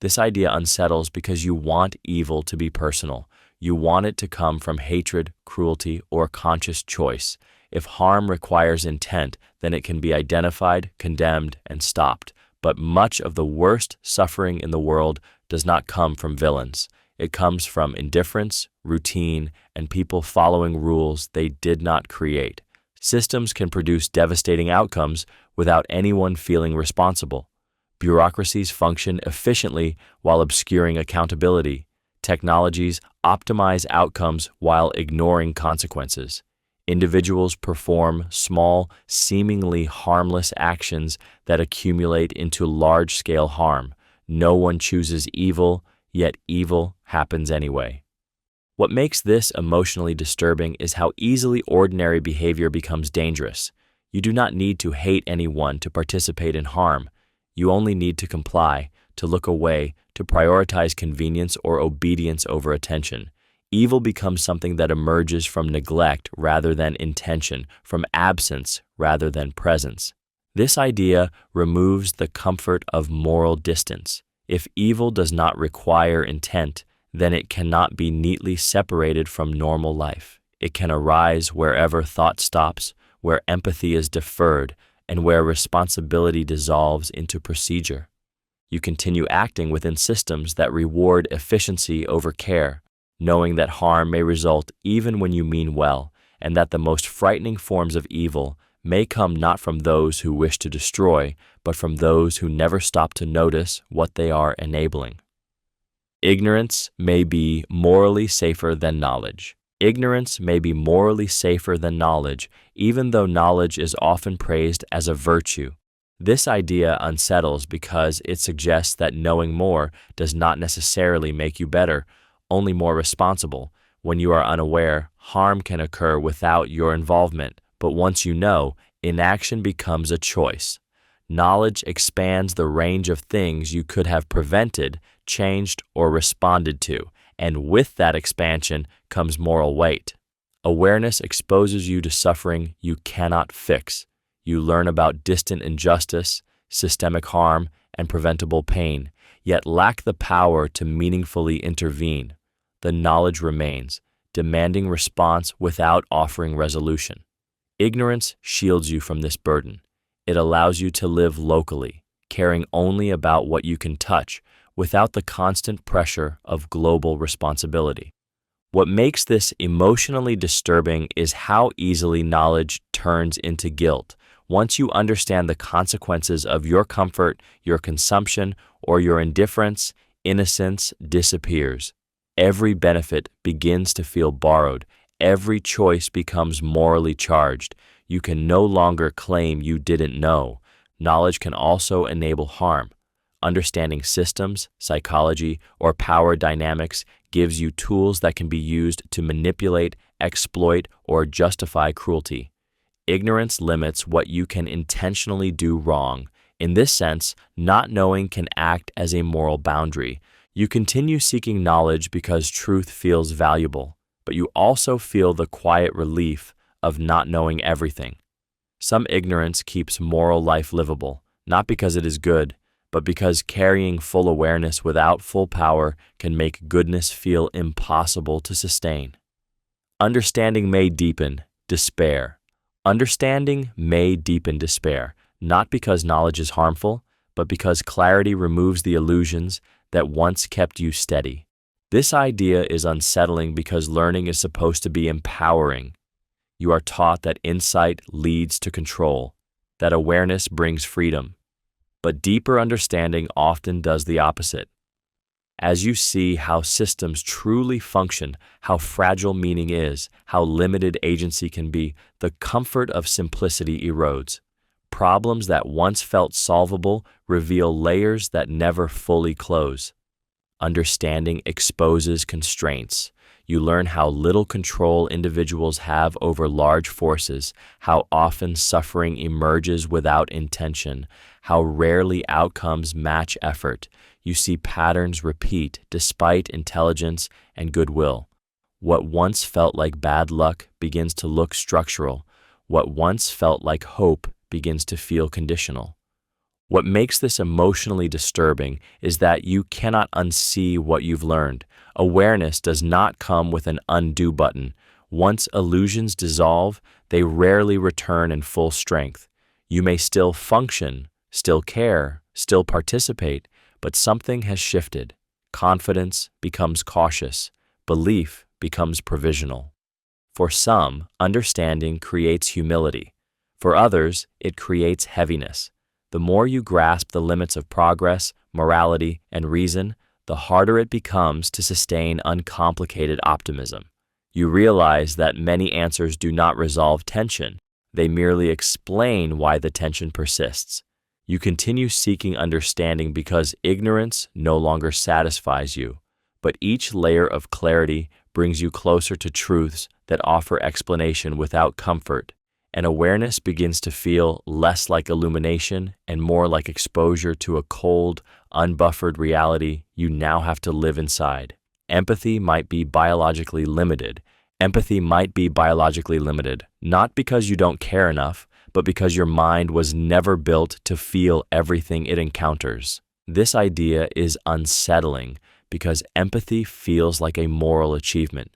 This idea unsettles because you want evil to be personal. You want it to come from hatred, cruelty, or conscious choice. If harm requires intent, then it can be identified, condemned, and stopped. But much of the worst suffering in the world does not come from villains. It comes from indifference, routine, and people following rules they did not create. Systems can produce devastating outcomes without anyone feeling responsible. Bureaucracies function efficiently while obscuring accountability. Technologies optimize outcomes while ignoring consequences. Individuals perform small, seemingly harmless actions that accumulate into large-scale harm. No one chooses evil, yet evil happens anyway. What makes this emotionally disturbing is how easily ordinary behavior becomes dangerous. You do not need to hate anyone to participate in harm. You only need to comply, to look away, to prioritize convenience or obedience over attention. Evil becomes something that emerges from neglect rather than intention, from absence rather than presence. This idea removes the comfort of moral distance. If evil does not require intent, then it cannot be neatly separated from normal life. It can arise wherever thought stops, where empathy is deferred, and where responsibility dissolves into procedure. You continue acting within systems that reward efficiency over care, knowing that harm may result even when you mean well, and that the most frightening forms of evil may come not from those who wish to destroy, but from those who never stop to notice what they are enabling. Ignorance may be morally safer than knowledge. Ignorance may be morally safer than knowledge, even though knowledge is often praised as a virtue. This idea unsettles because it suggests that knowing more does not necessarily make you better, only more responsible. When you are unaware, harm can occur without your involvement, but once you know, inaction becomes a choice. Knowledge expands the range of things you could have prevented, changed, or responded to, and with that expansion comes moral weight. Awareness exposes you to suffering you cannot fix. You learn about distant injustice, systemic harm, and preventable pain, yet lack the power to meaningfully intervene. The knowledge remains, demanding response without offering resolution. Ignorance shields you from this burden. It allows you to live locally, caring only about what you can touch, without the constant pressure of global responsibility. What makes this emotionally disturbing is how easily knowledge turns into guilt. Once you understand the consequences of your comfort, your consumption, or your indifference, innocence disappears. Every benefit begins to feel borrowed. Every choice becomes morally charged. You can no longer claim you didn't know. Knowledge can also enable harm. Understanding systems, psychology, or power dynamics gives you tools that can be used to manipulate, exploit, or justify cruelty. Ignorance limits what you can intentionally do wrong. In this sense, not knowing can act as a moral boundary. You continue seeking knowledge because truth feels valuable, but you also feel the quiet relief of not knowing everything. Some ignorance keeps moral life livable, not because it is good, but because carrying full awareness without full power can make goodness feel impossible to sustain. Understanding may deepen despair. Understanding may deepen despair, not because knowledge is harmful, but because clarity removes the illusions that once kept you steady. This idea is unsettling because learning is supposed to be empowering. You are taught that insight leads to control, that awareness brings freedom. But deeper understanding often does the opposite. As you see how systems truly function, how fragile meaning is, how limited agency can be, the comfort of simplicity erodes. Problems that once felt solvable reveal layers that never fully close. Understanding exposes constraints. You learn how little control individuals have over large forces, how often suffering emerges without intention, how rarely outcomes match effort. You see patterns repeat despite intelligence and goodwill. What once felt like bad luck begins to look structural. What once felt like hope begins to feel conditional. What makes this emotionally disturbing is that you cannot unsee what you've learned. Awareness does not come with an undo button. Once illusions dissolve, they rarely return in full strength. You may still function, still care, still participate, but something has shifted. Confidence becomes cautious. Belief becomes provisional. For some, understanding creates humility. For others, it creates heaviness. The more you grasp the limits of progress, morality, and reason, the harder it becomes to sustain uncomplicated optimism. You realize that many answers do not resolve tension. They merely explain why the tension persists. You continue seeking understanding because ignorance no longer satisfies you, but each layer of clarity brings you closer to truths that offer explanation without comfort, and awareness begins to feel less like illumination and more like exposure to a cold, unbuffered reality you now have to live inside. Empathy might be biologically limited. Empathy might be biologically limited, not because you don't care enough, but because your mind was never built to feel everything it encounters. This idea is unsettling because empathy feels like a moral achievement.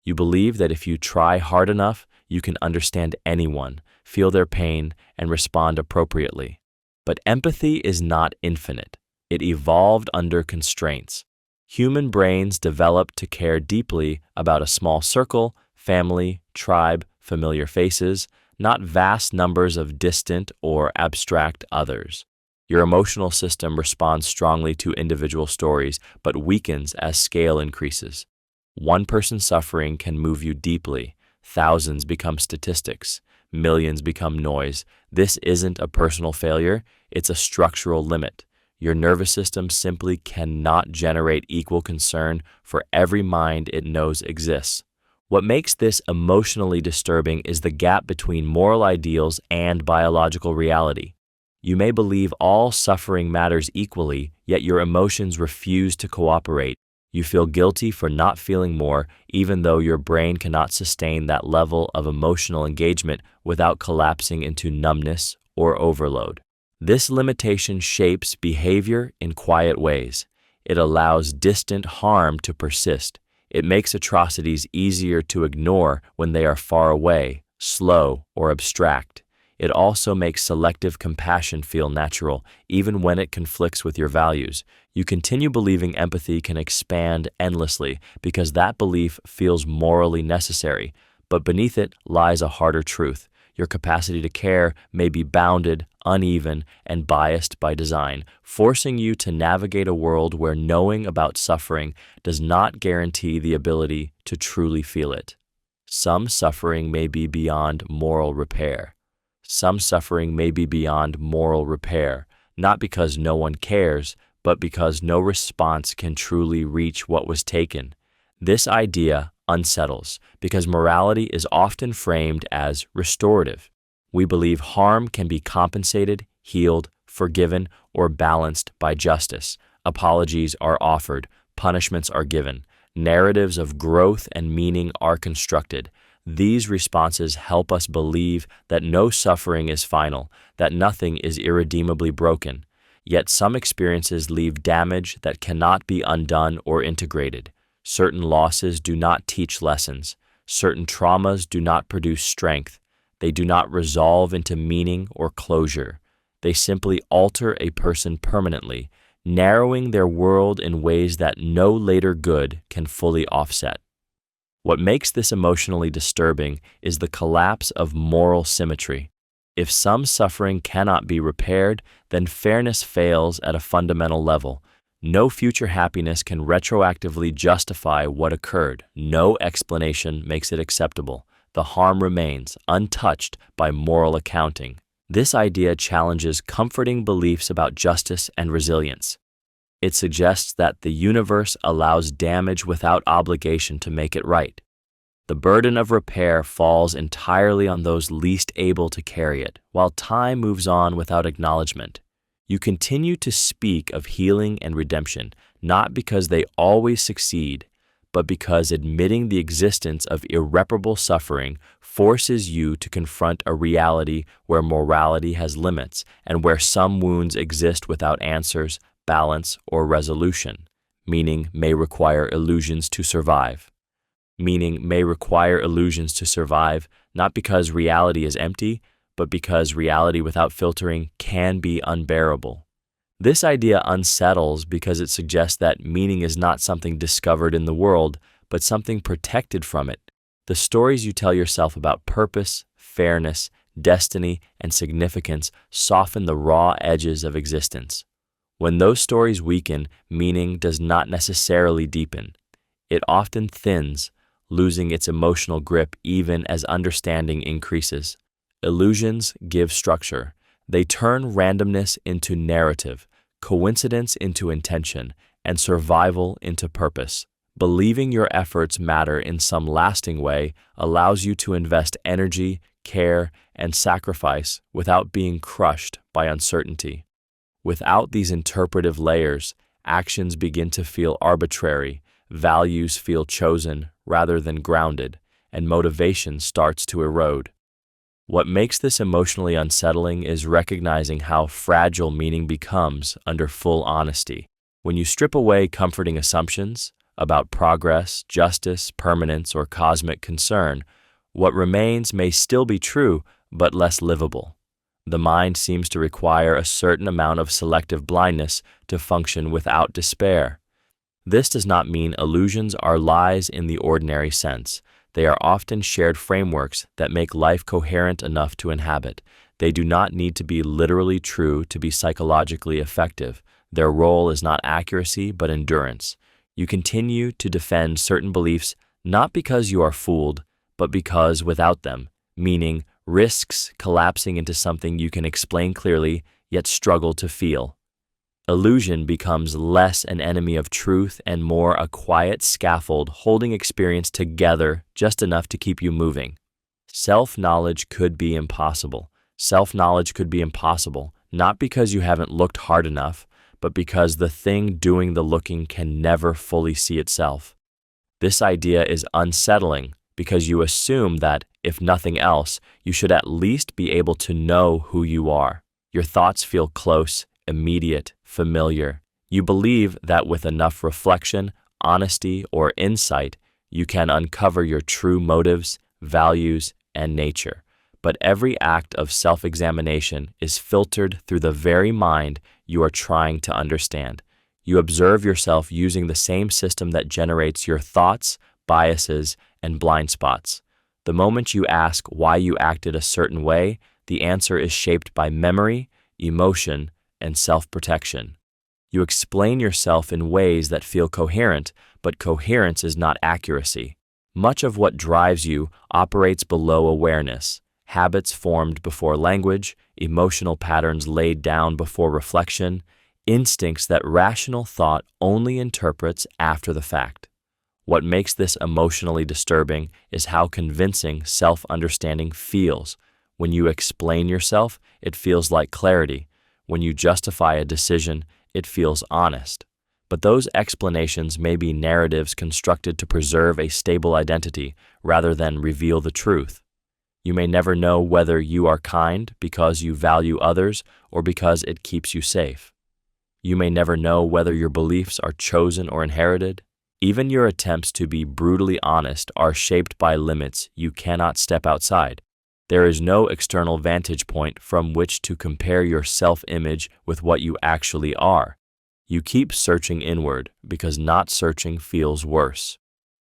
You believe that if you try hard enough, you can understand anyone, feel their pain, and respond appropriately. But empathy is not infinite. It evolved under constraints. Human brains developed to care deeply about a small circle, family, tribe, familiar faces, not vast numbers of distant or abstract others. Your emotional system responds strongly to individual stories, but weakens as scale increases. One person's suffering can move you deeply. Thousands become statistics. Millions become noise. This isn't a personal failure, it's a structural limit. Your nervous system simply cannot generate equal concern for every mind it knows exists. What makes this emotionally disturbing is the gap between moral ideals and biological reality. You may believe all suffering matters equally, yet your emotions refuse to cooperate. You feel guilty for not feeling more, even though your brain cannot sustain that level of emotional engagement without collapsing into numbness or overload. This limitation shapes behavior in quiet ways. It allows distant harm to persist. It makes atrocities easier to ignore when they are far away, slow, or abstract. It also makes selective compassion feel natural, even when it conflicts with your values. You continue believing empathy can expand endlessly because that belief feels morally necessary, but beneath it lies a harder truth. Your capacity to care may be bounded, uneven, and biased by design, forcing you to navigate a world where knowing about suffering does not guarantee the ability to truly feel it. Some suffering may be beyond moral repair. Some suffering may be beyond moral repair, not because no one cares, but because no response can truly reach what was taken. This idea unsettles because morality is often framed as restorative. We believe harm can be compensated, healed, forgiven, or balanced by justice. Apologies are offered, punishments are given, narratives of growth and meaning are constructed. These responses help us believe that no suffering is final, that nothing is irredeemably broken. Yet some experiences leave damage that cannot be undone or integrated. Certain losses do not teach lessons. Certain traumas do not produce strength. They do not resolve into meaning or closure. They simply alter a person permanently, narrowing their world in ways that no later good can fully offset. What makes this emotionally disturbing is the collapse of moral symmetry. If some suffering cannot be repaired, then fairness fails at a fundamental level. No future happiness can retroactively justify what occurred. No explanation makes it acceptable. The harm remains untouched by moral accounting. This idea challenges comforting beliefs about justice and resilience. It suggests that the universe allows damage without obligation to make it right. The burden of repair falls entirely on those least able to carry it, while time moves on without acknowledgement. You continue to speak of healing and redemption, not because they always succeed, but because admitting the existence of irreparable suffering forces you to confront a reality where morality has limits and where some wounds exist without answers, balance, or resolution. Meaning may require illusions to survive. Meaning may require illusions to survive, not because reality is empty, but because reality without filtering can be unbearable. This idea unsettles because it suggests that meaning is not something discovered in the world, but something protected from it. The stories you tell yourself about purpose, fairness, destiny, and significance soften the raw edges of existence. When those stories weaken, meaning does not necessarily deepen. It often thins, losing its emotional grip even as understanding increases. Illusions give structure. They turn randomness into narrative, coincidence into intention, and survival into purpose. Believing your efforts matter in some lasting way allows you to invest energy, care, and sacrifice without being crushed by uncertainty. Without these interpretive layers, actions begin to feel arbitrary, values feel chosen rather than grounded, and motivation starts to erode. What makes this emotionally unsettling is recognizing how fragile meaning becomes under full honesty. When you strip away comforting assumptions about progress, justice, permanence, or cosmic concern, what remains may still be true, but less livable. The mind seems to require a certain amount of selective blindness to function without despair. This does not mean illusions are lies in the ordinary sense. They are often shared frameworks that make life coherent enough to inhabit. They do not need to be literally true to be psychologically effective. Their role is not accuracy, but endurance. You continue to defend certain beliefs not because you are fooled, but because without them, meaning risks collapsing into something you can explain clearly, yet struggle to feel. Illusion becomes less an enemy of truth and more a quiet scaffold holding experience together just enough to keep you moving. Self-knowledge could be impossible. Self-knowledge could be impossible, not because you haven't looked hard enough, but because the thing doing the looking can never fully see itself. This idea is unsettling because you assume that, if nothing else, you should at least be able to know who you are. Your thoughts feel close, immediate, familiar. You believe that with enough reflection, honesty, or insight, you can uncover your true motives, values, and nature. But every act of self-examination is filtered through the very mind you are trying to understand. You observe yourself using the same system that generates your thoughts, biases, and blind spots. The moment you ask why you acted a certain way, the answer is shaped by memory, emotion, and self-protection. You explain yourself in ways that feel coherent, but coherence is not accuracy. Much of what drives you operates below awareness. Habits formed before language, emotional patterns laid down before reflection, instincts that rational thought only interprets after the fact. What makes this emotionally disturbing is how convincing self-understanding feels. When you explain yourself, it feels like clarity. When you justify a decision, it feels honest. But those explanations may be narratives constructed to preserve a stable identity rather than reveal the truth. You may never know whether you are kind because you value others or because it keeps you safe. You may never know whether your beliefs are chosen or inherited. Even your attempts to be brutally honest are shaped by limits you cannot step outside. There is no external vantage point from which to compare your self-image with what you actually are. You keep searching inward because not searching feels worse.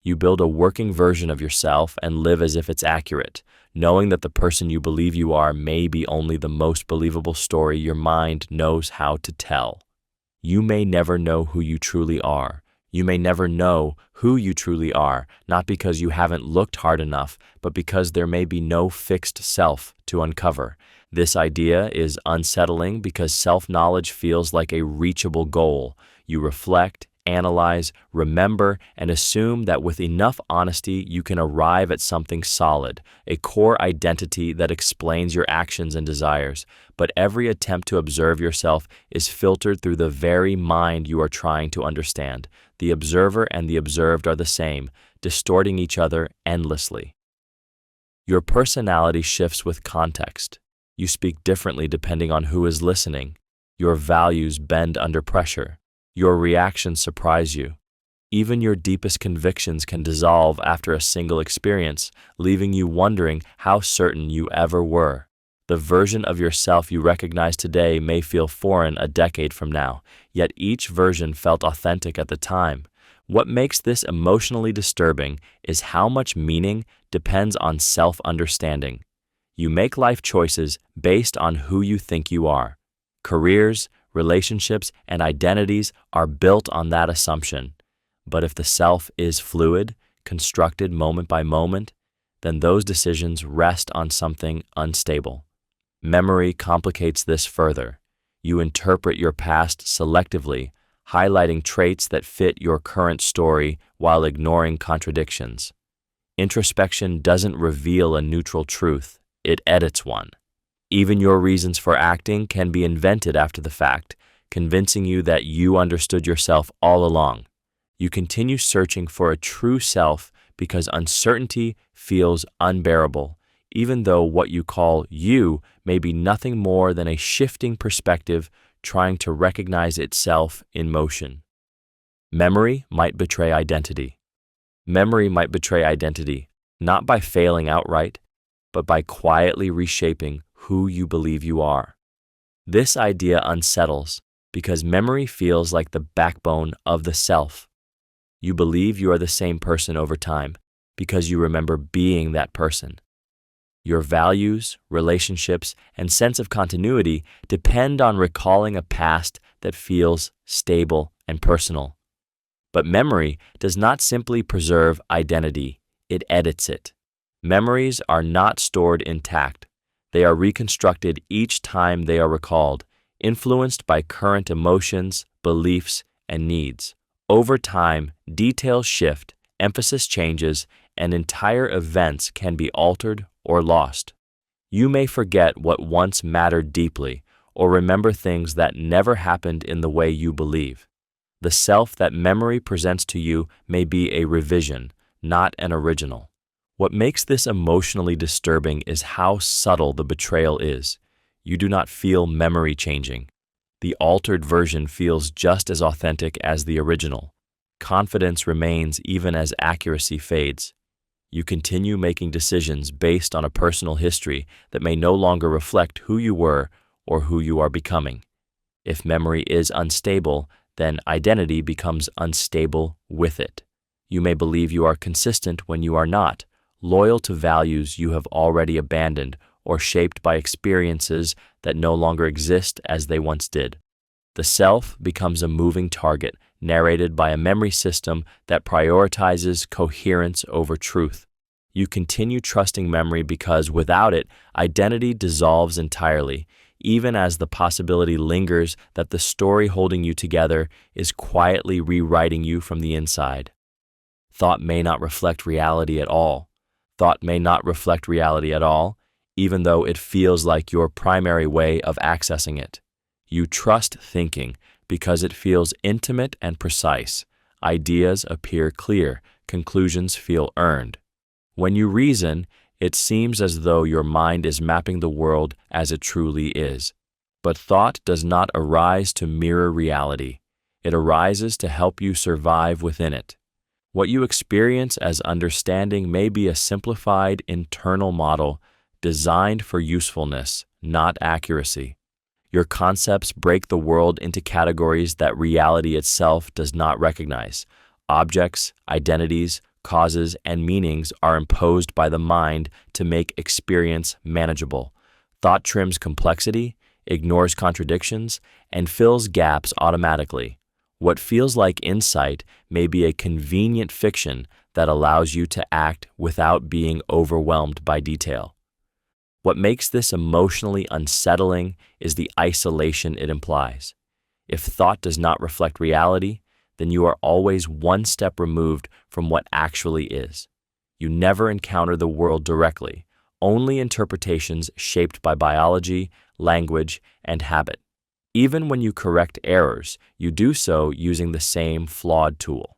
You build a working version of yourself and live as if it's accurate, knowing that the person you believe you are may be only the most believable story your mind knows how to tell. You may never know who you truly are. You may never know who you truly are, not because you haven't looked hard enough, but because there may be no fixed self to uncover. This idea is unsettling because self-knowledge feels like a reachable goal. You reflect, analyze, remember, and assume that with enough honesty you can arrive at something solid, a core identity that explains your actions and desires. But every attempt to observe yourself is filtered through the very mind you are trying to understand. The observer and the observed are the same, distorting each other endlessly. Your personality shifts with context. You speak differently depending on who is listening. Your values bend under pressure. Your reactions surprise you. Even your deepest convictions can dissolve after a single experience, leaving you wondering how certain you ever were. The version of yourself you recognize today may feel foreign a decade from now, yet each version felt authentic at the time. What makes this emotionally disturbing is how much meaning depends on self-understanding. You make life choices based on who you think you are. Careers, relationships, and identities are built on that assumption. But if the self is fluid, constructed moment by moment, then those decisions rest on something unstable. Memory complicates this further. You interpret your past selectively, highlighting traits that fit your current story while ignoring contradictions. Introspection doesn't reveal a neutral truth. it edits one. Even your reasons for acting can be invented after the fact, convincing you that you understood yourself all along. You continue searching for a true self because uncertainty feels unbearable, even though what you call you may be nothing more than a shifting perspective trying to recognize itself in motion. Memory might betray identity. Memory might betray identity, not by failing outright, but by quietly reshaping who you believe you are. This idea unsettles because memory feels like the backbone of the self. You believe you are the same person over time because you remember being that person. Your values, relationships, and sense of continuity depend on recalling a past that feels stable and personal. But memory does not simply preserve identity, it edits it. Memories are not stored intact. They are reconstructed each time they are recalled, influenced by current emotions, beliefs, and needs. Over time, details shift, emphasis changes, and entire events can be altered or lost. You may forget what once mattered deeply, or remember things that never happened in the way you believe. The self that memory presents to you may be a revision, not an original. What makes this emotionally disturbing is how subtle the betrayal is. You do not feel memory changing. The altered version feels just as authentic as the original. Confidence remains even as accuracy fades. You continue making decisions based on a personal history that may no longer reflect who you were or who you are becoming. If memory is unstable, then identity becomes unstable with it. You may believe you are consistent when you are not, loyal to values you have already abandoned or shaped by experiences that no longer exist as they once did. The self becomes a moving target narrated by a memory system that prioritizes coherence over truth. You continue trusting memory because without it, identity dissolves entirely, even as the possibility lingers that the story holding you together is quietly rewriting you from the inside. Thought may not reflect reality at all. Thought may not reflect reality at all, even though it feels like your primary way of accessing it. You trust thinking because it feels intimate and precise. Ideas appear clear, conclusions feel earned. When you reason, it seems as though your mind is mapping the world as it truly is. But thought does not arise to mirror reality. It arises to help you survive within it. What you experience as understanding may be a simplified internal model designed for usefulness, not accuracy. Your concepts break the world into categories that reality itself does not recognize. Objects, identities, causes, and meanings are imposed by the mind to make experience manageable. Thought trims complexity, ignores contradictions, and fills gaps automatically. What feels like insight may be a convenient fiction that allows you to act without being overwhelmed by detail. What makes this emotionally unsettling is the isolation it implies. If thought does not reflect reality, then you are always one step removed from what actually is. You never encounter the world directly, only interpretations shaped by biology, language, and habit. Even when you correct errors, you do so using the same flawed tool.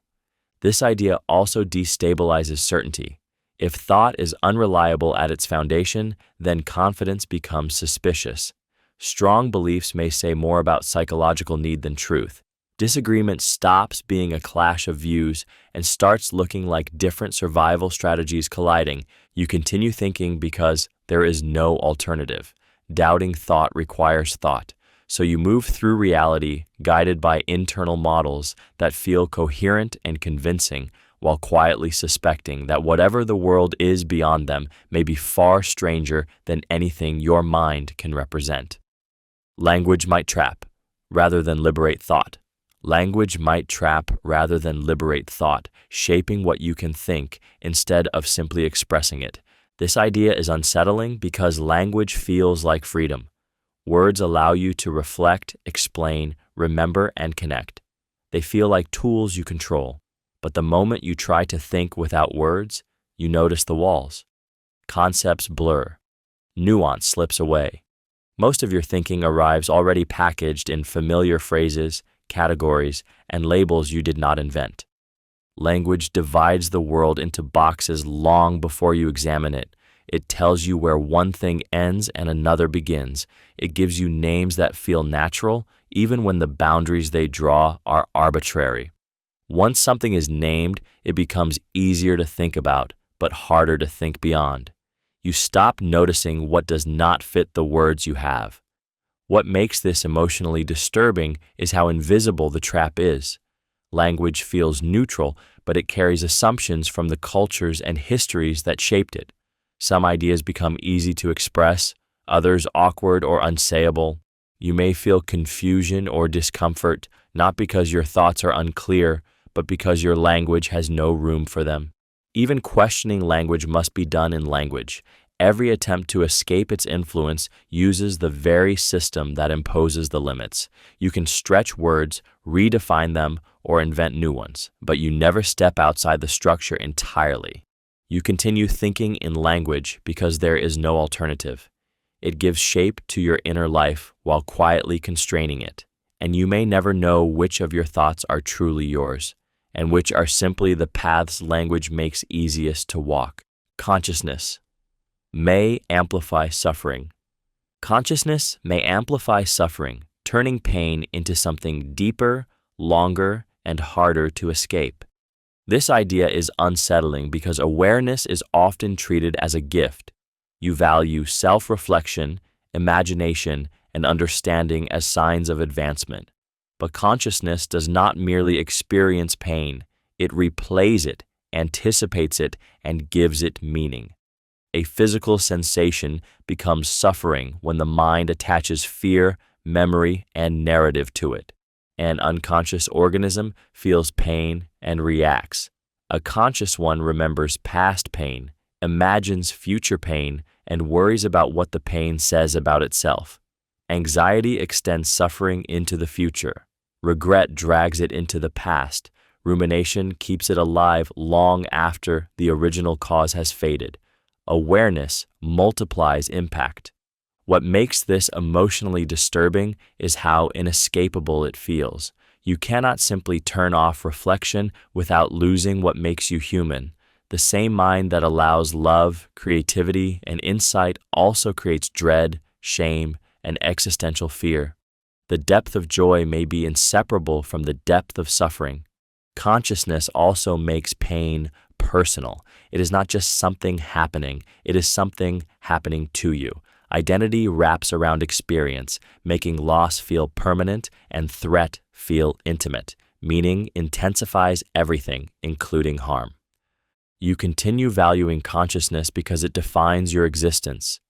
This idea also destabilizes certainty. If thought is unreliable at its foundation, then confidence becomes suspicious. Strong beliefs may say more about psychological need than truth. Disagreement stops being a clash of views and starts looking like different survival strategies colliding. You continue thinking because there is no alternative. Doubting thought requires thought. So you move through reality guided by internal models that feel coherent and convincing, while quietly suspecting that whatever the world is beyond them may be far stranger than anything your mind can represent. Language might trap, rather than liberate thought. Language might trap rather than liberate thought, shaping what you can think instead of simply expressing it. This idea is unsettling because language feels like freedom. Words allow you to reflect, explain, remember, and connect. They feel like tools you control. But the moment you try to think without words, you notice the walls. Concepts blur. Nuance slips away. Most of your thinking arrives already packaged in familiar phrases, categories, and labels you did not invent. Language divides the world into boxes long before you examine it. It tells you where one thing ends and another begins. It gives you names that feel natural, even when the boundaries they draw are arbitrary. Once something is named, it becomes easier to think about, but harder to think beyond. You stop noticing what does not fit the words you have. What makes this emotionally disturbing is how invisible the trap is. Language feels neutral, but it carries assumptions from the cultures and histories that shaped it. Some ideas become easy to express, others awkward or unsayable. You may feel confusion or discomfort, not because your thoughts are unclear, but because your language has no room for them. Even questioning language must be done in language. Every attempt to escape its influence uses the very system that imposes the limits. You can stretch words, redefine them, or invent new ones, but you never step outside the structure entirely. You continue thinking in language because there is no alternative. It gives shape to your inner life while quietly constraining it, and you may never know which of your thoughts are truly yours, and which are simply the paths language makes easiest to walk. Consciousness may amplify suffering. Consciousness may amplify suffering, turning pain into something deeper, longer, and harder to escape. This idea is unsettling because awareness is often treated as a gift. You value self-reflection, imagination, and understanding as signs of advancement. But consciousness does not merely experience pain, it replays it, anticipates it, and gives it meaning. A physical sensation becomes suffering when the mind attaches fear, memory, and narrative to it. An unconscious organism feels pain and reacts. A conscious one remembers past pain, imagines future pain, and worries about what the pain says about itself. Anxiety extends suffering into the future. Regret drags it into the past. Rumination keeps it alive long after the original cause has faded. Awareness multiplies impact. What makes this emotionally disturbing is how inescapable it feels. You cannot simply turn off reflection without losing what makes you human. The same mind that allows love, creativity, and insight also creates dread, shame, and existential fear. The depth of joy may be inseparable from the depth of suffering. Consciousness also makes pain personal. It is not just something happening, it is something happening to you. Identity wraps around experience, making loss feel permanent and threat feel intimate. Meaning intensifies everything, including harm. You continue valuing consciousness because it defines your existence,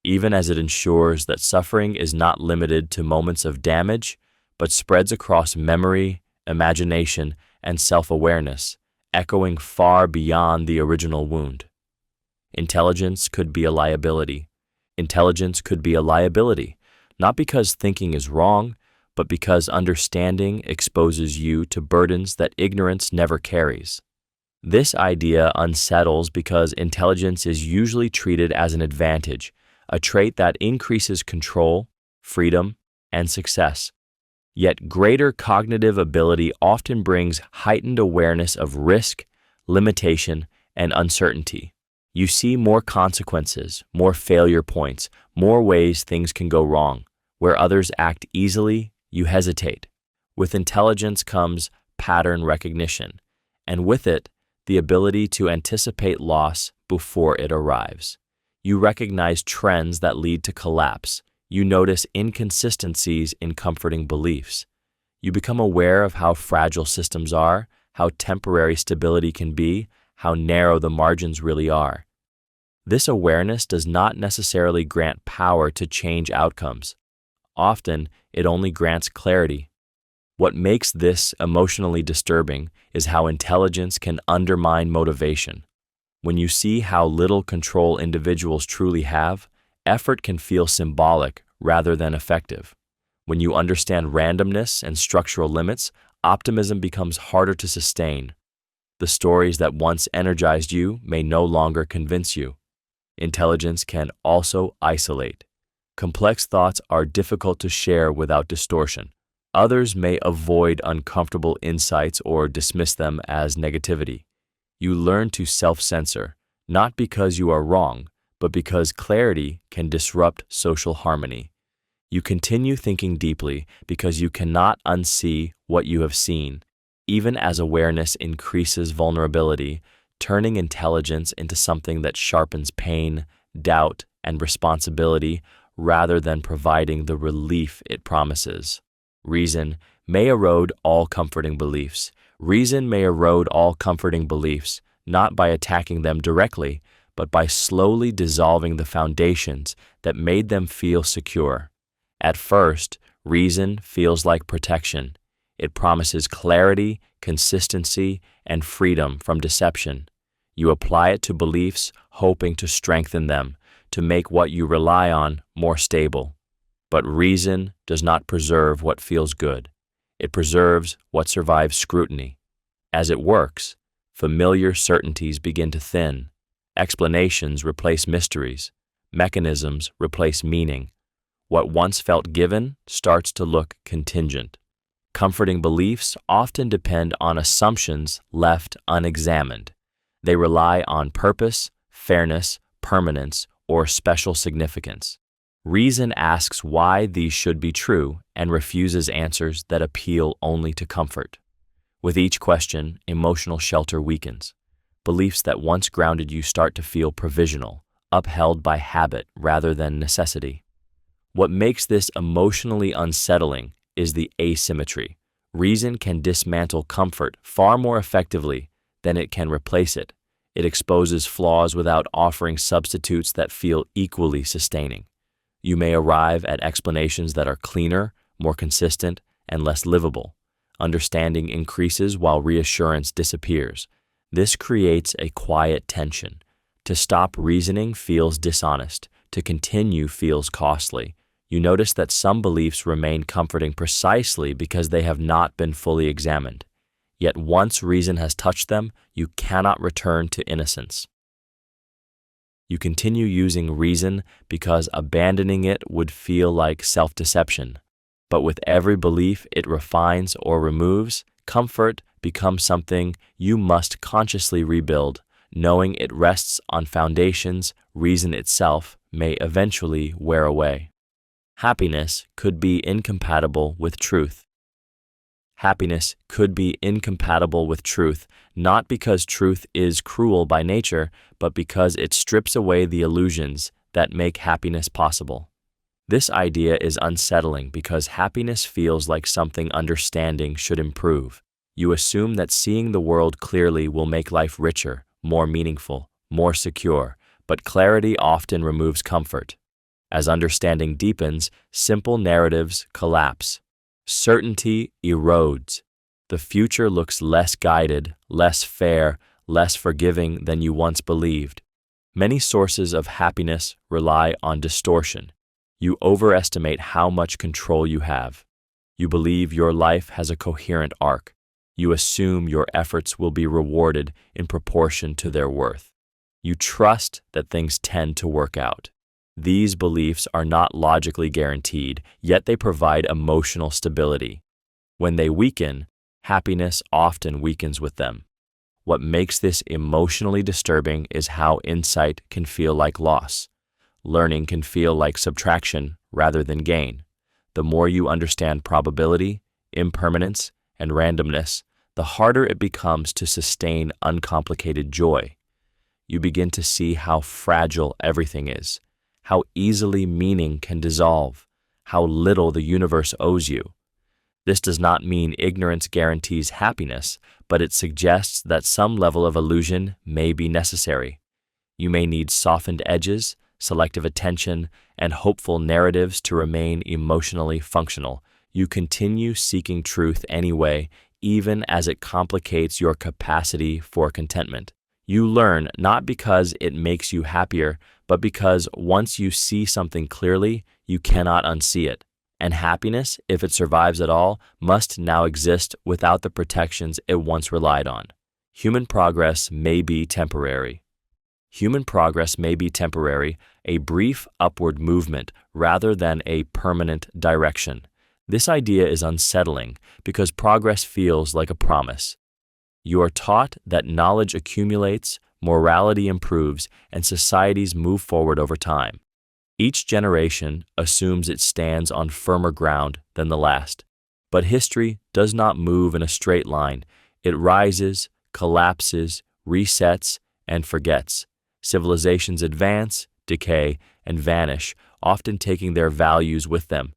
even as it ensures that suffering is not limited to moments of damage, but spreads across memory, imagination, and self-awareness, echoing far beyond the original wound. Intelligence could be a liability. Intelligence could be a liability, not because thinking is wrong, but because understanding exposes you to burdens that ignorance never carries. This idea unsettles because intelligence is usually treated as an advantage, a trait that increases control, freedom, and success. Yet greater cognitive ability often brings heightened awareness of risk, limitation, and uncertainty. You see more consequences, more failure points, more ways things can go wrong. Where others act easily, you hesitate. With intelligence comes pattern recognition, and with it, the ability to anticipate loss before it arrives. You recognize trends that lead to collapse. You notice inconsistencies in comforting beliefs. You become aware of how fragile systems are, how temporary stability can be, how narrow the margins really are. This awareness does not necessarily grant power to change outcomes. Often, it only grants clarity. What makes this emotionally disturbing is how intelligence can undermine motivation. When you see how little control individuals truly have, effort can feel symbolic rather than effective. When you understand randomness and structural limits, optimism becomes harder to sustain. The stories that once energized you may no longer convince you. Intelligence can also isolate. Complex thoughts are difficult to share without distortion. Others may avoid uncomfortable insights or dismiss them as negativity. You learn to self-censor, not because you are wrong, but because clarity can disrupt social harmony. You continue thinking deeply because you cannot unsee what you have seen, even as awareness increases vulnerability, turning intelligence into something that sharpens pain, doubt, and responsibility rather than providing the relief it promises. Reason may erode all comforting beliefs. Reason may erode all comforting beliefs, not by attacking them directly, but by slowly dissolving the foundations that made them feel secure. At first, reason feels like protection. It promises clarity, consistency, and freedom from deception. You apply it to beliefs, hoping to strengthen them, to make what you rely on more stable. But reason does not preserve what feels good. It preserves what survives scrutiny. As it works, familiar certainties begin to thin. Explanations replace mysteries. Mechanisms replace meaning. What once felt given starts to look contingent. Comforting beliefs often depend on assumptions left unexamined. They rely on purpose, fairness, permanence, or special significance. Reason asks why these should be true and refuses answers that appeal only to comfort. With each question, emotional shelter weakens. Beliefs that once grounded you start to feel provisional, upheld by habit rather than necessity. What makes this emotionally unsettling is the asymmetry. Reason can dismantle comfort far more effectively than it can replace it. It exposes flaws without offering substitutes that feel equally sustaining. You may arrive at explanations that are cleaner, more consistent, and less livable. Understanding increases while reassurance disappears. This creates a quiet tension. To stop reasoning feels dishonest. To continue feels costly. You notice that some beliefs remain comforting precisely because they have not been fully examined. Yet once reason has touched them, you cannot return to innocence. You continue using reason because abandoning it would feel like self-deception. But with every belief it refines or removes, comfort becomes something you must consciously rebuild. Knowing it rests on foundations, reason itself may eventually wear away. Happiness could be incompatible with truth. Happiness could be incompatible with truth, not because truth is cruel by nature, but because it strips away the illusions that make happiness possible. This idea is unsettling because happiness feels like something understanding should improve. You assume that seeing the world clearly will make life richer, more meaningful, more secure, but clarity often removes comfort. As understanding deepens, simple narratives collapse. Certainty erodes. The future looks less guided, less fair, less forgiving than you once believed. Many sources of happiness rely on distortion. You overestimate how much control you have. You believe your life has a coherent arc. You assume your efforts will be rewarded in proportion to their worth. You trust that things tend to work out. These beliefs are not logically guaranteed, yet they provide emotional stability. When they weaken, happiness often weakens with them. What makes this emotionally disturbing is how insight can feel like loss. Learning can feel like subtraction rather than gain. The more you understand probability, impermanence, and randomness, the harder it becomes to sustain uncomplicated joy. You begin to see how fragile everything is, how easily meaning can dissolve, how little the universe owes you. This does not mean ignorance guarantees happiness, but it suggests that some level of illusion may be necessary. You may need softened edges, selective attention, and hopeful narratives to remain emotionally functional. You continue seeking truth anyway, even as it complicates your capacity for contentment. You learn not because it makes you happier, but because once you see something clearly, you cannot unsee it. And happiness, if it survives at all, must now exist without the protections it once relied on. Human progress may be temporary. Human progress may be temporary, a brief upward movement rather than a permanent direction. This idea is unsettling because progress feels like a promise. You are taught that knowledge accumulates, morality improves, and societies move forward over time. Each generation assumes it stands on firmer ground than the last. But history does not move in a straight line. It rises, collapses, resets, and forgets. Civilizations advance, decay, and vanish, often taking their values with them.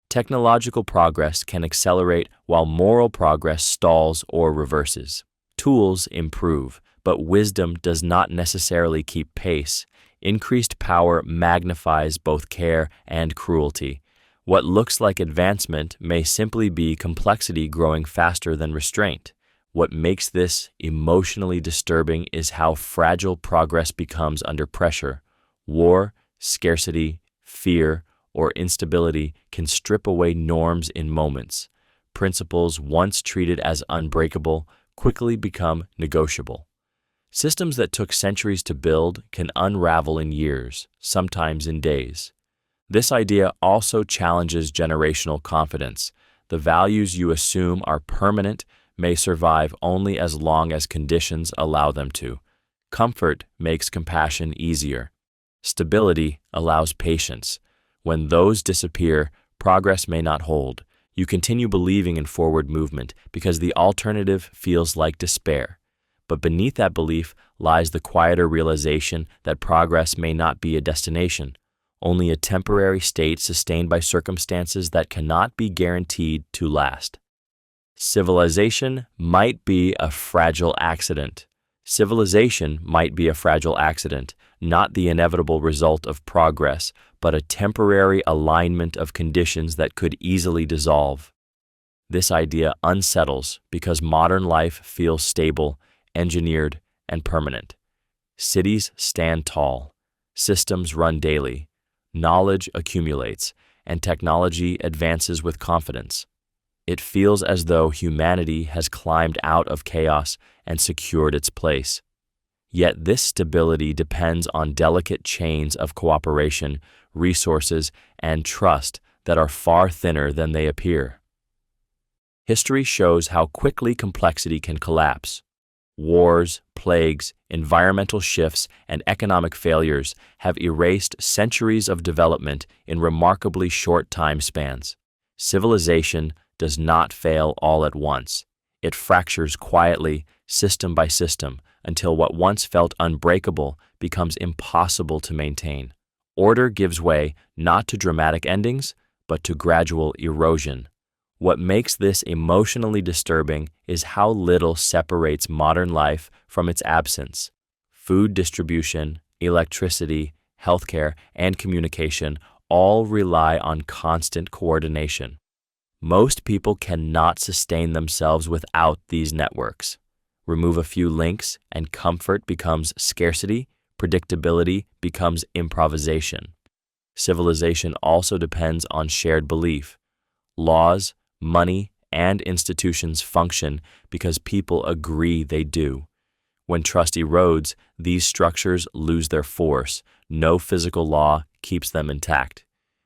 Technological progress can accelerate while moral progress stalls or reverses. Tools improve, but wisdom does not necessarily keep pace. Increased power magnifies both care and cruelty. What looks like advancement may simply be complexity growing faster than restraint. What makes this emotionally disturbing is how fragile progress becomes under pressure. War, scarcity, fear, or instability can strip away norms in moments. Principles once treated as unbreakable quickly become negotiable. Systems that took centuries to build can unravel in years, sometimes in days. This idea also challenges generational confidence. The values you assume are permanent may survive only as long as conditions allow them to. Comfort makes compassion easier. Stability allows patience. When those disappear, progress may not hold. You continue believing in forward movement because the alternative feels like despair. But beneath that belief lies the quieter realization that progress may not be a destination, only a temporary state sustained by circumstances that cannot be guaranteed to last. Civilization might be a fragile accident. Civilization might be a fragile accident, not the inevitable result of progress, but a temporary alignment of conditions that could easily dissolve. This idea unsettles because modern life feels stable, engineered, and permanent. Cities stand tall. Systems run daily. Knowledge accumulates, and technology advances with confidence. It feels as though humanity has climbed out of chaos and secured its place. Yet this stability depends on delicate chains of cooperation, resources, and trust that are far thinner than they appear. History shows how quickly complexity can collapse. Wars, plagues, environmental shifts, and economic failures have erased centuries of development in remarkably short time spans. Civilization does not fail all at once. It fractures quietly, system by system, until what once felt unbreakable becomes impossible to maintain. Order gives way not to dramatic endings, but to gradual erosion. What makes this emotionally disturbing is how little separates modern life from its absence. Food distribution, electricity, healthcare, and communication all rely on constant coordination. Most people cannot sustain themselves without these networks. Remove a few links and comfort becomes scarcity, predictability becomes improvisation. Civilization also depends on shared belief. Laws, money, and institutions function because people agree they do. When trust erodes, these structures lose their force. No physical law keeps them intact.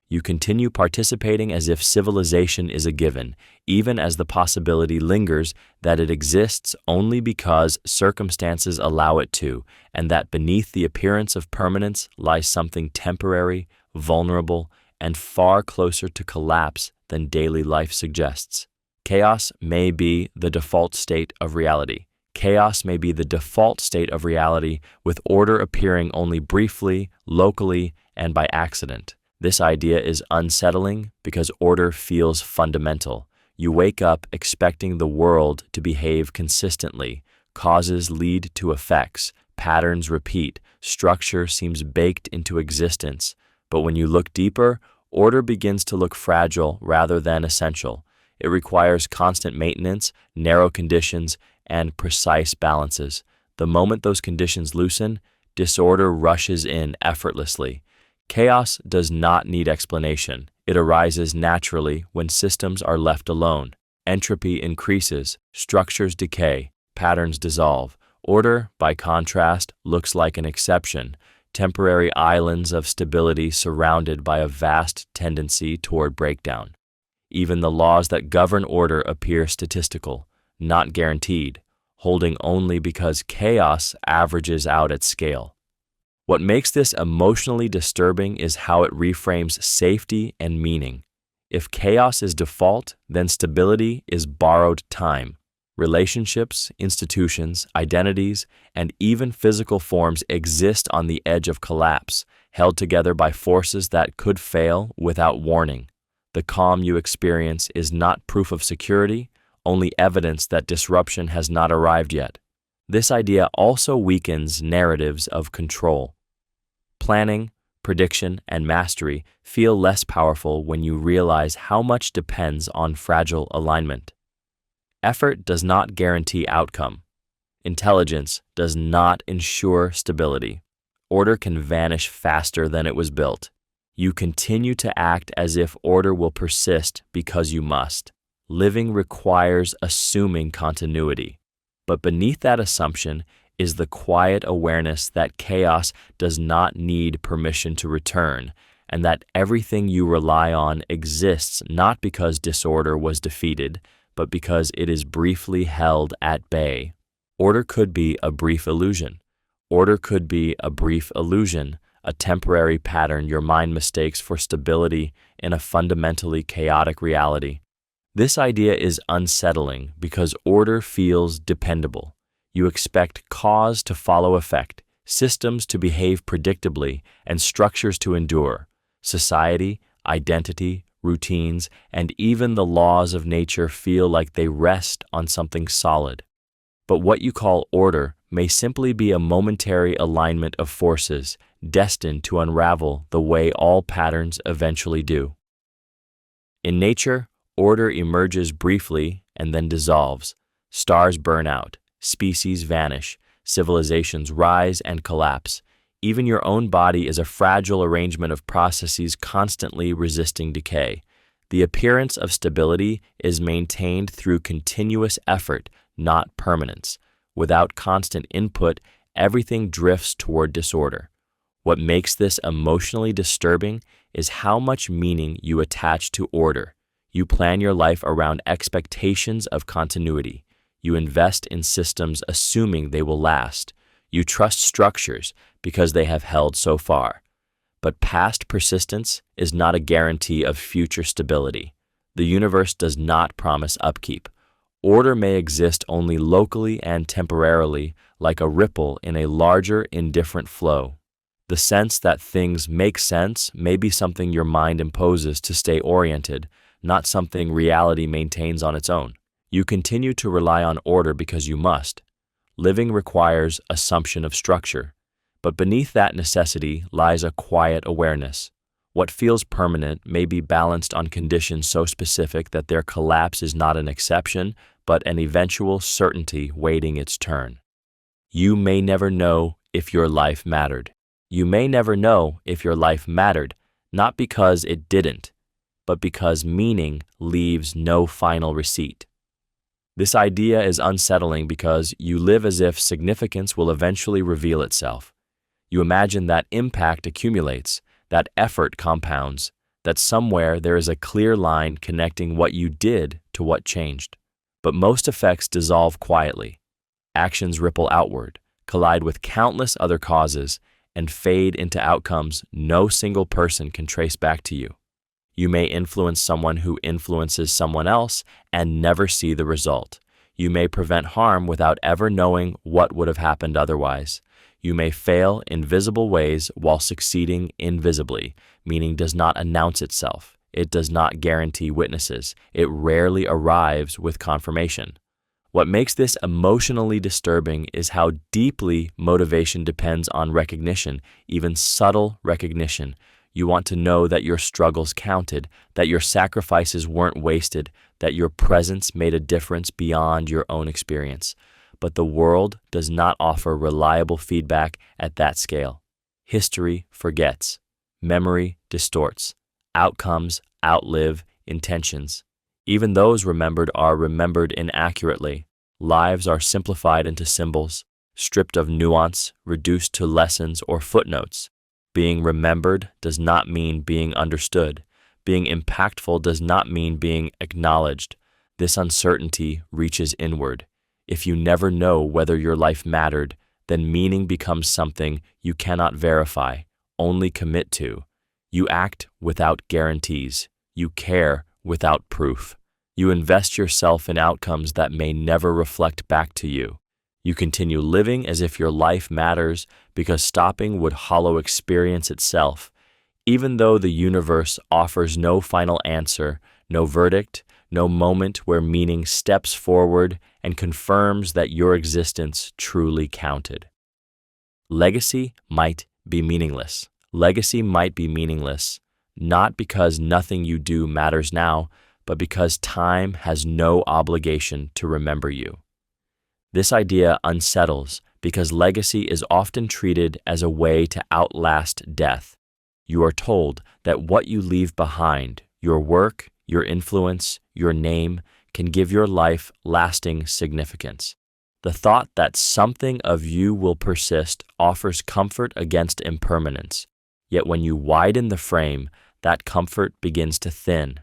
You continue participating as if civilization is a given, even as the possibility lingers that it exists only because circumstances allow it to, and that beneath the appearance of permanence lies something temporary, vulnerable, and far closer to collapse than daily life suggests. Chaos may be the default state of reality. Chaos may be the default state of reality, with order appearing only briefly, locally, and by accident. This idea is unsettling because order feels fundamental. You wake up expecting the world to behave consistently. Causes lead to effects. Patterns repeat. Structure seems baked into existence. But when you look deeper, order begins to look fragile rather than essential. It requires constant maintenance, narrow conditions, and precise balances. The moment those conditions loosen, disorder rushes in effortlessly. Chaos does not need explanation. It arises naturally when systems are left alone. Entropy increases, structures decay, patterns dissolve. Order, by contrast, looks like an exception, temporary islands of stability surrounded by a vast tendency toward breakdown. Even the laws that govern order appear statistical, not guaranteed, holding only because chaos averages out at scale. What makes this emotionally disturbing is how it reframes safety and meaning. If chaos is default, then stability is borrowed time. Relationships, institutions, identities, and even physical forms exist on the edge of collapse, held together by forces that could fail without warning. The calm you experience is not proof of security, only evidence that disruption has not arrived yet. This idea also weakens narratives of control. Planning, prediction, and mastery feel less powerful when you realize how much depends on fragile alignment. Effort does not guarantee outcome. Intelligence does not ensure stability. Order can vanish faster than it was built. You continue to act as if order will persist because you must. Living requires assuming continuity. But beneath that assumption is the quiet awareness that chaos does not need permission to return, and that everything you rely on exists not because disorder was defeated, but because it is briefly held at bay. Order could be a brief illusion. Order could be a brief illusion, a temporary pattern your mind mistakes for stability in a fundamentally chaotic reality. This idea is unsettling because order feels dependable. You expect cause to follow effect, systems to behave predictably, and structures to endure. Society, identity, routines, and even the laws of nature feel like they rest on something solid. But what you call order may simply be a momentary alignment of forces destined to unravel the way all patterns eventually do. In nature, order emerges briefly and then dissolves. Stars burn out, species vanish, civilizations rise and collapse. Even your own body is a fragile arrangement of processes constantly resisting decay. The appearance of stability is maintained through continuous effort, not permanence. Without constant input, everything drifts toward disorder. What makes this emotionally disturbing is how much meaning you attach to order. You plan your life around expectations of continuity. You invest in systems assuming they will last. You trust structures because they have held so far. But past persistence is not a guarantee of future stability. The universe does not promise upkeep. Order may exist only locally and temporarily, like a ripple in a larger, indifferent flow. The sense that things make sense may be something your mind imposes to stay oriented, not something reality maintains on its own. You continue to rely on order because you must. Living requires assumption of structure, but beneath that necessity lies a quiet awareness. What feels permanent may be balanced on conditions so specific that their collapse is not an exception, but an eventual certainty waiting its turn. You may never know if your life mattered. You may never know if your life mattered, not because it didn't, but because meaning leaves no final receipt. This idea is unsettling because you live as if significance will eventually reveal itself. You imagine that impact accumulates, that effort compounds, that somewhere there is a clear line connecting what you did to what changed. But most effects dissolve quietly. Actions ripple outward, collide with countless other causes, and fade into outcomes no single person can trace back to you. You may influence someone who influences someone else and never see the result. You may prevent harm without ever knowing what would have happened otherwise. You may fail in visible ways while succeeding invisibly, meaning does not announce itself. It does not guarantee witnesses. It rarely arrives with confirmation. What makes this emotionally disturbing is how deeply motivation depends on recognition, even subtle recognition. You want to know that your struggles counted, that your sacrifices weren't wasted, that your presence made a difference beyond your own experience. But the world does not offer reliable feedback at that scale. History forgets. Memory distorts. Outcomes outlive intentions. Even those remembered are remembered inaccurately. Lives are simplified into symbols. stripped of nuance, reduced to lessons or footnotes. Being remembered does not mean being understood. Being impactful does not mean being acknowledged. This uncertainty reaches inward. If you never know whether your life mattered, then meaning becomes something you cannot verify, only commit to. You act without guarantees. You care without proof. You invest yourself in outcomes that may never reflect back to you. You continue living as if your life matters because stopping would hollow experience itself. Even though the universe offers no final answer, no verdict, no moment where meaning steps forward and confirms that your existence truly counted. Legacy might be meaningless. Legacy might be meaningless, not because nothing you do matters now, but because time has no obligation to remember you. This idea unsettles because legacy is often treated as a way to outlast death. You are told that what you leave behind, your work, your influence, your name, can give your life lasting significance. The thought that something of you will persist offers comfort against impermanence. Yet when you widen the frame, that comfort begins to thin.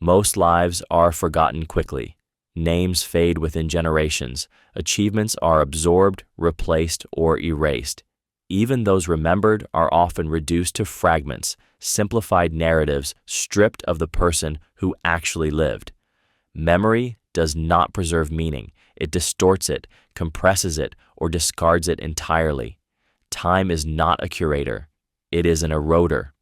Most lives are forgotten quickly. Names fade within generations. Achievements are absorbed, replaced, or erased. Even those remembered are often reduced to fragments, simplified narratives stripped of the person who actually lived. Memory does not preserve meaning. It distorts it, compresses it, or discards it entirely. Time is not a curator. It is an eroder.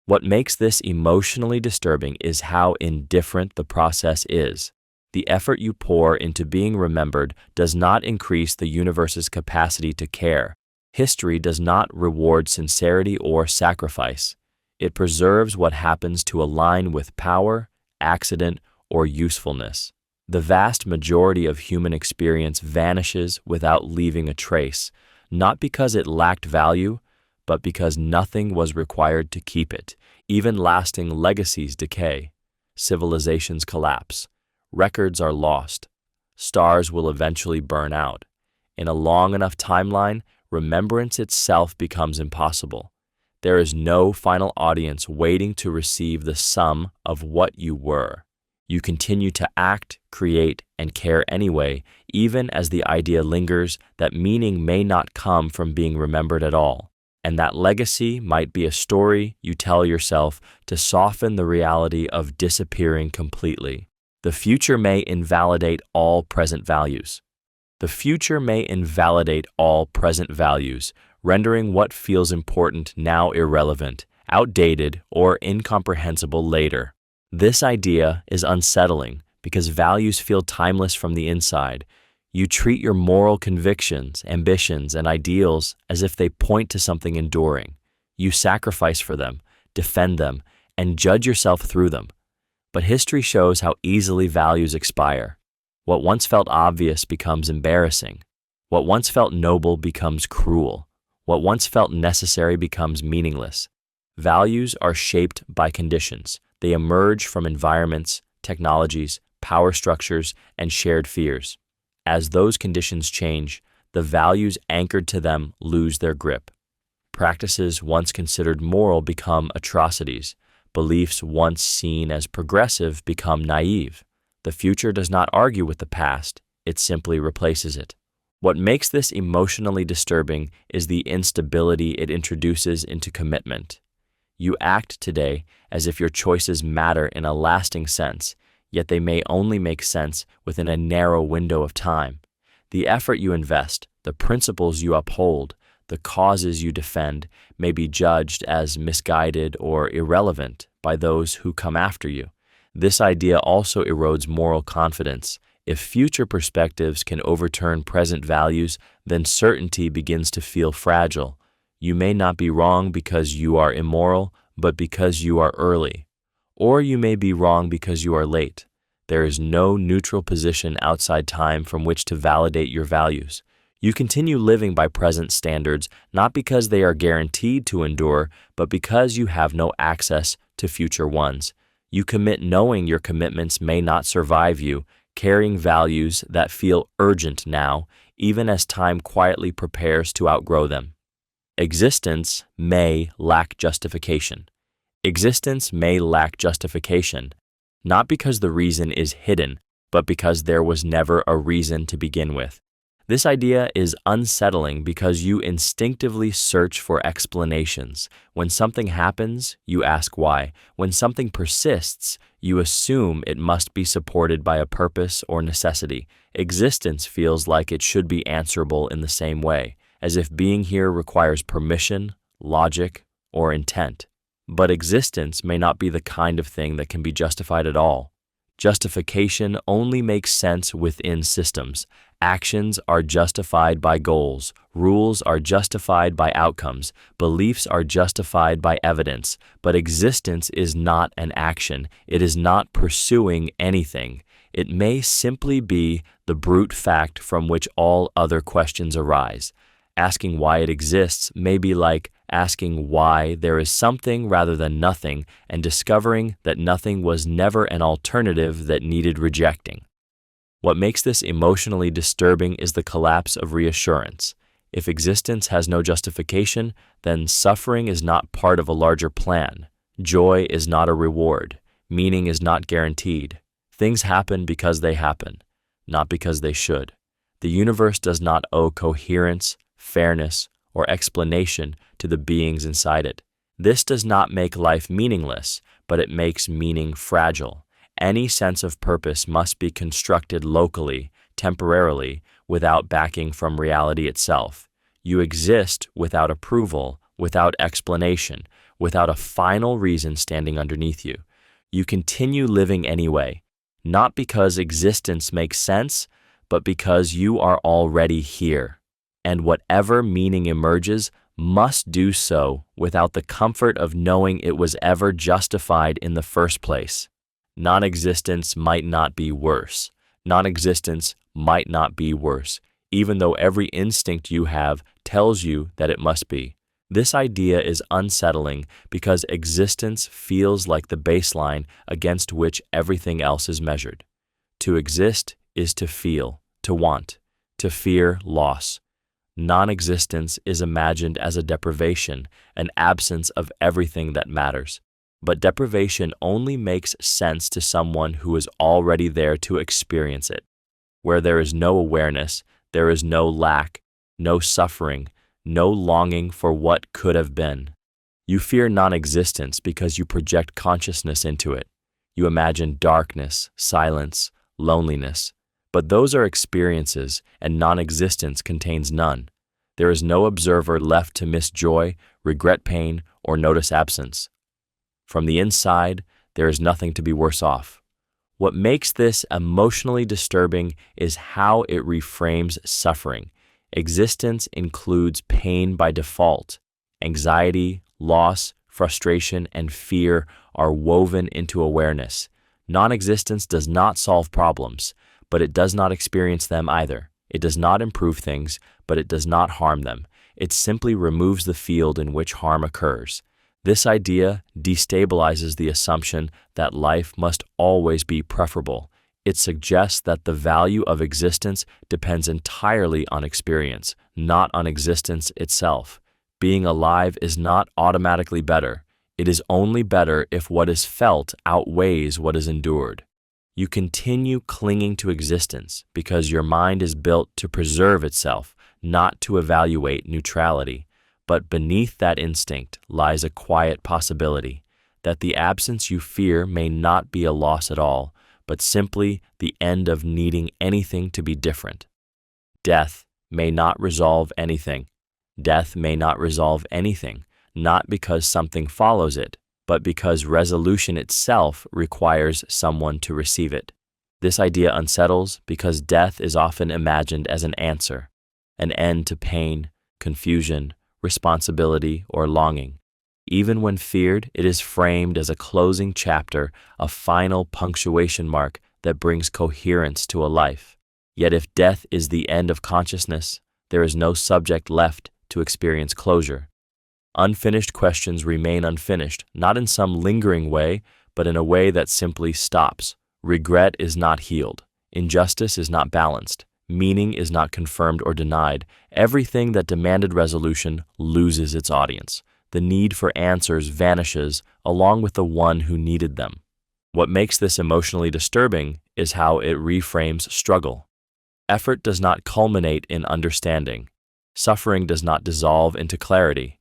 What makes this emotionally disturbing is how indifferent the process is. The effort you pour into being remembered does not increase the universe's capacity to care. History does not reward sincerity or sacrifice. It preserves what happens to align with power, accident, or usefulness. The vast majority of human experience vanishes without leaving a trace, not because it lacked value, but because nothing was required to keep it. Even lasting legacies decay. Civilizations collapse. Records are lost. Stars will eventually burn out. In a long enough timeline, remembrance itself becomes impossible. There is no final audience waiting to receive the sum of what you were. You continue to act, create, and care anyway, even as the idea lingers that meaning may not come from being remembered at all, and that legacy might be a story you tell yourself to soften the reality of disappearing completely. The future may invalidate all present values. The future may invalidate all present values, rendering what feels important now irrelevant, outdated, or incomprehensible later. This idea is unsettling because values feel timeless from the inside. You treat your moral convictions, ambitions, and ideals as if they point to something enduring. You sacrifice for them, defend them, and judge yourself through them. But history shows how easily values expire. What once felt obvious becomes embarrassing. What once felt noble becomes cruel. What once felt necessary becomes meaningless. Values are shaped by conditions. They emerge from environments, technologies, power structures, and shared fears. As those conditions change, the values anchored to them lose their grip. Practices once considered moral become atrocities. Beliefs once seen as progressive become naive. The future does not argue with the past, it simply replaces it. What makes this emotionally disturbing is the instability it introduces into commitment. You act today as if your choices matter in a lasting sense, yet they may only make sense within a narrow window of time. The effort you invest, the principles you uphold, the causes you defend may be judged as misguided or irrelevant by those who come after you. This idea also erodes moral confidence. If future perspectives can overturn present values, then certainty begins to feel fragile. You may not be wrong because you are immoral, but because you are early. Or you may be wrong because you are late. There is no neutral position outside time from which to validate your values. You continue living by present standards, not because they are guaranteed to endure, but because you have no access to future ones. You commit knowing your commitments may not survive you, carrying values that feel urgent now, even as time quietly prepares to outgrow them. Existence may lack justification. Existence may lack justification, not because the reason is hidden, but because there was never a reason to begin with. This idea is unsettling because you instinctively search for explanations. When something happens, you ask why. When something persists, you assume it must be supported by a purpose or necessity. Existence feels like it should be answerable in the same way, as if being here requires permission, logic, or intent. But existence may not be the kind of thing that can be justified at all. Justification only makes sense within systems. Actions are justified by goals. Rules are justified by outcomes. Beliefs are justified by evidence. But existence is not an action. It is not pursuing anything. It may simply be the brute fact from which all other questions arise. Asking why it exists may be like asking why there is something rather than nothing, and discovering that nothing was never an alternative that needed rejecting. What makes this emotionally disturbing is the collapse of reassurance. If existence has no justification, then suffering is not part of a larger plan. Joy is not a reward. Meaning is not guaranteed. Things happen because they happen, not because they should. The universe does not owe coherence, fairness, or explanation to the beings inside it. This does not make life meaningless, but it makes meaning fragile. Any sense of purpose must be constructed locally, temporarily, without backing from reality itself. You exist without approval, without explanation, without a final reason standing underneath you. You continue living anyway, not because existence makes sense, but because you are already here. And whatever meaning emerges must do so without the comfort of knowing it was ever justified in the first place. Non-existence might not be worse. Non-existence might not be worse, even though every instinct you have tells you that it must be. This idea is unsettling because existence feels like the baseline against which everything else is measured. To exist is to feel, to want, to fear loss. Non-existence is imagined as a deprivation, an absence of everything that matters. But deprivation only makes sense to someone who is already there to experience it. Where there is no awareness, there is no lack, no suffering, no longing for what could have been. You fear non-existence because you project consciousness into it. You imagine darkness, silence, loneliness. But those are experiences, and non-existence contains none. There is no observer left to miss joy, regret pain, or notice absence. From the inside, there is nothing to be worse off. What makes this emotionally disturbing is how it reframes suffering. Existence includes pain by default. Anxiety, loss, frustration, and fear are woven into awareness. Non-existence does not solve problems, but it does not experience them either. It does not improve things, but it does not harm them. It simply removes the field in which harm occurs. This idea destabilizes the assumption that life must always be preferable. It suggests that the value of existence depends entirely on experience, not on existence itself. Being alive is not automatically better. It is only better if what is felt outweighs what is endured. You continue clinging to existence because your mind is built to preserve itself, not to evaluate neutrality. But beneath that instinct lies a quiet possibility that the absence you fear may not be a loss at all, but simply the end of needing anything to be different. Death may not resolve anything. Death may not resolve anything, not because something follows it, but because resolution itself requires someone to receive it. This idea unsettles because death is often imagined as an answer, an end to pain, confusion, responsibility, or longing. Even when feared, it is framed as a closing chapter, a final punctuation mark that brings coherence to a life. Yet if death is the end of consciousness, there is no subject left to experience closure. Unfinished questions remain unfinished, not in some lingering way, but in a way that simply stops. Regret is not healed. Injustice is not balanced. Meaning is not confirmed or denied. Everything that demanded resolution loses its audience. The need for answers vanishes along with the one who needed them. What makes this emotionally disturbing is how it reframes struggle. Effort does not culminate in understanding. Suffering does not dissolve into clarity.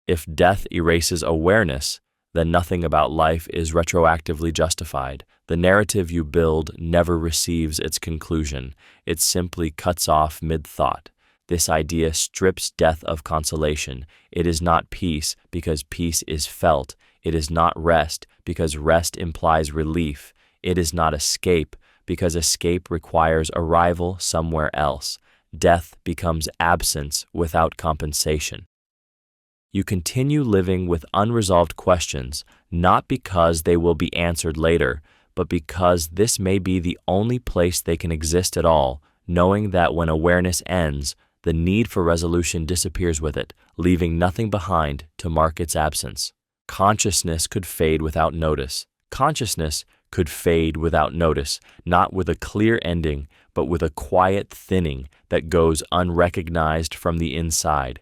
If death erases awareness, then nothing about life is retroactively justified. The narrative you build never receives its conclusion. It simply cuts off mid-thought. This idea strips death of consolation. It is not peace because peace is felt. It is not rest because rest implies relief. It is not escape because escape requires arrival somewhere else. Death becomes absence without compensation. You continue living with unresolved questions, not because they will be answered later, but because this may be the only place they can exist at all, knowing that when awareness ends, the need for resolution disappears with it, leaving nothing behind to mark its absence. Consciousness could fade without notice. Consciousness could fade without notice, not with a clear ending, but with a quiet thinning that goes unrecognized from the inside.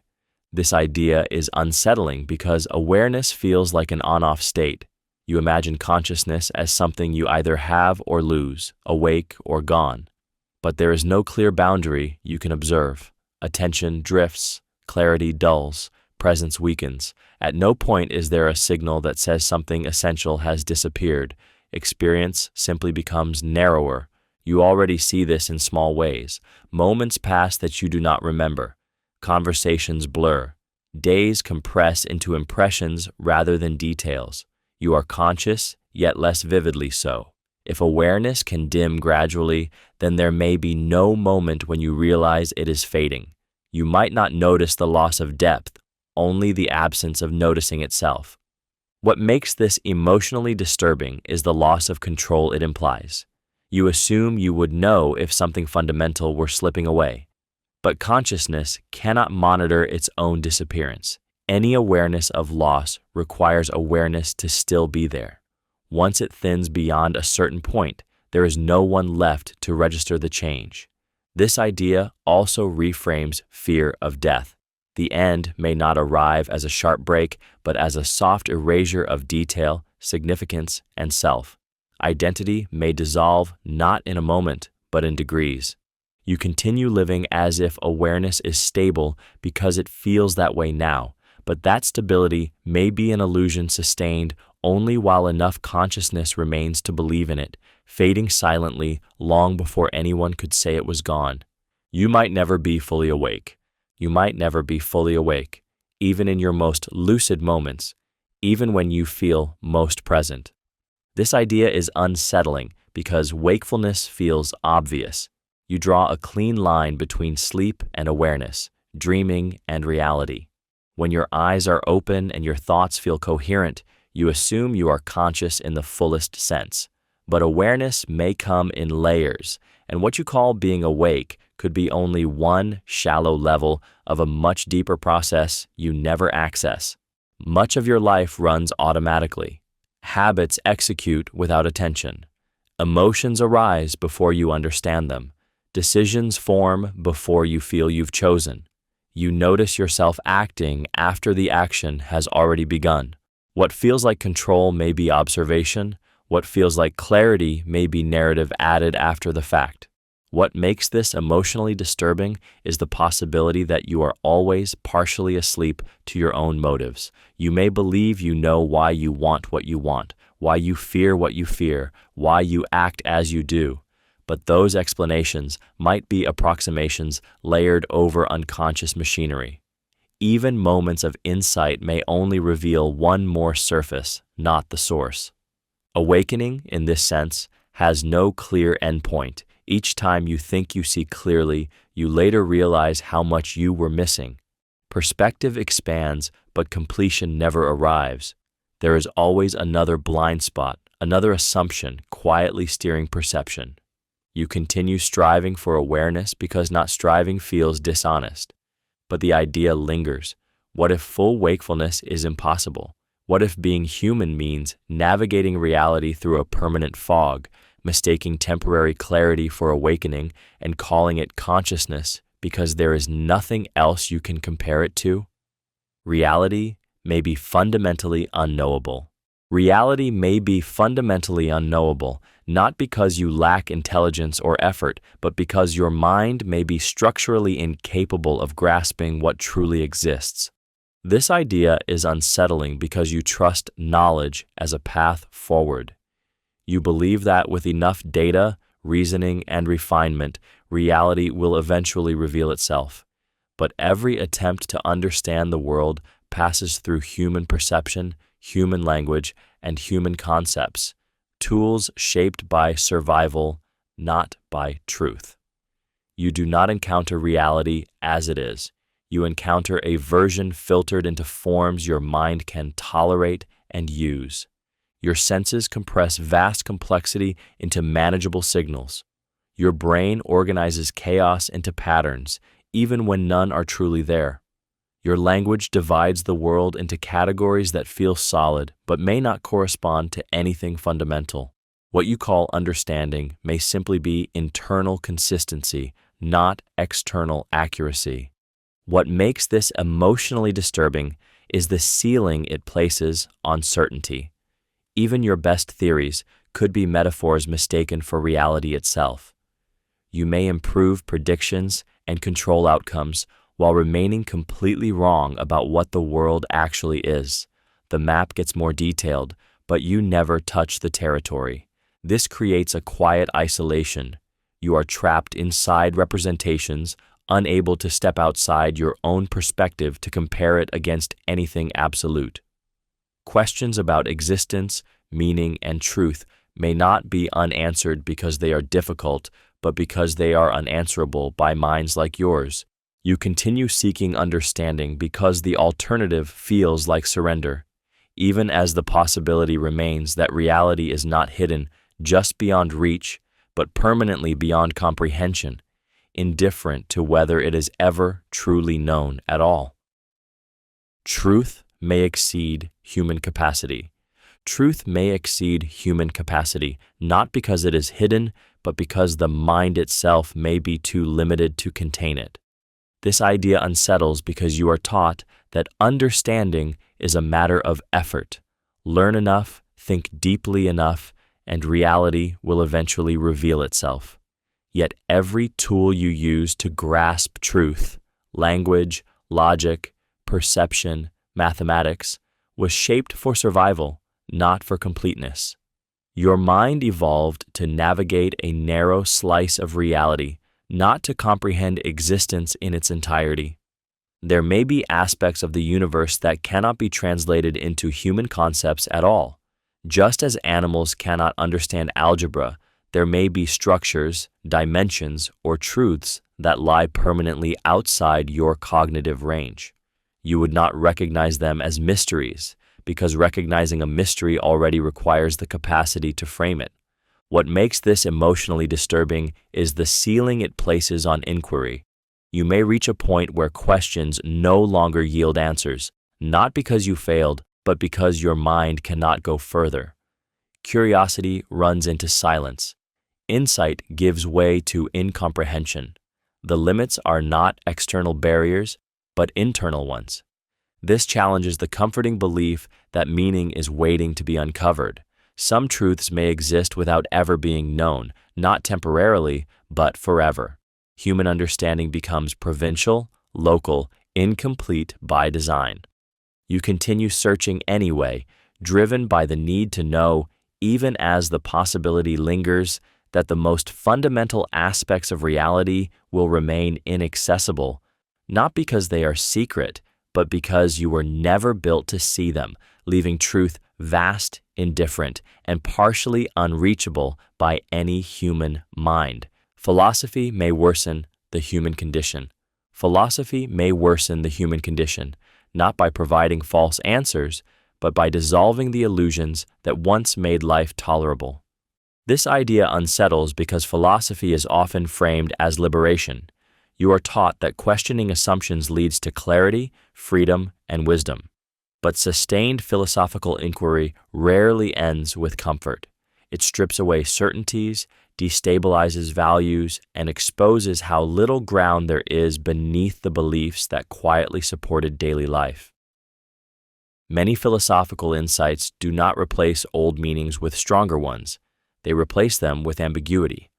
This idea is unsettling because awareness feels like an on-off state. You imagine consciousness as something you either have or lose, awake or gone. But there is no clear boundary you can observe. Attention drifts, clarity dulls, presence weakens. At no point is there a signal that says something essential has disappeared. Experience simply becomes narrower. You already see this in small ways. Moments pass that you do not remember. Conversations blur. Days compress into impressions rather than details. You are conscious, yet less vividly so. If awareness can dim gradually, then there may be no moment when you realize it is fading. You might not notice the loss of depth, only the absence of noticing itself. What makes this emotionally disturbing is the loss of control it implies. You assume you would know if something fundamental were slipping away. But consciousness cannot monitor its own disappearance. Any awareness of loss requires awareness to still be there. Once it thins beyond a certain point, there is no one left to register the change. This idea also reframes fear of death. The end may not arrive as a sharp break, but as a soft erasure of detail, significance, and self. Identity may dissolve not in a moment, but in degrees. You continue living as if awareness is stable because it feels that way now, but that stability may be an illusion sustained only while enough consciousness remains to believe in it, fading silently long before anyone could say it was gone. You might never be fully awake. You might never be fully awake, even in your most lucid moments, even when you feel most present. This idea is unsettling because wakefulness feels obvious. You draw a clean line between sleep and awareness, dreaming and reality. When your eyes are open and your thoughts feel coherent, you assume you are conscious in the fullest sense. But awareness may come in layers, and what you call being awake could be only one shallow level of a much deeper process you never access. Much of your life runs automatically. Habits execute without attention. Emotions arise before you understand them. Decisions form before you feel you've chosen. You notice yourself acting after the action has already begun. What feels like control may be observation. What feels like clarity may be narrative added after the fact. What makes this emotionally disturbing is the possibility that you are always partially asleep to your own motives. You may believe you know why you want what you want, why you fear what you fear, why you act as you do. But those explanations might be approximations layered over unconscious machinery. Even moments of insight may only reveal one more surface, not the source. Awakening, in this sense, has no clear endpoint. Each time you think you see clearly, you later realize how much you were missing. Perspective expands, but completion never arrives. There is always another blind spot, another assumption quietly steering perception. You continue striving for awareness because not striving feels dishonest. But the idea lingers. What if full wakefulness is impossible? What if being human means navigating reality through a permanent fog, mistaking temporary clarity for awakening and calling it consciousness because there is nothing else you can compare it to? Reality may be fundamentally unknowable. Reality may be fundamentally unknowable, not because you lack intelligence or effort, but because your mind may be structurally incapable of grasping what truly exists. This idea is unsettling because you trust knowledge as a path forward. You believe that with enough data, reasoning, and refinement, reality will eventually reveal itself. But every attempt to understand the world passes through human perception, human language, and human concepts, tools shaped by survival, not by truth. You do not encounter reality as it is. You encounter a version filtered into forms your mind can tolerate and use. Your senses compress vast complexity into manageable signals. Your brain organizes chaos into patterns, even when none are truly there. Your language divides the world into categories that feel solid but may not correspond to anything fundamental. What you call understanding may simply be internal consistency, not external accuracy. What makes this emotionally disturbing is the ceiling it places on certainty. Even your best theories could be metaphors mistaken for reality itself. You may improve predictions and control outcomes while remaining completely wrong about what the world actually is. The map gets more detailed, but you never touch the territory. This creates a quiet isolation. You are trapped inside representations, unable to step outside your own perspective to compare it against anything absolute. Questions about existence, meaning, and truth may not be unanswered because they are difficult, but because they are unanswerable by minds like yours. You continue seeking understanding because the alternative feels like surrender, even as the possibility remains that reality is not hidden just beyond reach, but permanently beyond comprehension, indifferent to whether it is ever truly known at all. Truth may exceed human capacity. Truth may exceed human capacity, not because it is hidden, but because the mind itself may be too limited to contain it. This idea unsettles because you are taught that understanding is a matter of effort. Learn enough, think deeply enough, and reality will eventually reveal itself. Yet every tool you use to grasp truth, language, logic, perception, mathematics, was shaped for survival, not for completeness. Your mind evolved to navigate a narrow slice of reality, not to comprehend existence in its entirety. There may be aspects of the universe that cannot be translated into human concepts at all. Just as animals cannot understand algebra, there may be structures, dimensions, or truths that lie permanently outside your cognitive range. You would not recognize them as mysteries, because recognizing a mystery already requires the capacity to frame it. What makes this emotionally disturbing is the ceiling it places on inquiry. You may reach a point where questions no longer yield answers, not because you failed, but because your mind cannot go further. Curiosity runs into silence. Insight gives way to incomprehension. The limits are not external barriers, but internal ones. This challenges the comforting belief that meaning is waiting to be uncovered. Some truths may exist without ever being known, not temporarily, but forever. Human understanding becomes provincial, local, incomplete by design. You continue searching anyway, driven by the need to know, even as the possibility lingers that the most fundamental aspects of reality will remain inaccessible, not because they are secret, but because you were never built to see them, leaving truth vast, indifferent, and partially unreachable by any human mind. Philosophy may worsen the human condition. Philosophy may worsen the human condition, not by providing false answers, but by dissolving the illusions that once made life tolerable. This idea unsettles because philosophy is often framed as liberation. You are taught that questioning assumptions leads to clarity, freedom, and wisdom. But sustained philosophical inquiry rarely ends with comfort. It strips away certainties, destabilizes values, and exposes how little ground there is beneath the beliefs that quietly supported daily life. Many philosophical insights do not replace old meanings with stronger ones. They replace them with ambiguity.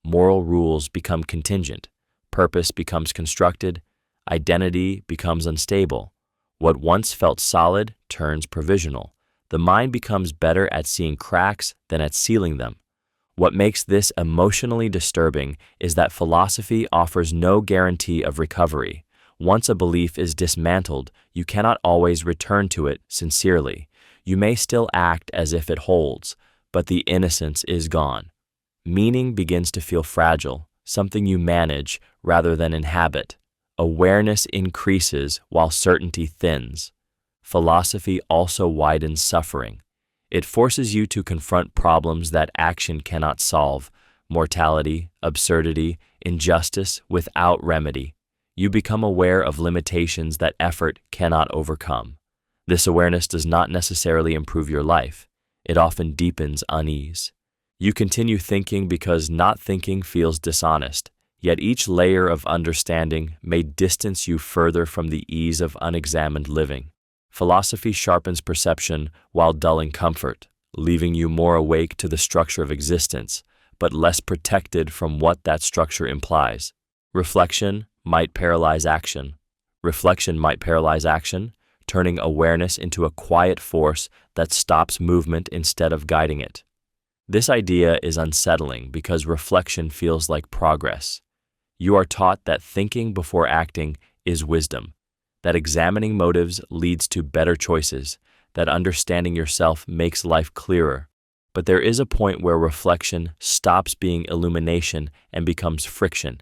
Moral rules become contingent. Purpose becomes constructed. Identity becomes unstable. What once felt solid turns provisional. The mind becomes better at seeing cracks than at sealing them. What makes this emotionally disturbing is that philosophy offers no guarantee of recovery. Once a belief is dismantled, you cannot always return to it sincerely. You may still act as if it holds, but the innocence is gone. Meaning begins to feel fragile, something you manage rather than inhabit. Awareness increases while certainty thins. Philosophy also widens suffering. It forces you to confront problems that action cannot solve: mortality, absurdity, injustice without remedy. You become aware of limitations that effort cannot overcome. This awareness does not necessarily improve your life. It often deepens unease. You continue thinking because not thinking feels dishonest, yet each layer of understanding may distance you further from the ease of unexamined living. Philosophy sharpens perception while dulling comfort, leaving you more awake to the structure of existence, but less protected from what that structure implies. Reflection might paralyze action. Reflection might paralyze action, turning awareness into a quiet force that stops movement instead of guiding it. This idea is unsettling because reflection feels like progress. You are taught that thinking before acting is wisdom, that examining motives leads to better choices, that understanding yourself makes life clearer. But there is a point where reflection stops being illumination and becomes friction.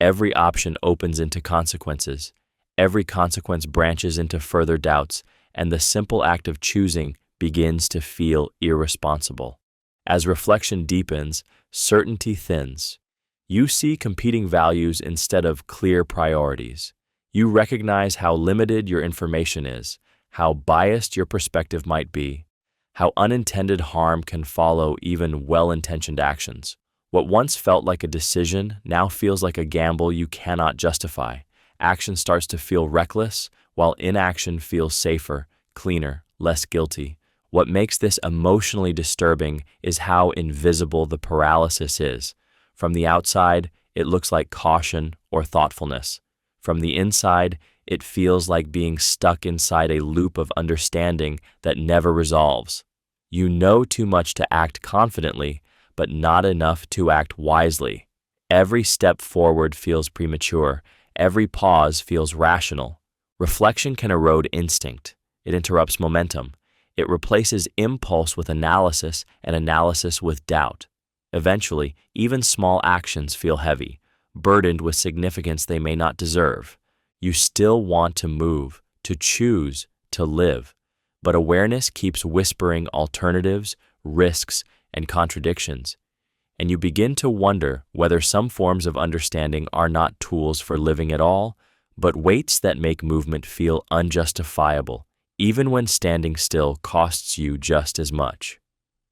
Every option opens into consequences. Every consequence branches into further doubts, and the simple act of choosing begins to feel irresponsible. As reflection deepens, certainty thins. You see competing values instead of clear priorities. You recognize how limited your information is, how biased your perspective might be, how unintended harm can follow even well-intentioned actions. What once felt like a decision now feels like a gamble you cannot justify. Action starts to feel reckless, while inaction feels safer, cleaner, less guilty. What makes this emotionally disturbing is how invisible the paralysis is. From the outside, it looks like caution or thoughtfulness. From the inside, it feels like being stuck inside a loop of understanding that never resolves. You know too much to act confidently, but not enough to act wisely. Every step forward feels premature. Every pause feels rational. Reflection can erode instinct. It interrupts momentum. It replaces impulse with analysis and analysis with doubt. Eventually, even small actions feel heavy, burdened with significance they may not deserve. You still want to move, to choose, to live, but awareness keeps whispering alternatives, risks, and contradictions, and you begin to wonder whether some forms of understanding are not tools for living at all, but weights that make movement feel unjustifiable, even when standing still costs you just as much.